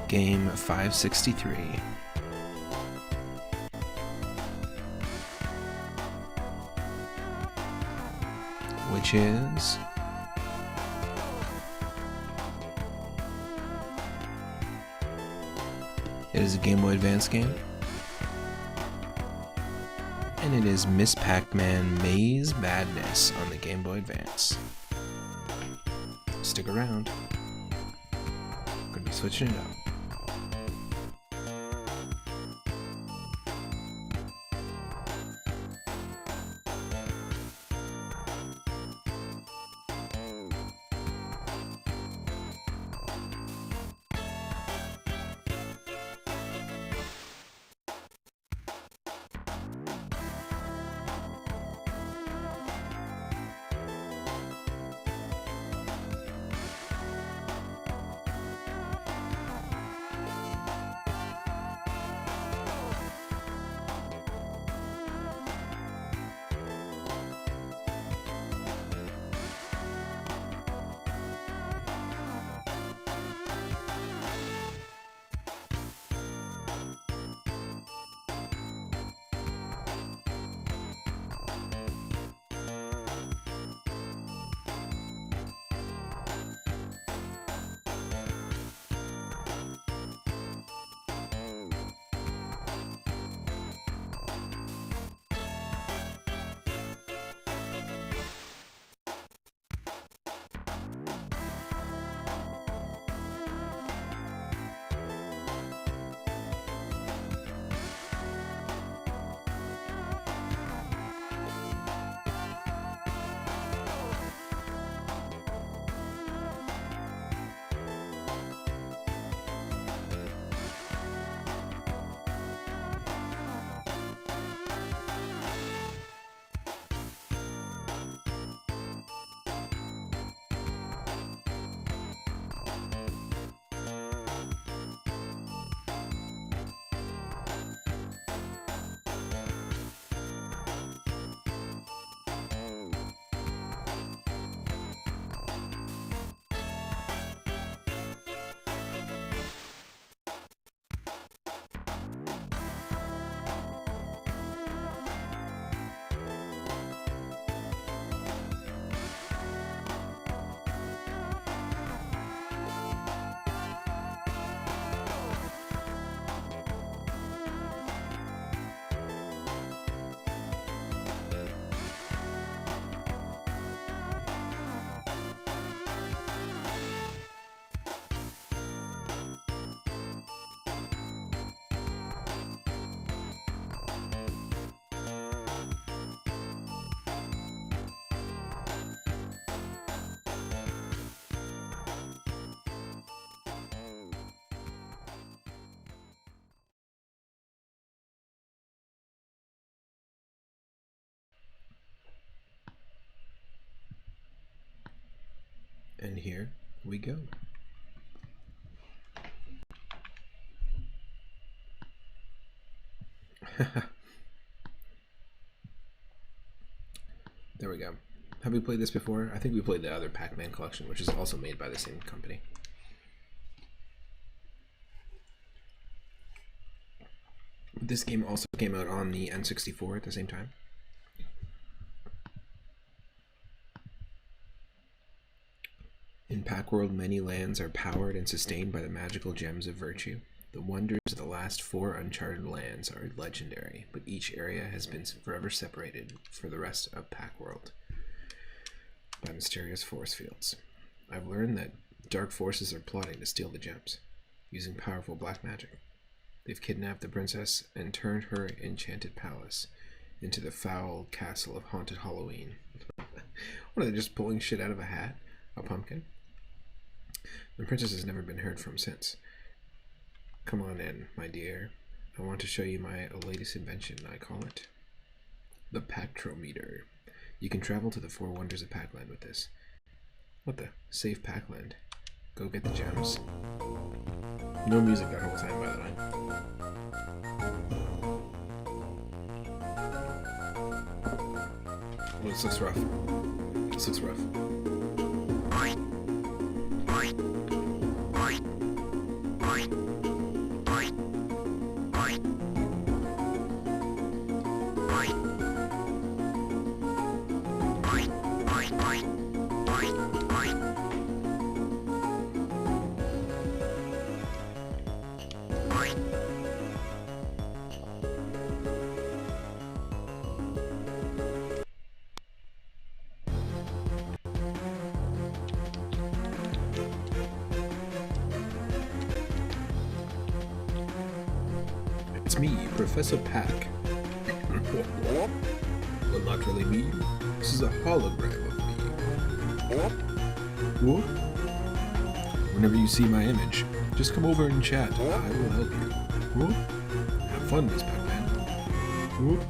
Game 563. Which is it is a Game Boy Advance game, and it is Miss Pac-Man Maze Madness on the Game Boy Advance. Stick around. I'm gonna be switching it up. And here we go. There we go. Have we played this before? I think we played the other Pac-Man collection, which is also made by the same company. This game also came out on the N64 at the same time. In Pac-World, many lands are powered and sustained by the magical gems of virtue. The wonders of the last 4 uncharted lands are legendary, but each area has been forever separated for the rest of Pac-World by mysterious force fields. I've learned that dark forces are plotting to steal the gems, using powerful black magic. They've kidnapped the princess and turned her enchanted palace into the foul castle of haunted Halloween. What, are they just pulling shit out of a hat? A pumpkin? The princess has never been heard from since. Come on in, my dear. I want to show you my latest invention, I call it the Pactrometer. You can travel to the 4 wonders of Pac-Land with this. What the? Save Pac-Land. Go get the gems. No music that whole time, by the way. Oh, this looks rough. This looks rough. It's me, Professor Pac. Well, not really me. This is a hologram of me. Whoop. Whenever you see my image, just come over and chat. I will help you. Whoop. Have fun, Miss Pac-Man. Whoop.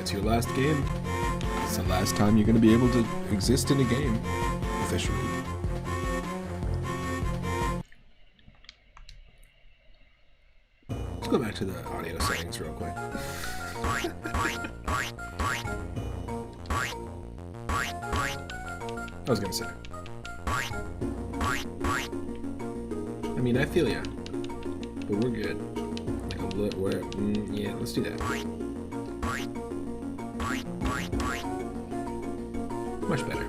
It's your last game. It's the last time you're going to be able to exist in a game. Officially. Let's go back to the audio settings real quick. I was gonna say. I mean, I feel ya, but we're good. Like a little, yeah, let's do that. Much better.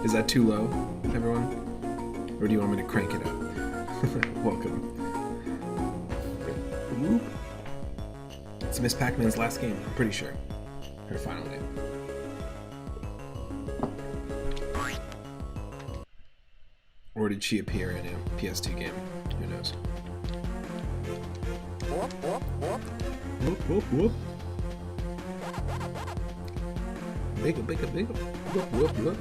Is that too low, everyone? Or do you want me to crank it up? Welcome. Whoop. It's Miss Pac-Man's last game, I'm pretty sure. Her final game. Or did she appear in a PS2 game? Who knows? Whoop, whoop, whoop. Bigger, bigger, bigger. Whoop, whoop, whoop.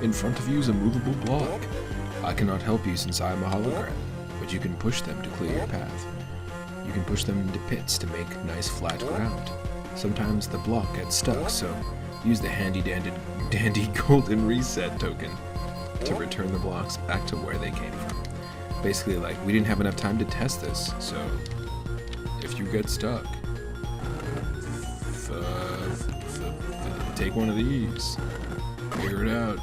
In front of you is a movable block. I cannot help you since I am a hologram, but you can push them to clear your path. You can push them into pits to make nice flat ground. Sometimes the block gets stuck, so use the handy-dandy golden reset token to return the blocks back to where they came from. Basically, like, we didn't have enough time to test this, so if you get stuck, take one of these. Figure it out.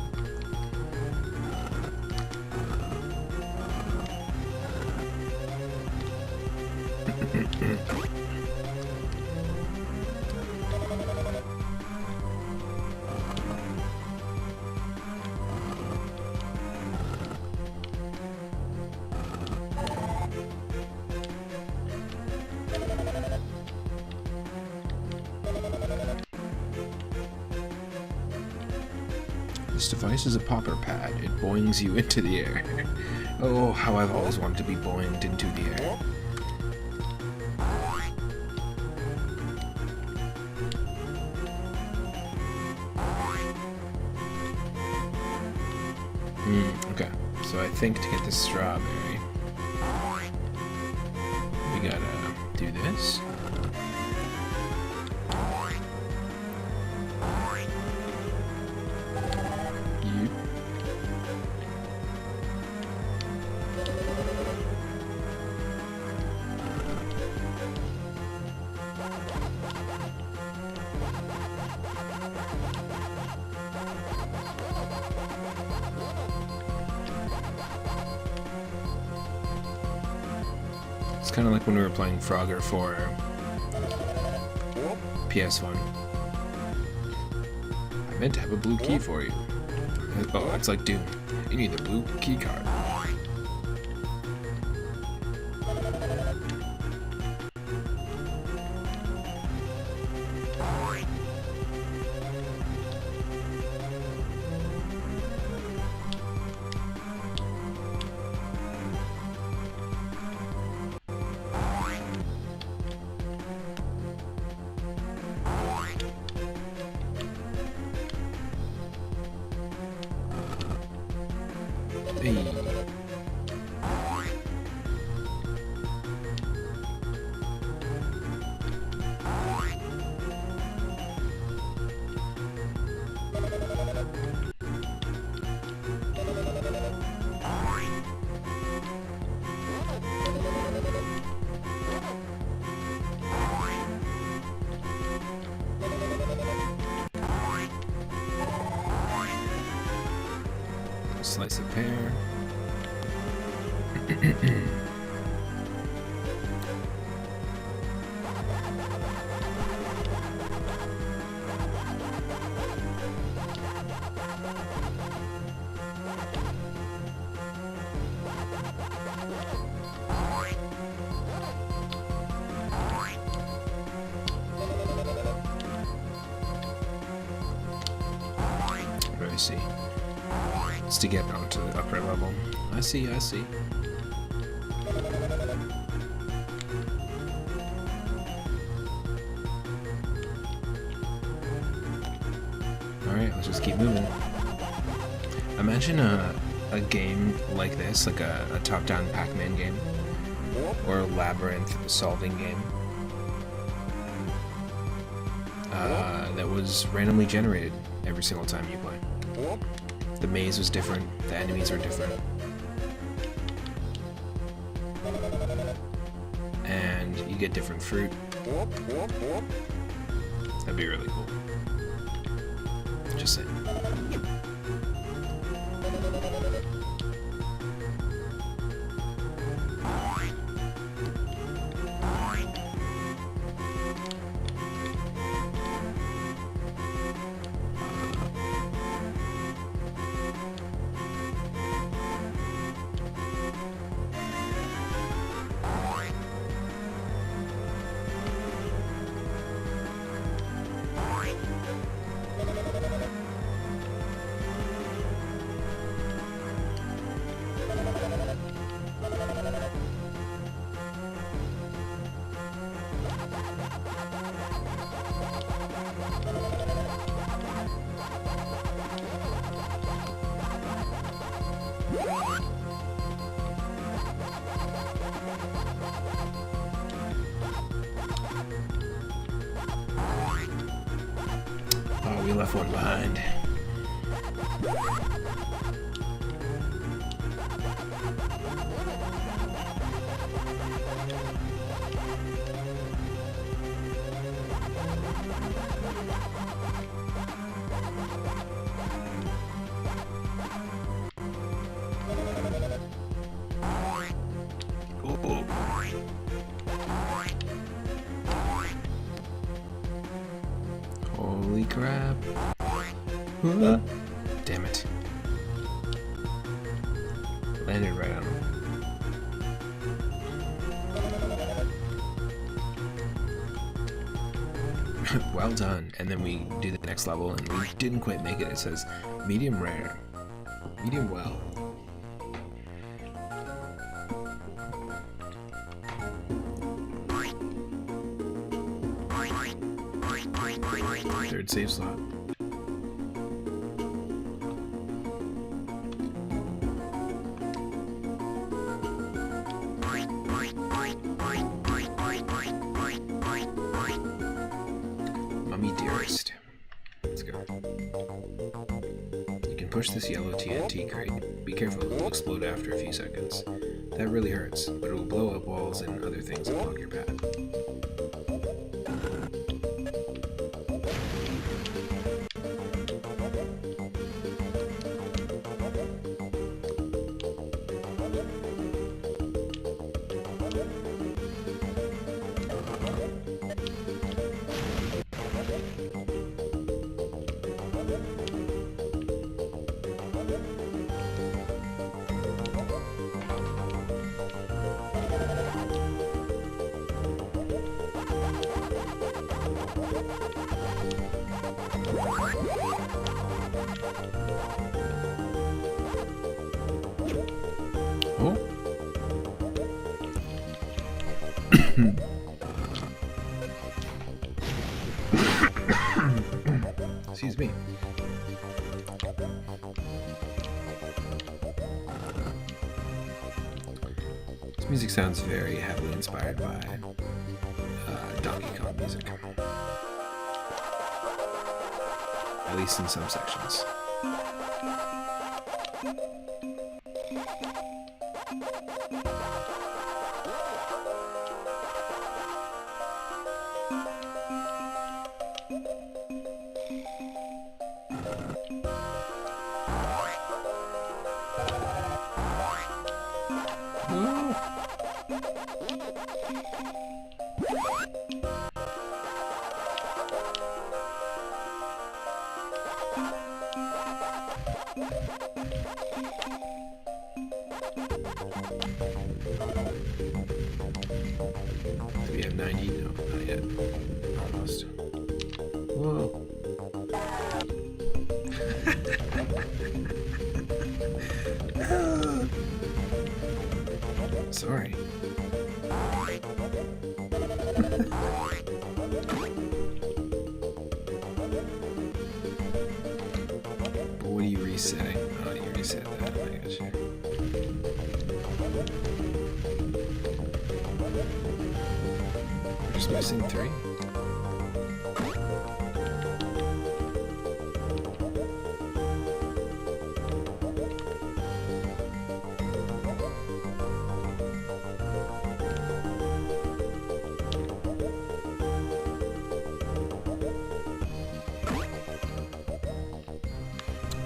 This device is a popper pad. It boings you into the air. Oh, how I've always wanted to be boinged into the air. Okay, so I think to get this strawberry, we gotta do this. It's kind of like when we were playing Frogger for PS1. I meant to have a blue key for you. Oh, it's like Doom. You need the blue key card. Hey. Slice of pear. Let me see. It's to get onto the upper level. I see, I see. Alright, let's just keep moving. Imagine a game like this, like a top-down Pac-Man game, or a labyrinth solving game, that was randomly generated every single time you play. The maze was different, the enemies were different. And you get different fruit. That'd be really cool. Just saying. Oh, we left one behind. Holy crap. Damn it. Landed right on him. Well done. And then we do the next level, and we didn't quite make it. It says medium rare, medium well. Third save slot. Mummy dearest. Let's go. You can push this yellow TNT crate. Be careful, it will explode after a few seconds. That really hurts, but it will blow up walls and other things and block your path. Oh. Excuse me. This music sounds very heavily inspired by Donkey Kong music. At least in some sections. Do we have 90? No, not yet. Almost. Whoa. Sorry. What are you resetting? Oh, you reset that. I got you. We're just missing 3.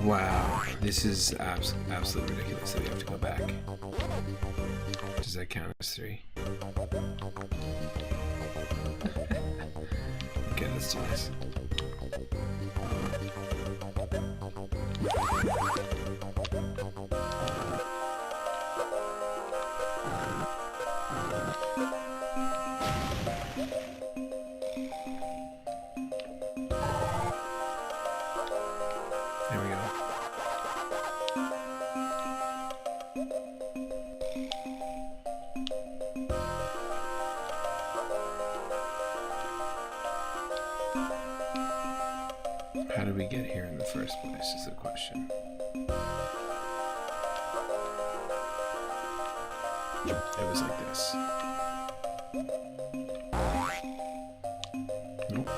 Wow, this is absolutely ridiculous that we have to go back. Does that count as 3? Okay, let's do this. There we go. How did we get here in the first place is the question. It was like this. Nope.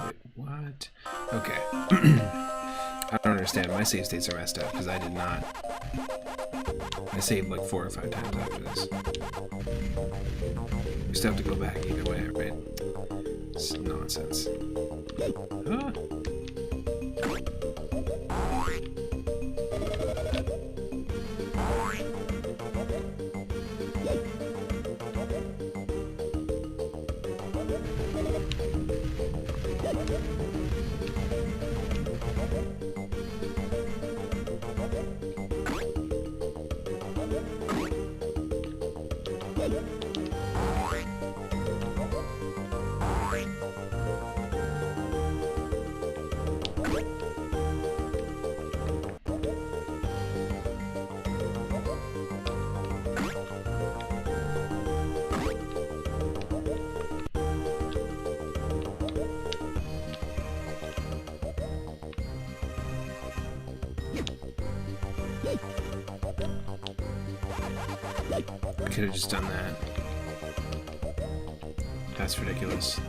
Wait, what? Okay. I don't understand. My save states are messed up because I did not. I saved like 4 or 5 times after this. We still have to go back either way, right? It's nonsense. Huh? I could have just done that. That's ridiculous.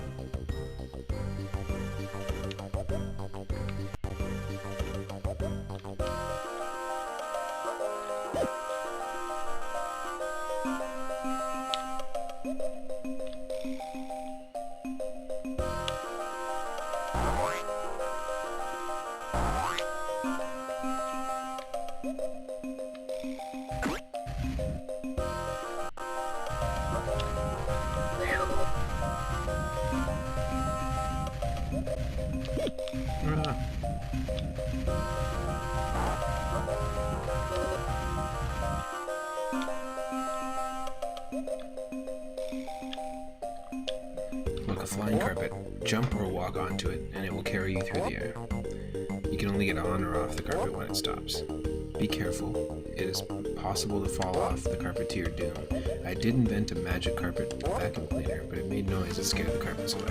Look, a flying carpet. Jump or walk onto it, and it will carry you through the air. You can only get on or off the carpet when it stops. Be careful. It is possible to fall off the carpet to your doom. I did invent a magic carpet vacuum cleaner, but it made noise that scared the carpets away.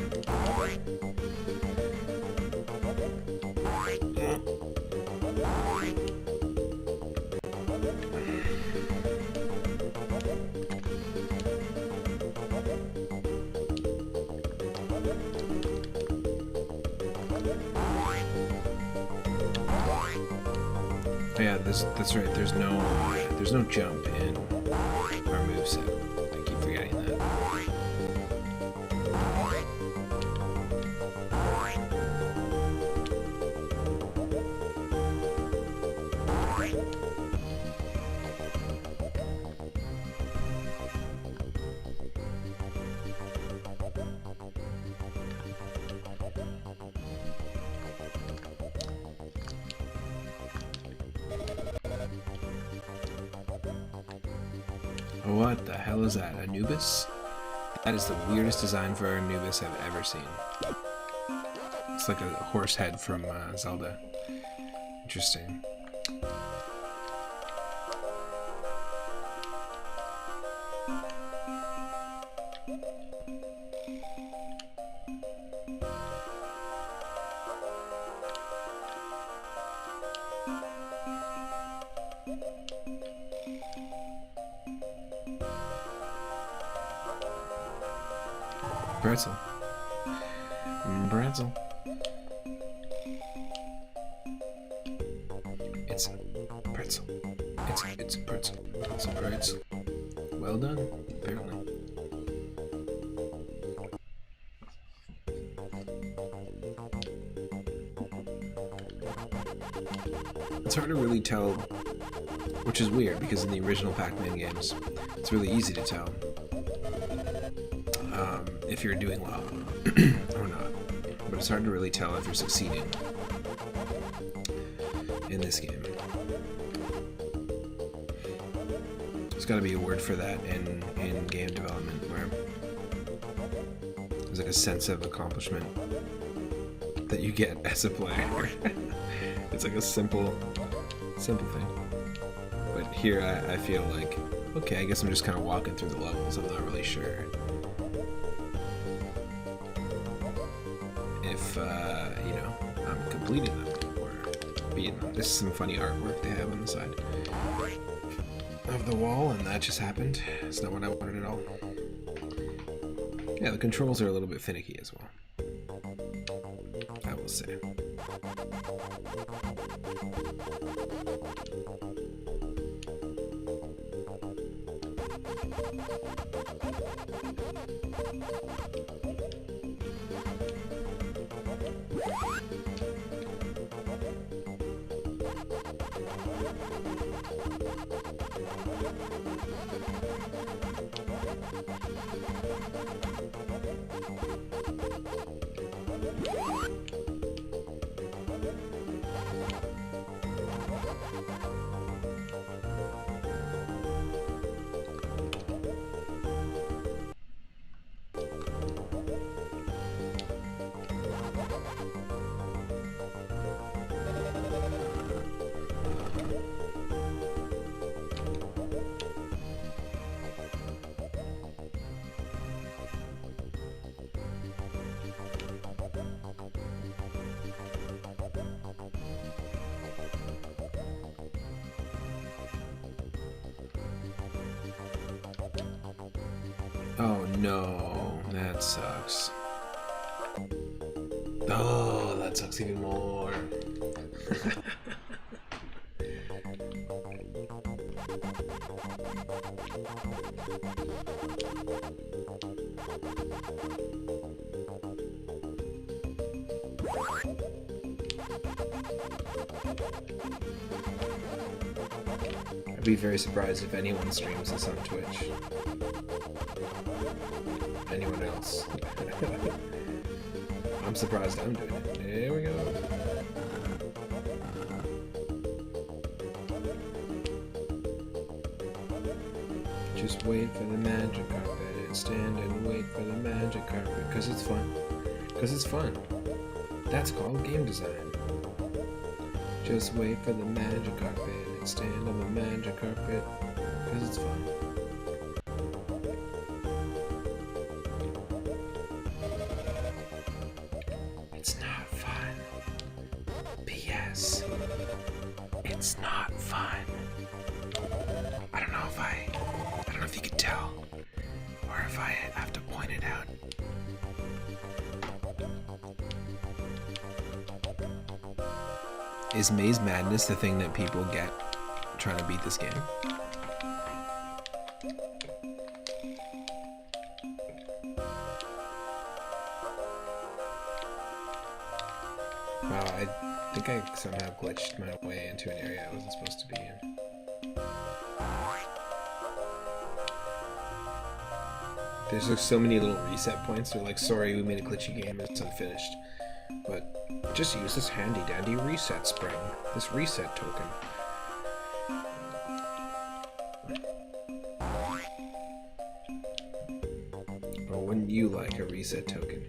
Oh yeah, that's right. There's no jump in our moveset. I keep forgetting that. What the hell is that? Anubis? That is the weirdest design for Anubis I've ever seen. It's like a horse head from Zelda. Interesting. Pretzel. Pretzel. It's a pretzel. It's a pretzel. It's a pretzel. Well done, apparently. It's hard to really tell, which is weird because in the original Pac-Man games, it's really easy to tell if you're doing well or not, but it's hard to really tell if you're succeeding in this game. There's got to be a word for that in game development where there's like a sense of accomplishment that you get as a player. It's like a simple thing, but here I feel like, okay, I guess I'm just kind of walking through the levels. I'm not really sure if, you know, I'm completing them or beating them. This is some funny artwork they have on the side of the wall, and that just happened. It's not what I wanted at all. Yeah, the controls are a little bit finicky as well, I will say. Oh no, that sucks. Oh, that sucks even more. I'd be very surprised if anyone streams this on Twitch. Anyone else. I'm surprised I'm doing it. Here we go. Just wait for the magic carpet and stand and wait for the magic carpet. Cause it's fun. Cause it's fun. That's called game design. Just wait for the magic carpet and stand on the magic carpet. Cause it's fun. It's not fun. P.S. It's not fun. I don't know if you could tell, or if I have to point it out. Is Maze Madness the thing that people get trying to beat this game? Wow, I think I somehow glitched my way into an area I wasn't supposed to be in. There's like so many little reset points. They're like, sorry, we made a glitchy game, it's unfinished. But just use this handy dandy reset spring, this reset token. Or wouldn't you like a reset token?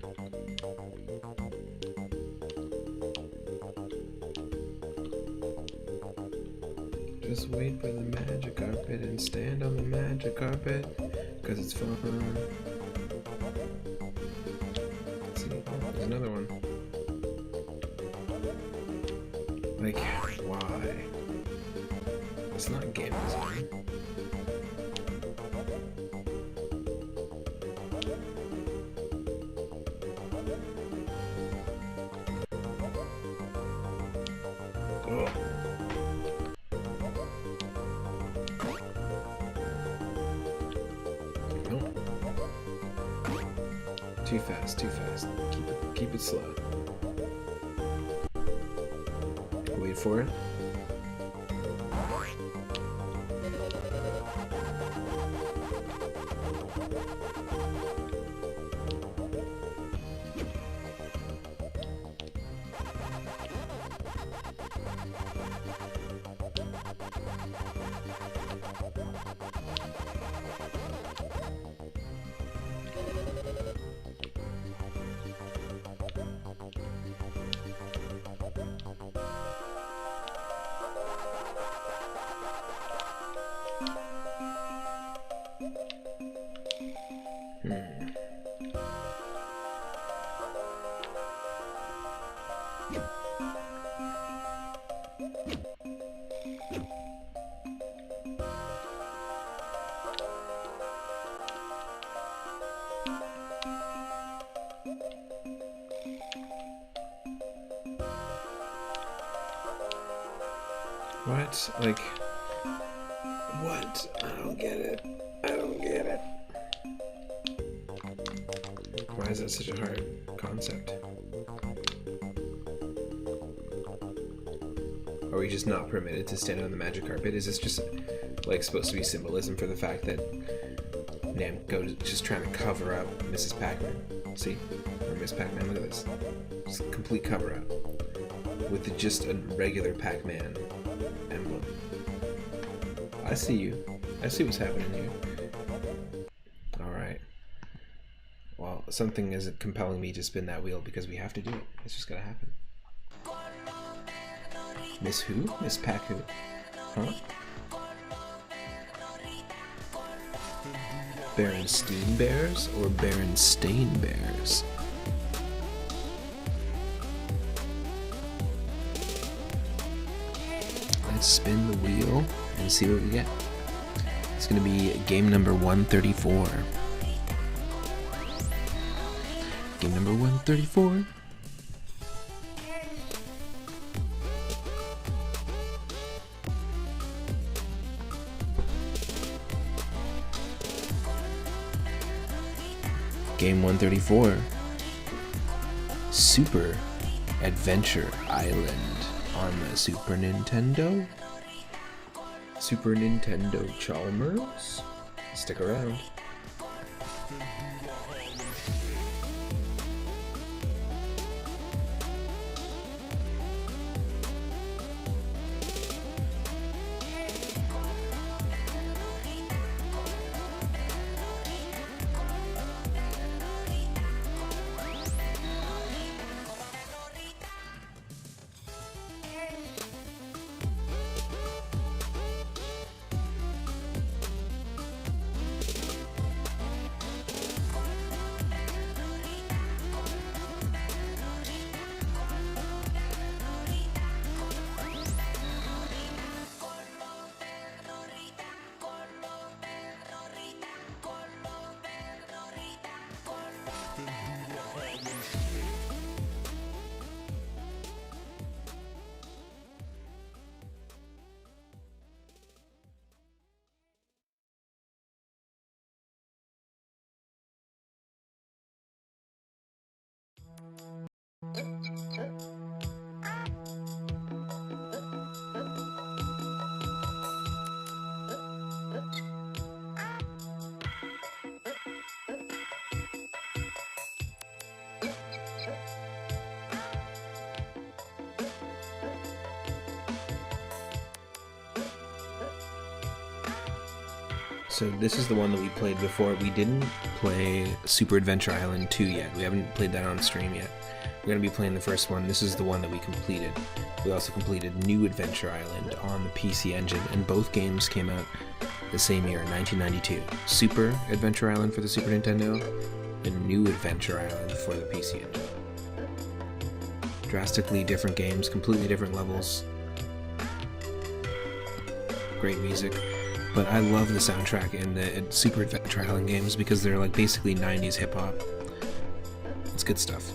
Just wait for the magic carpet and stand on the magic carpet, cause it's fun. Let's see, oh, there's another one. Like, why? It's not game design. Oh. Nope. Too fast, too fast. Keep it slow. Wait for it. What? Like, what? I don't get it. I don't get it. Why is that such a hard concept? Are we just not permitted to stand on the magic carpet? Is this just like supposed to be symbolism for the fact that Namco is just trying to cover up Mrs. Pac-Man? See? Or Miss Pac-Man, look at this. It's a complete cover-up with just a regular Pac-Man emblem. I see you. I see what's happening here. Alright. Well, something isn't compelling me to spin that wheel because we have to do it. It's just gonna happen. Miss who? Miss Pac who? Huh? Berenstein Bears or Berenstain Bears? Let's spin the wheel and see what we get. It's gonna be game number 134. Game number 134. Game 134. Super Adventure Island on the Super Nintendo. Super Nintendo Chalmers. Stick around. So this is the one that we played before. We didn't play Super Adventure Island 2 yet. We haven't played that on stream yet. We're going to be playing the first one. This is the one that we completed. We also completed New Adventure Island on the PC Engine, and both games came out the same year, 1992. Super Adventure Island for the Super Nintendo, and New Adventure Island for the PC Engine. Drastically different games, completely different levels. Great music. But I love the soundtrack in the Super Adventure Island games because they're like basically 90s hip-hop. It's good stuff.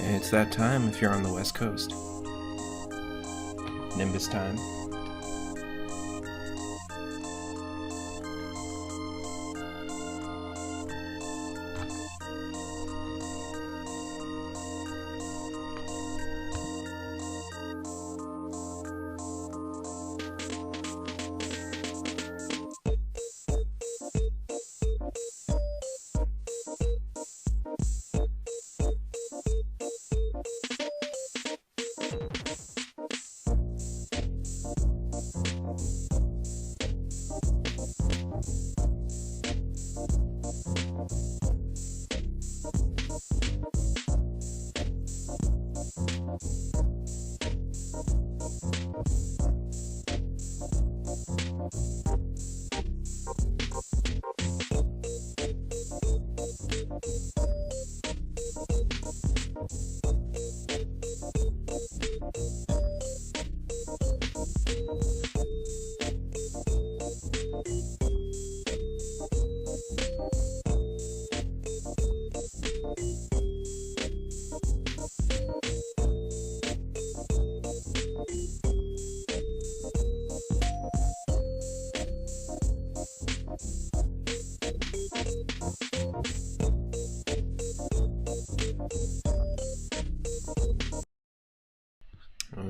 It's that time if you're on the West Coast. Nimbus time.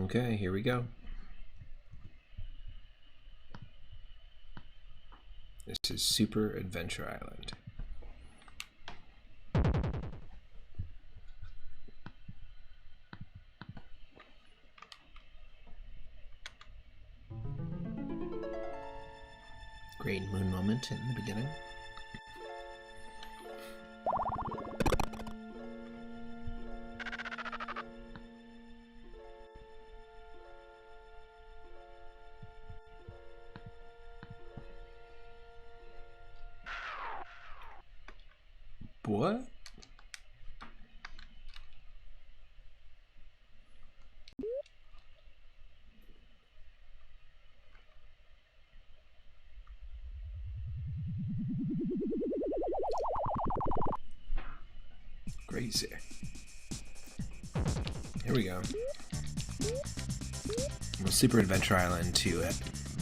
Okay, here we go. This is Super Adventure Island. Great moon moment in the beginning. What? Crazy. Here we go. Well, Super Adventure Island 2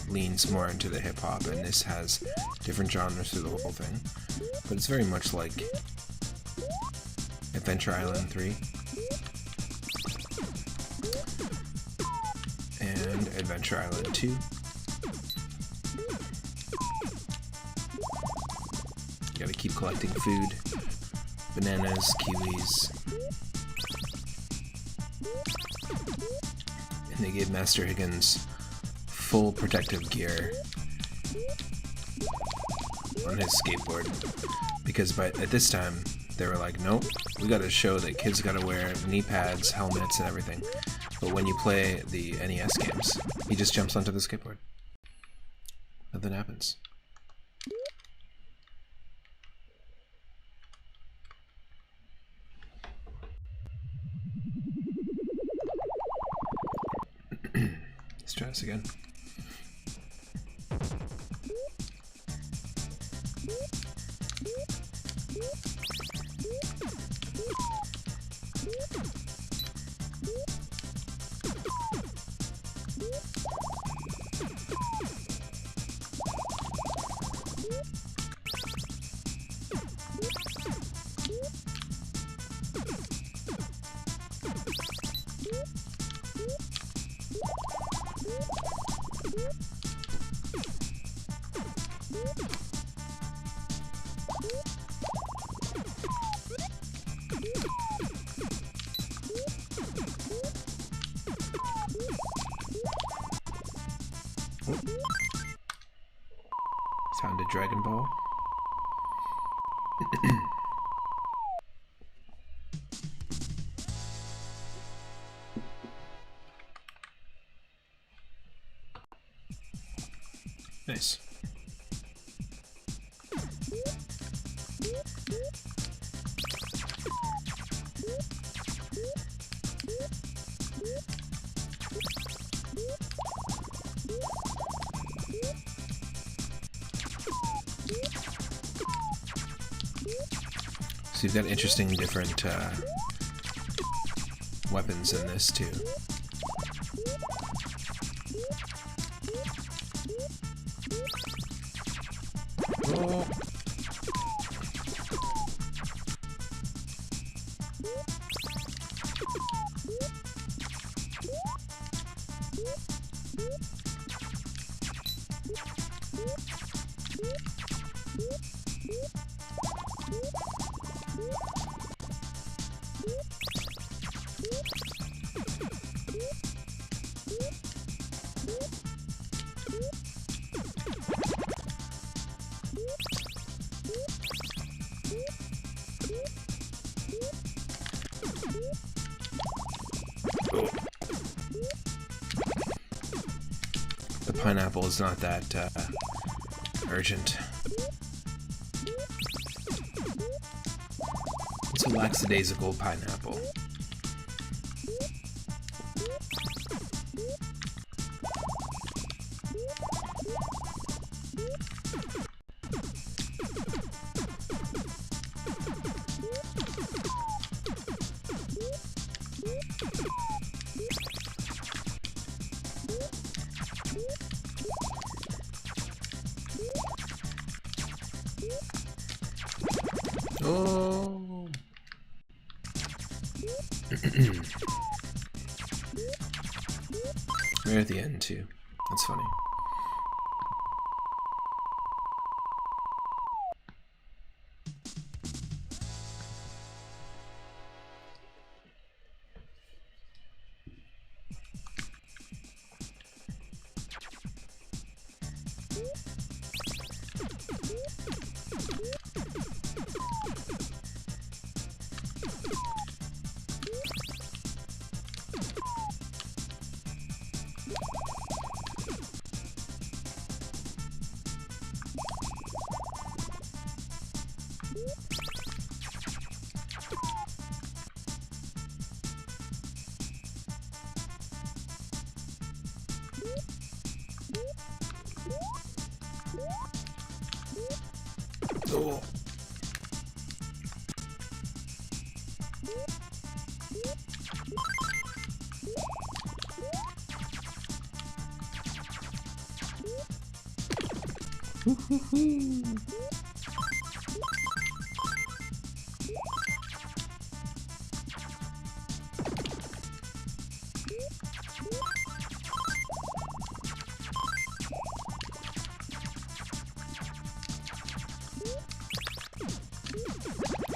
leans more into the hip-hop, and this has different genres through the whole thing. But it's very much like Adventure Island 3 and Adventure Island 2. You gotta keep collecting food, bananas, kiwis. And they gave Master Higgins full protective gear on his skateboard, because at this time they were like, nope, we gotta show that kids gotta wear knee pads, helmets, and everything. But when you play the NES games, he just jumps onto the skateboard. Nothing happens. Let's try this again. Found a Dragon Ball. Nice. So you've got interesting different weapons in this too. Oh. The pineapple is not that urgent. It's a lackadaisical pineapple. Oh. Right at the end too. That's funny. Oh.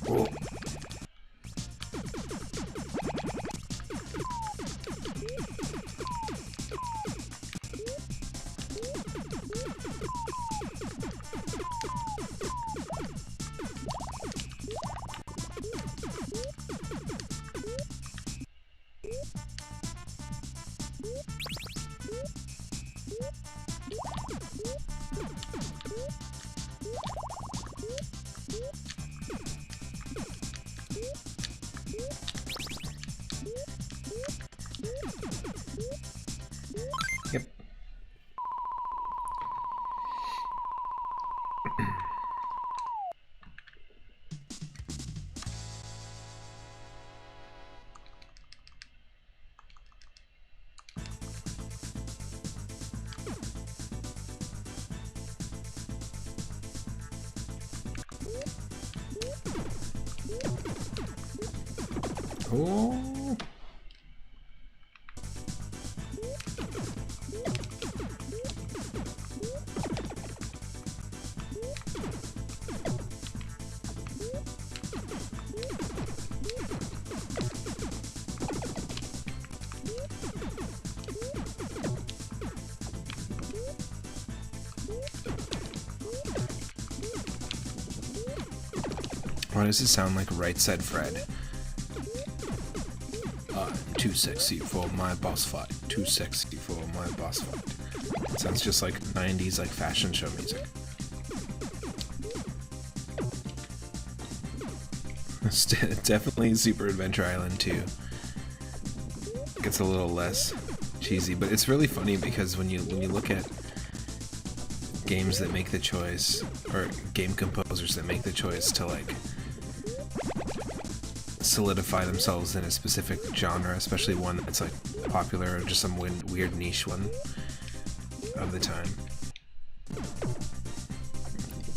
Oh. Yep. Oh. Why does it sound like Right Said Fred? Too sexy for my boss fight. Too sexy for my boss fight. It sounds just like 90s like fashion show music. It's definitely Super Adventure Island 2. Gets a little less cheesy, but it's really funny because when you look at games that make the choice, or game composers that make the choice to like solidify themselves in a specific genre, especially one that's like popular or just some weird niche one of the time.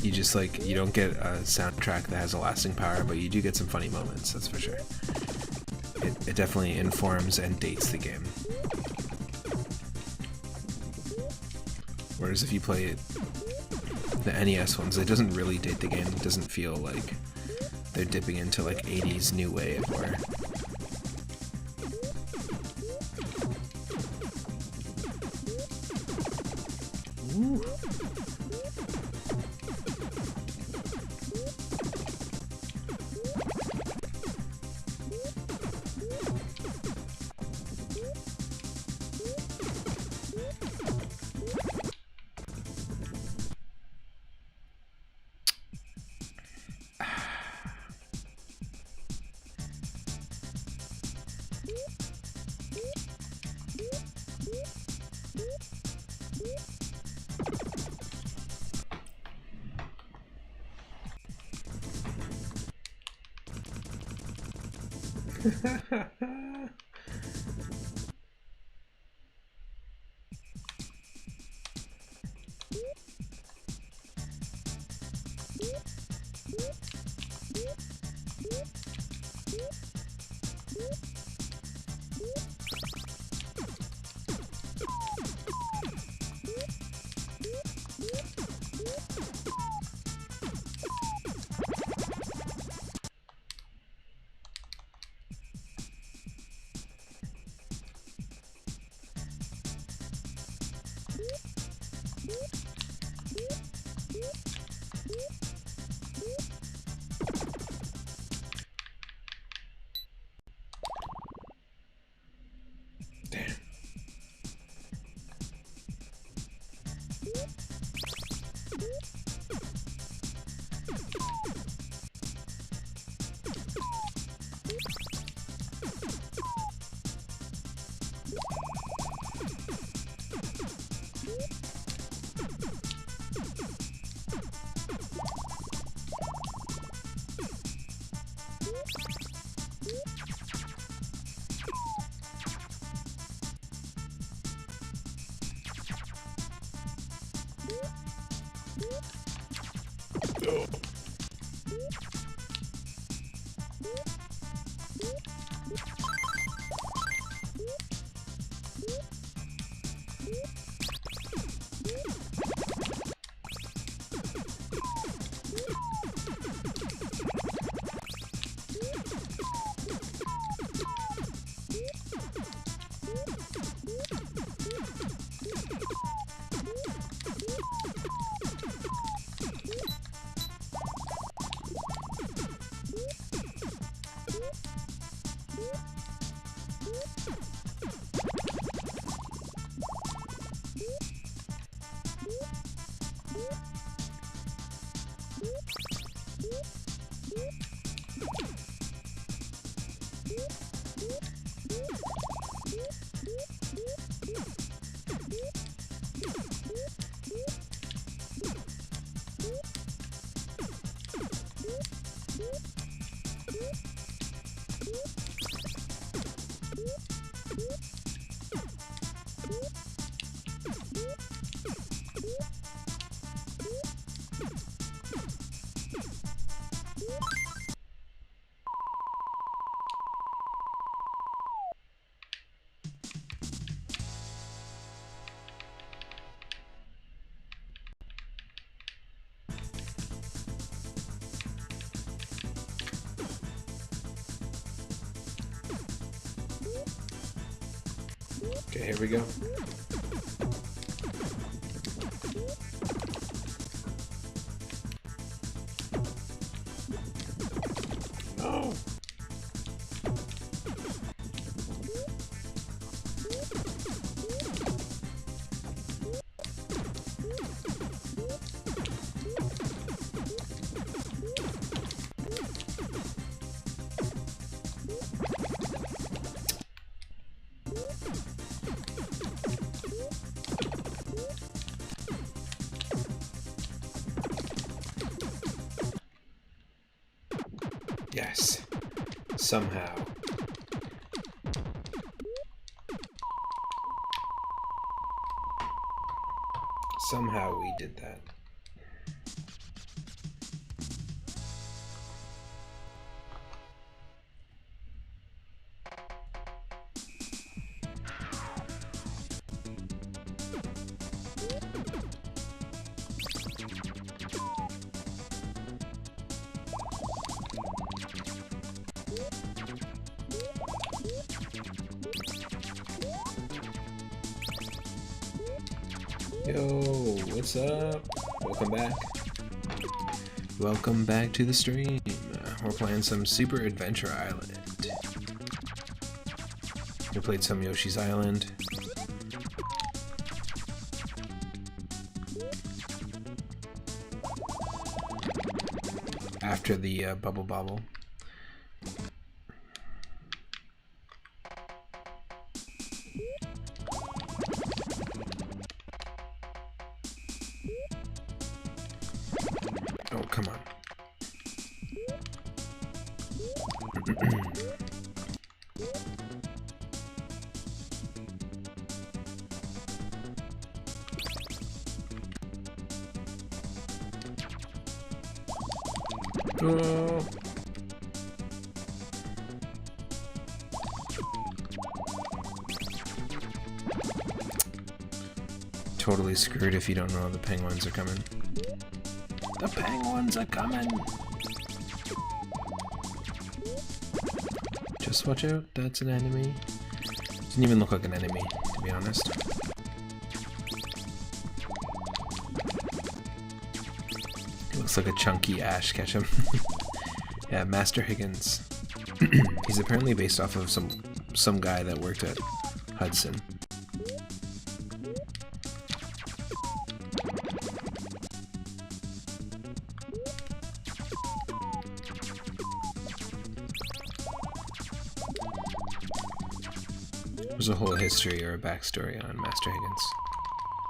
You just like, you don't get a soundtrack that has a lasting power, but you do get some funny moments, that's for sure. It definitely informs and dates the game. Whereas if you play the NES ones, it doesn't really date the game. It doesn't feel like they're dipping into like 80s new wave or... Ooh. Okay, here we go. No. Yes. Somehow. Somehow we did that. Yo, what's up? Welcome back. Welcome back to the stream. We're playing some Super Adventure Island. We played some Yoshi's Island. After the Bobble. Oh, come on. Oh. Totally screwed if you don't know the penguins are coming. The penguins are coming! Just watch out, that's an enemy. Doesn't even look like an enemy, to be honest. It looks like a chunky Ash Ketchum. Yeah, Master Higgins. He's apparently based off of some guy that worked at Hudson. There's a whole history or a backstory on Master Higgins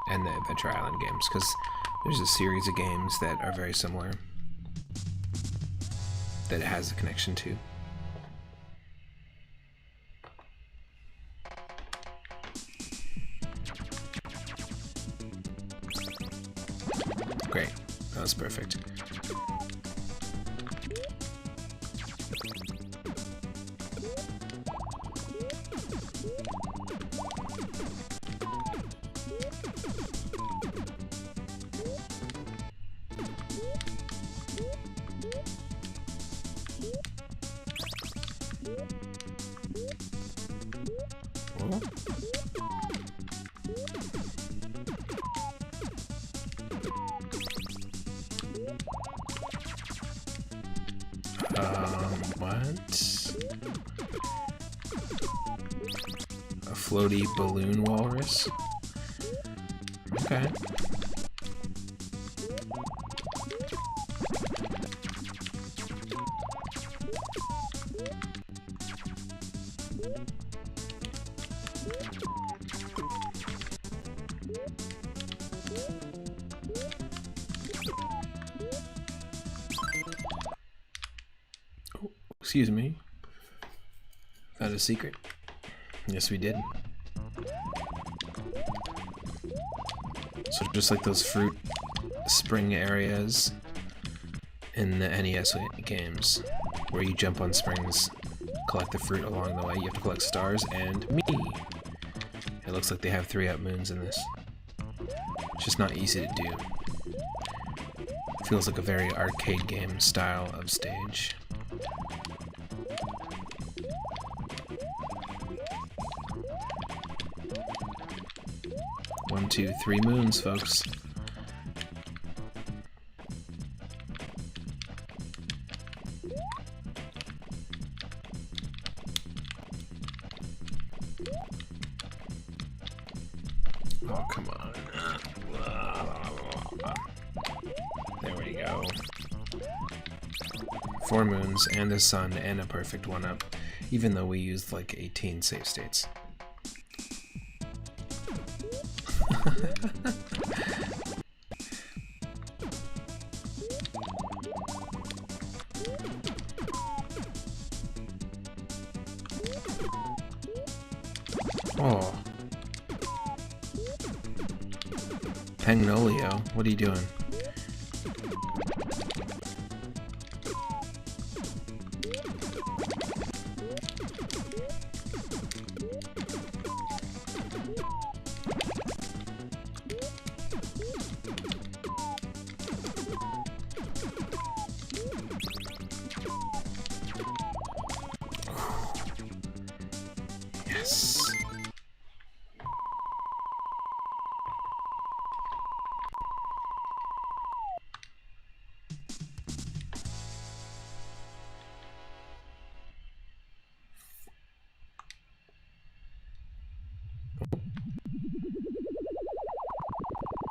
and the Adventure Island games, because there's a series of games that are very similar that it has a connection to. Great, that was perfect. What? A floaty balloon walrus? Okay. Excuse me. Found a secret. Yes, we did. So just like those fruit spring areas in the NES games, where you jump on springs, collect the fruit along the way, you have to collect stars and me. It looks like they have 3-up moons in this. It's just not easy to do. Feels like a very arcade game style of stage. 1, 2, 3 moons, folks. Oh, come on. There we go. 4 moons and the sun and a perfect 1-up, even though we used like 18 save states. Pagnolio, what are you doing? Yes.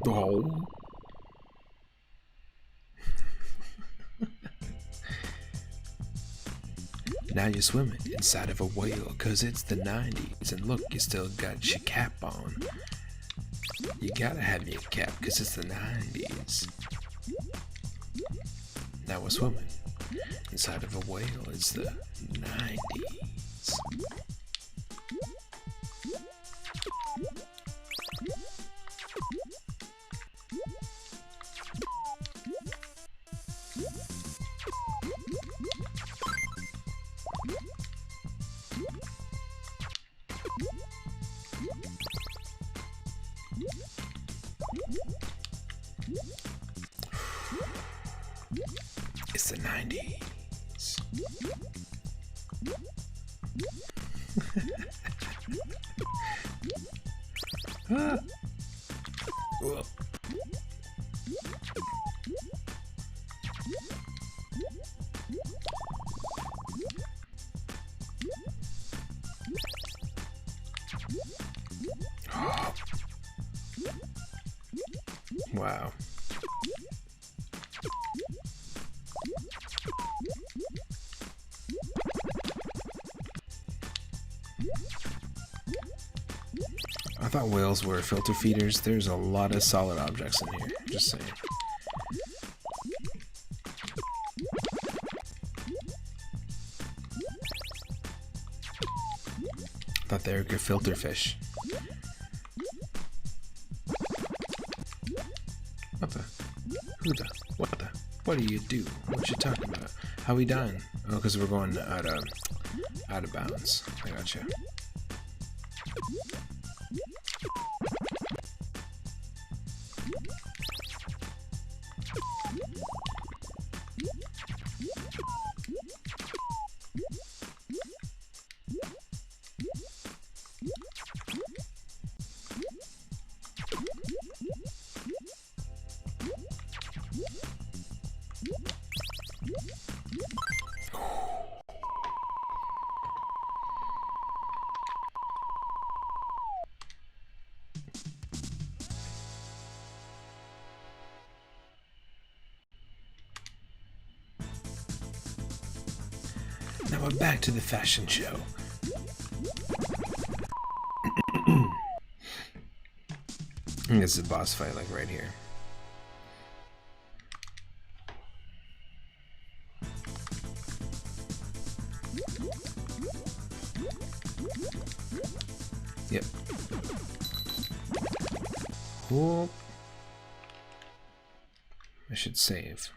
Oh. Now you're swimming inside of a whale, 'cause it's the 90s, and look, you still got your cap on. You gotta have your cap, 'cause it's the 90s. Now we're swimming inside of a whale, it's the 90s. It's the 90s. Ah. Whoa. Wow. I thought whales were filter feeders. There's a lot of solid objects in here. Just saying. I thought they were good filter fish. What the? Who the? What the? What do you do? What you talking about? How we dying? Oh, because we're going out of bounds. I gotcha. Now we're back to the fashion show. I think it's a boss fight, like right here. Yep. Whoop. I should save.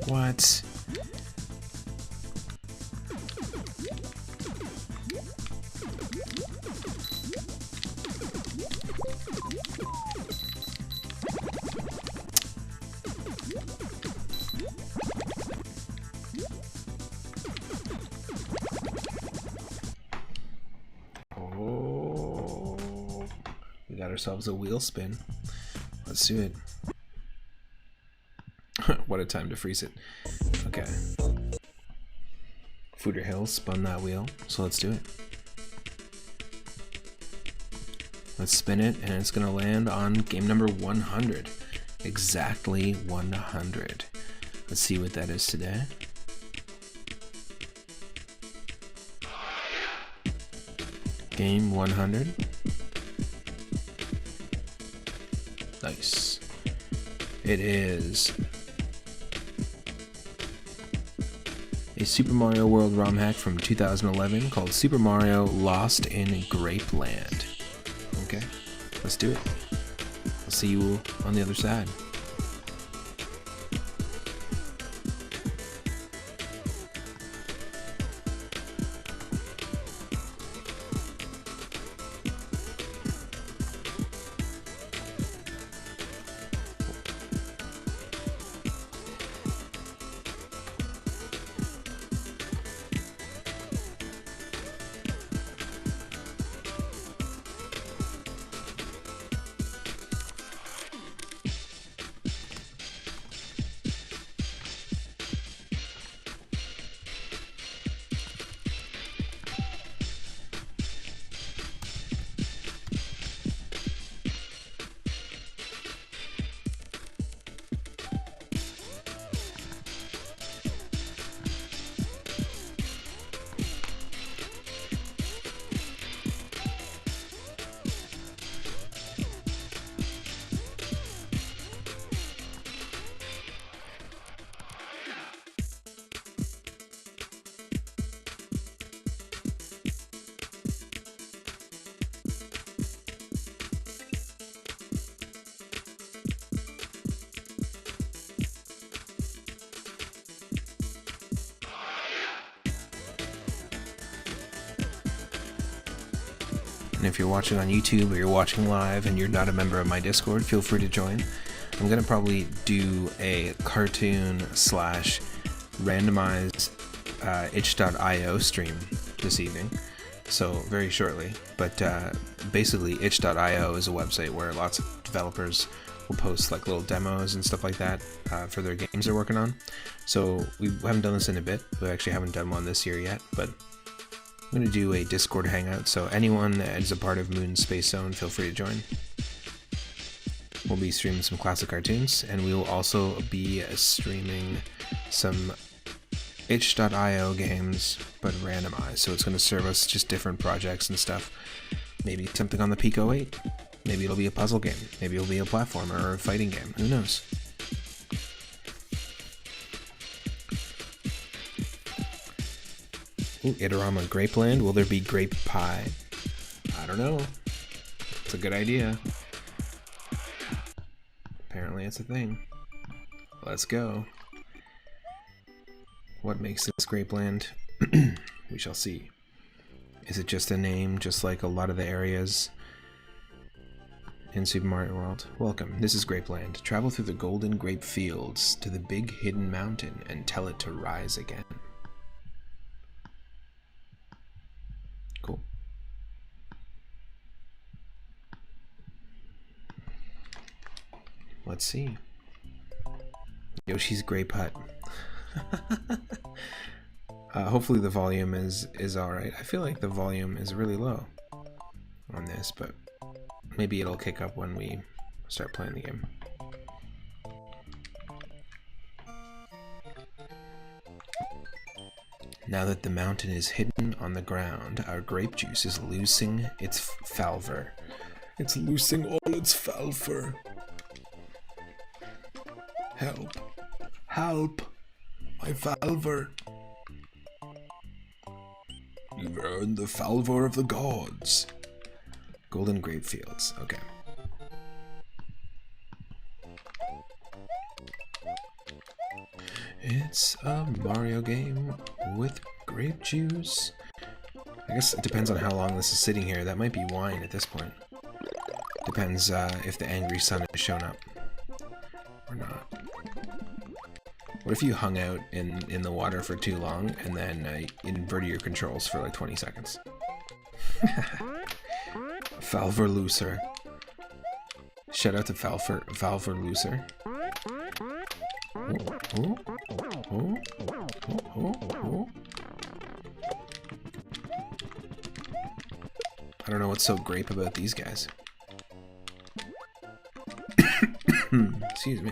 What? Oh. got ourselves a wheel spin. Let's do it. What a time to freeze it. Okay. Footer Hills spun that wheel, so let's do it. Let's spin it, and it's gonna land on game number 100. Exactly 100. Let's see what that is today. Game 100. Nice. It is a Super Mario World ROM hack from 2011 called Super Mario Lost in Grapeland. Okay, let's do it. I'll see you on the other side. And if you're watching on YouTube or you're watching live and you're not a member of my Discord, feel free to join. I'm going to probably do a cartoon slash randomized itch.io stream this evening, so very shortly. But basically itch.io is a website where lots of developers will post like little demos and stuff like that for their games they're working on. So we haven't done this in a bit. We actually haven't done one this year yet, but I'm going to do a Discord hangout, so anyone that is a part of Moon Space Zone, feel free to join. We'll be streaming some classic cartoons, and we will also be streaming some itch.io games, but randomized, so it's going to serve us just different projects and stuff. Maybe something on the Pico 8, maybe it'll be a puzzle game, maybe it'll be a platformer or a fighting game, who knows. Ooh, Itorama Grapeland. Will there be grape pie? I don't know. It's a good idea. Apparently it's a thing. Let's go. What makes this Grapeland? We shall see. Is it just a name, just like a lot of the areas in Super Mario World? Welcome, this is Grapeland. Travel through the golden grape fields to the big hidden mountain and tell it to rise again. Cool. Let's see. Yoshi's Grape Hut. Hopefully the volume is alright. I feel like the volume is really low on this, but maybe it'll kick up when we start playing the game. Now that the mountain is hidden on the ground, our grape juice is losing its falver. It's losing all its falver. Help. Help. My falver. You've earned the falver of the gods. Golden grape fields. Okay. It's a Mario game with grape juice. I guess it depends on how long this is sitting here. That might be wine at this point. Depends if the angry sun has shown up or not. What if you hung out in the water for too long and then inverted your controls for like 20 seconds? Falver looser. Shout out to Valver Loser. I don't know what's so great about these guys. Excuse me.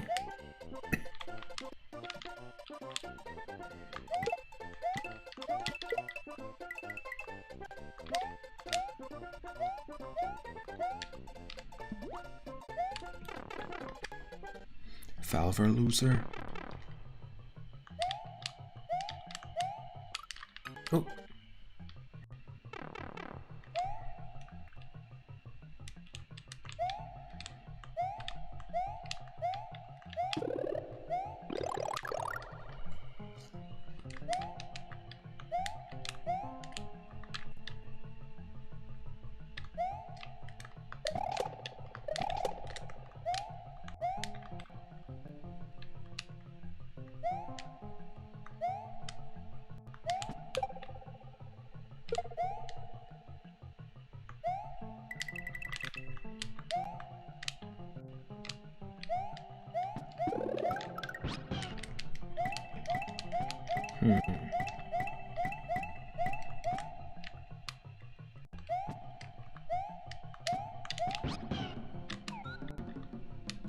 Valver Loser. Oh.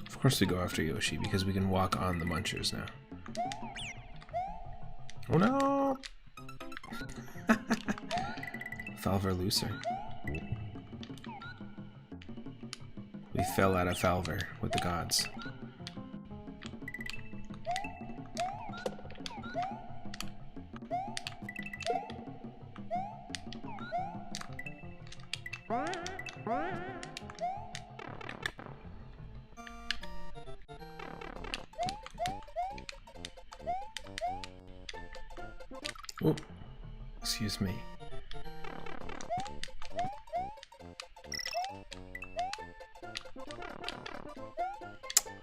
Of course we go after Yoshi, because we can walk on the munchers now. Oh no! Valver Loser. We fell out of Valver with the gods. Oh, excuse me.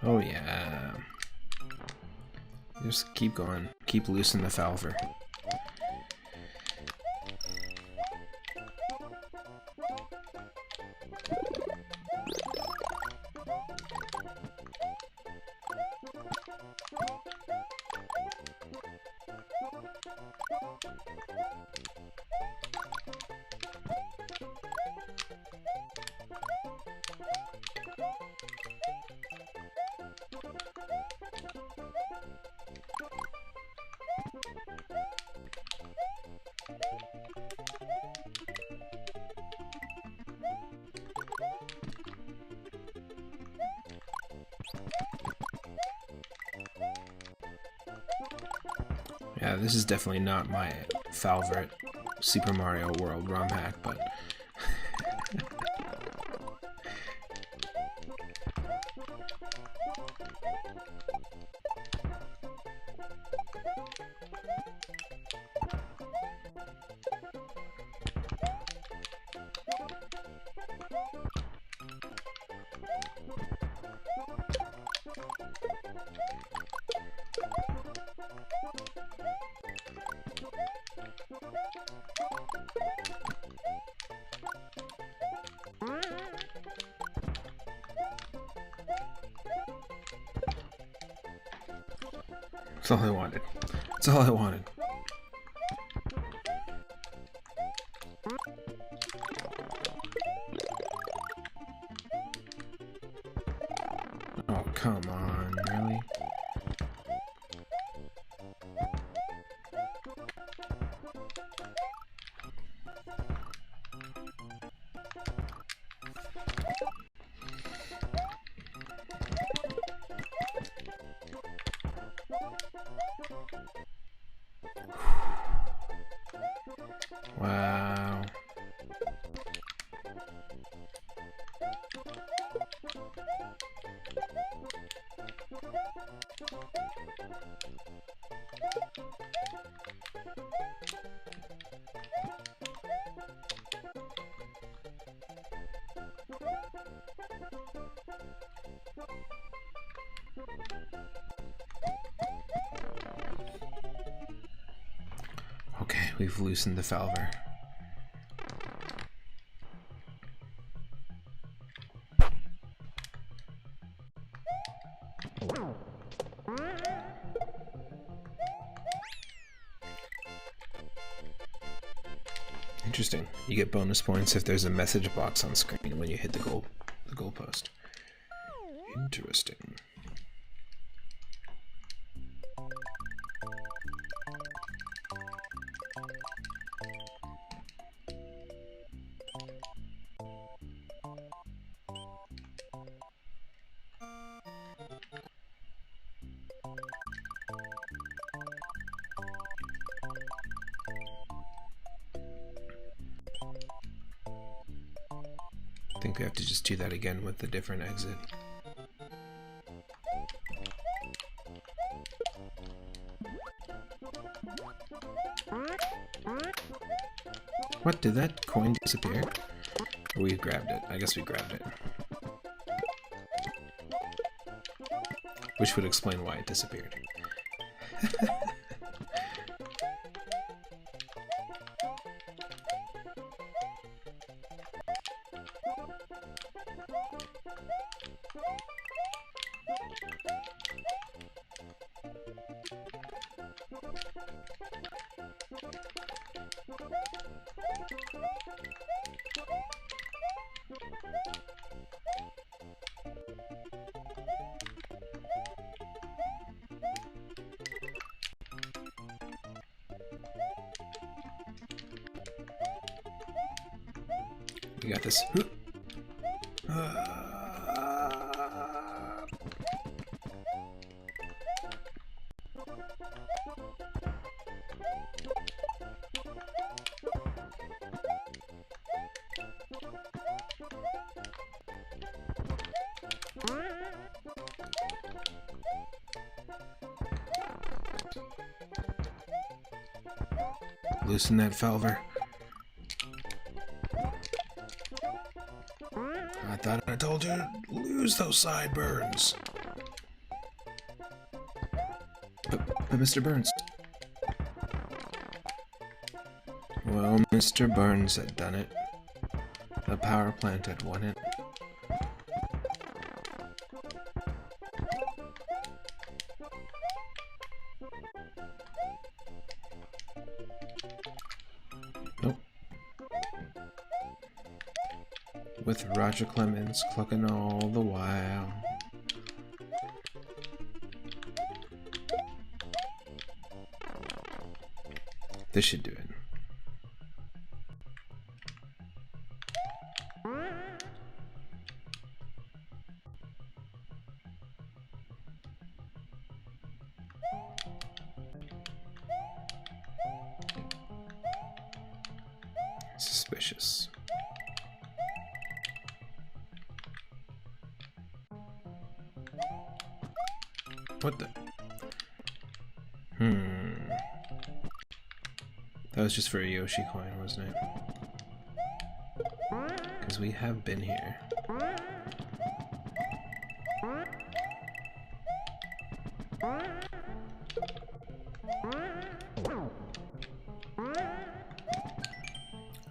Oh yeah. Just keep going. Keep loosing the Valver. Yeah, this is definitely not my favorite Super Mario World ROM hack, but that's all I wanted. That's all I wanted. Oh, come on, really? Wow. Okay, we've loosened the Valver. Interesting. You get bonus points if there's a message box on screen when you hit the goalpost. Interesting. I think we have to just do that again with a different exit. What? Did that coin disappear? Or we grabbed it. I guess we grabbed it. Which would explain why it disappeared. We got this. Loosen that valver. I thought I told you to lose those sideburns. But Mr. Burns. Well, Mr. Burns had done it. The power plant had won it. Nope. With Roger Clemens clucking all the while. This should do it. Suspicious. What the? That was just for a Yoshi coin, wasn't it? Because we have been here.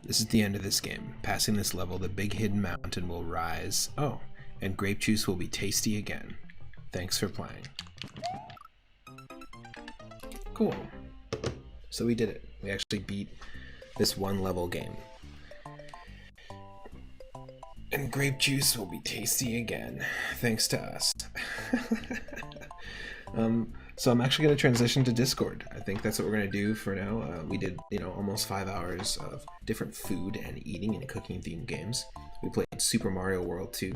This is the end of this game. Passing this level, the big hidden mountain will rise. Oh, and grape juice will be tasty again. Thanks for playing. Cool. So we did it. We actually beat this one level game. And grape juice will be tasty again, thanks to us. So I'm actually going to transition to Discord. I think that's what we're going to do for now. We did, almost 5 hours of different food and eating and cooking themed games. We played Super Mario World 2,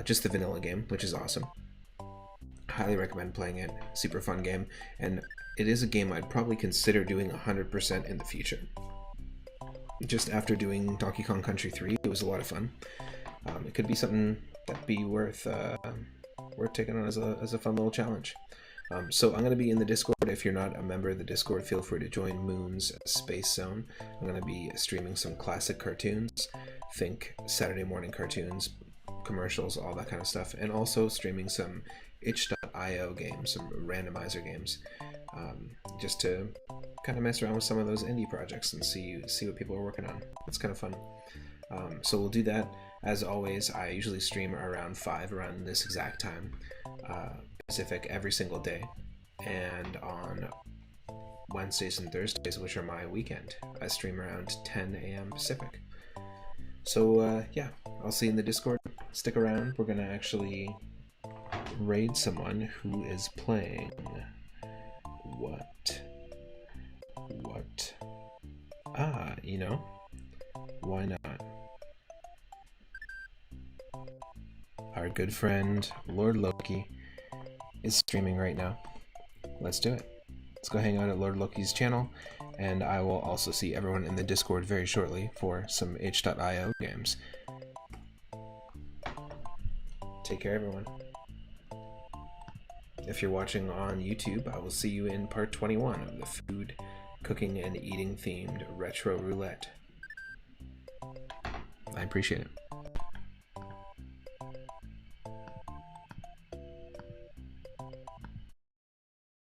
just the vanilla game, which is awesome. Highly recommend playing it. Super fun game, and it is a game I'd probably consider doing 100% in the future. Just after doing Donkey Kong Country 3, it was a lot of fun. It could be something that'd be worth taking on as a fun little challenge. So I'm going to be in the Discord. If you're not a member of the Discord, feel free to join Moon's Space Zone. I'm going to be streaming some classic cartoons. Think Saturday morning cartoons, commercials, all that kind of stuff. And also streaming some itch.io games, some randomizer games. Just to kind of mess around with some of those indie projects and see what people are working on. It's kind of fun. So we'll do that. As always, I usually stream around 5, around this exact time, Pacific, every single day. And on Wednesdays and Thursdays, which are my weekend. I stream around 10 a.m. Pacific. So yeah, I'll see you in the Discord. Stick around. We're gonna actually raid someone who is playing. What? Ah, you know, why not? Our good friend Lord Loki is streaming right now. Let's do it. Let's go hang out at Lord Loki's channel, and I will also see everyone in the Discord very shortly for some H.io games. Take care, everyone. If you're watching on YouTube, I will see you in part 21 of the food, cooking, and eating themed retro roulette. I appreciate it.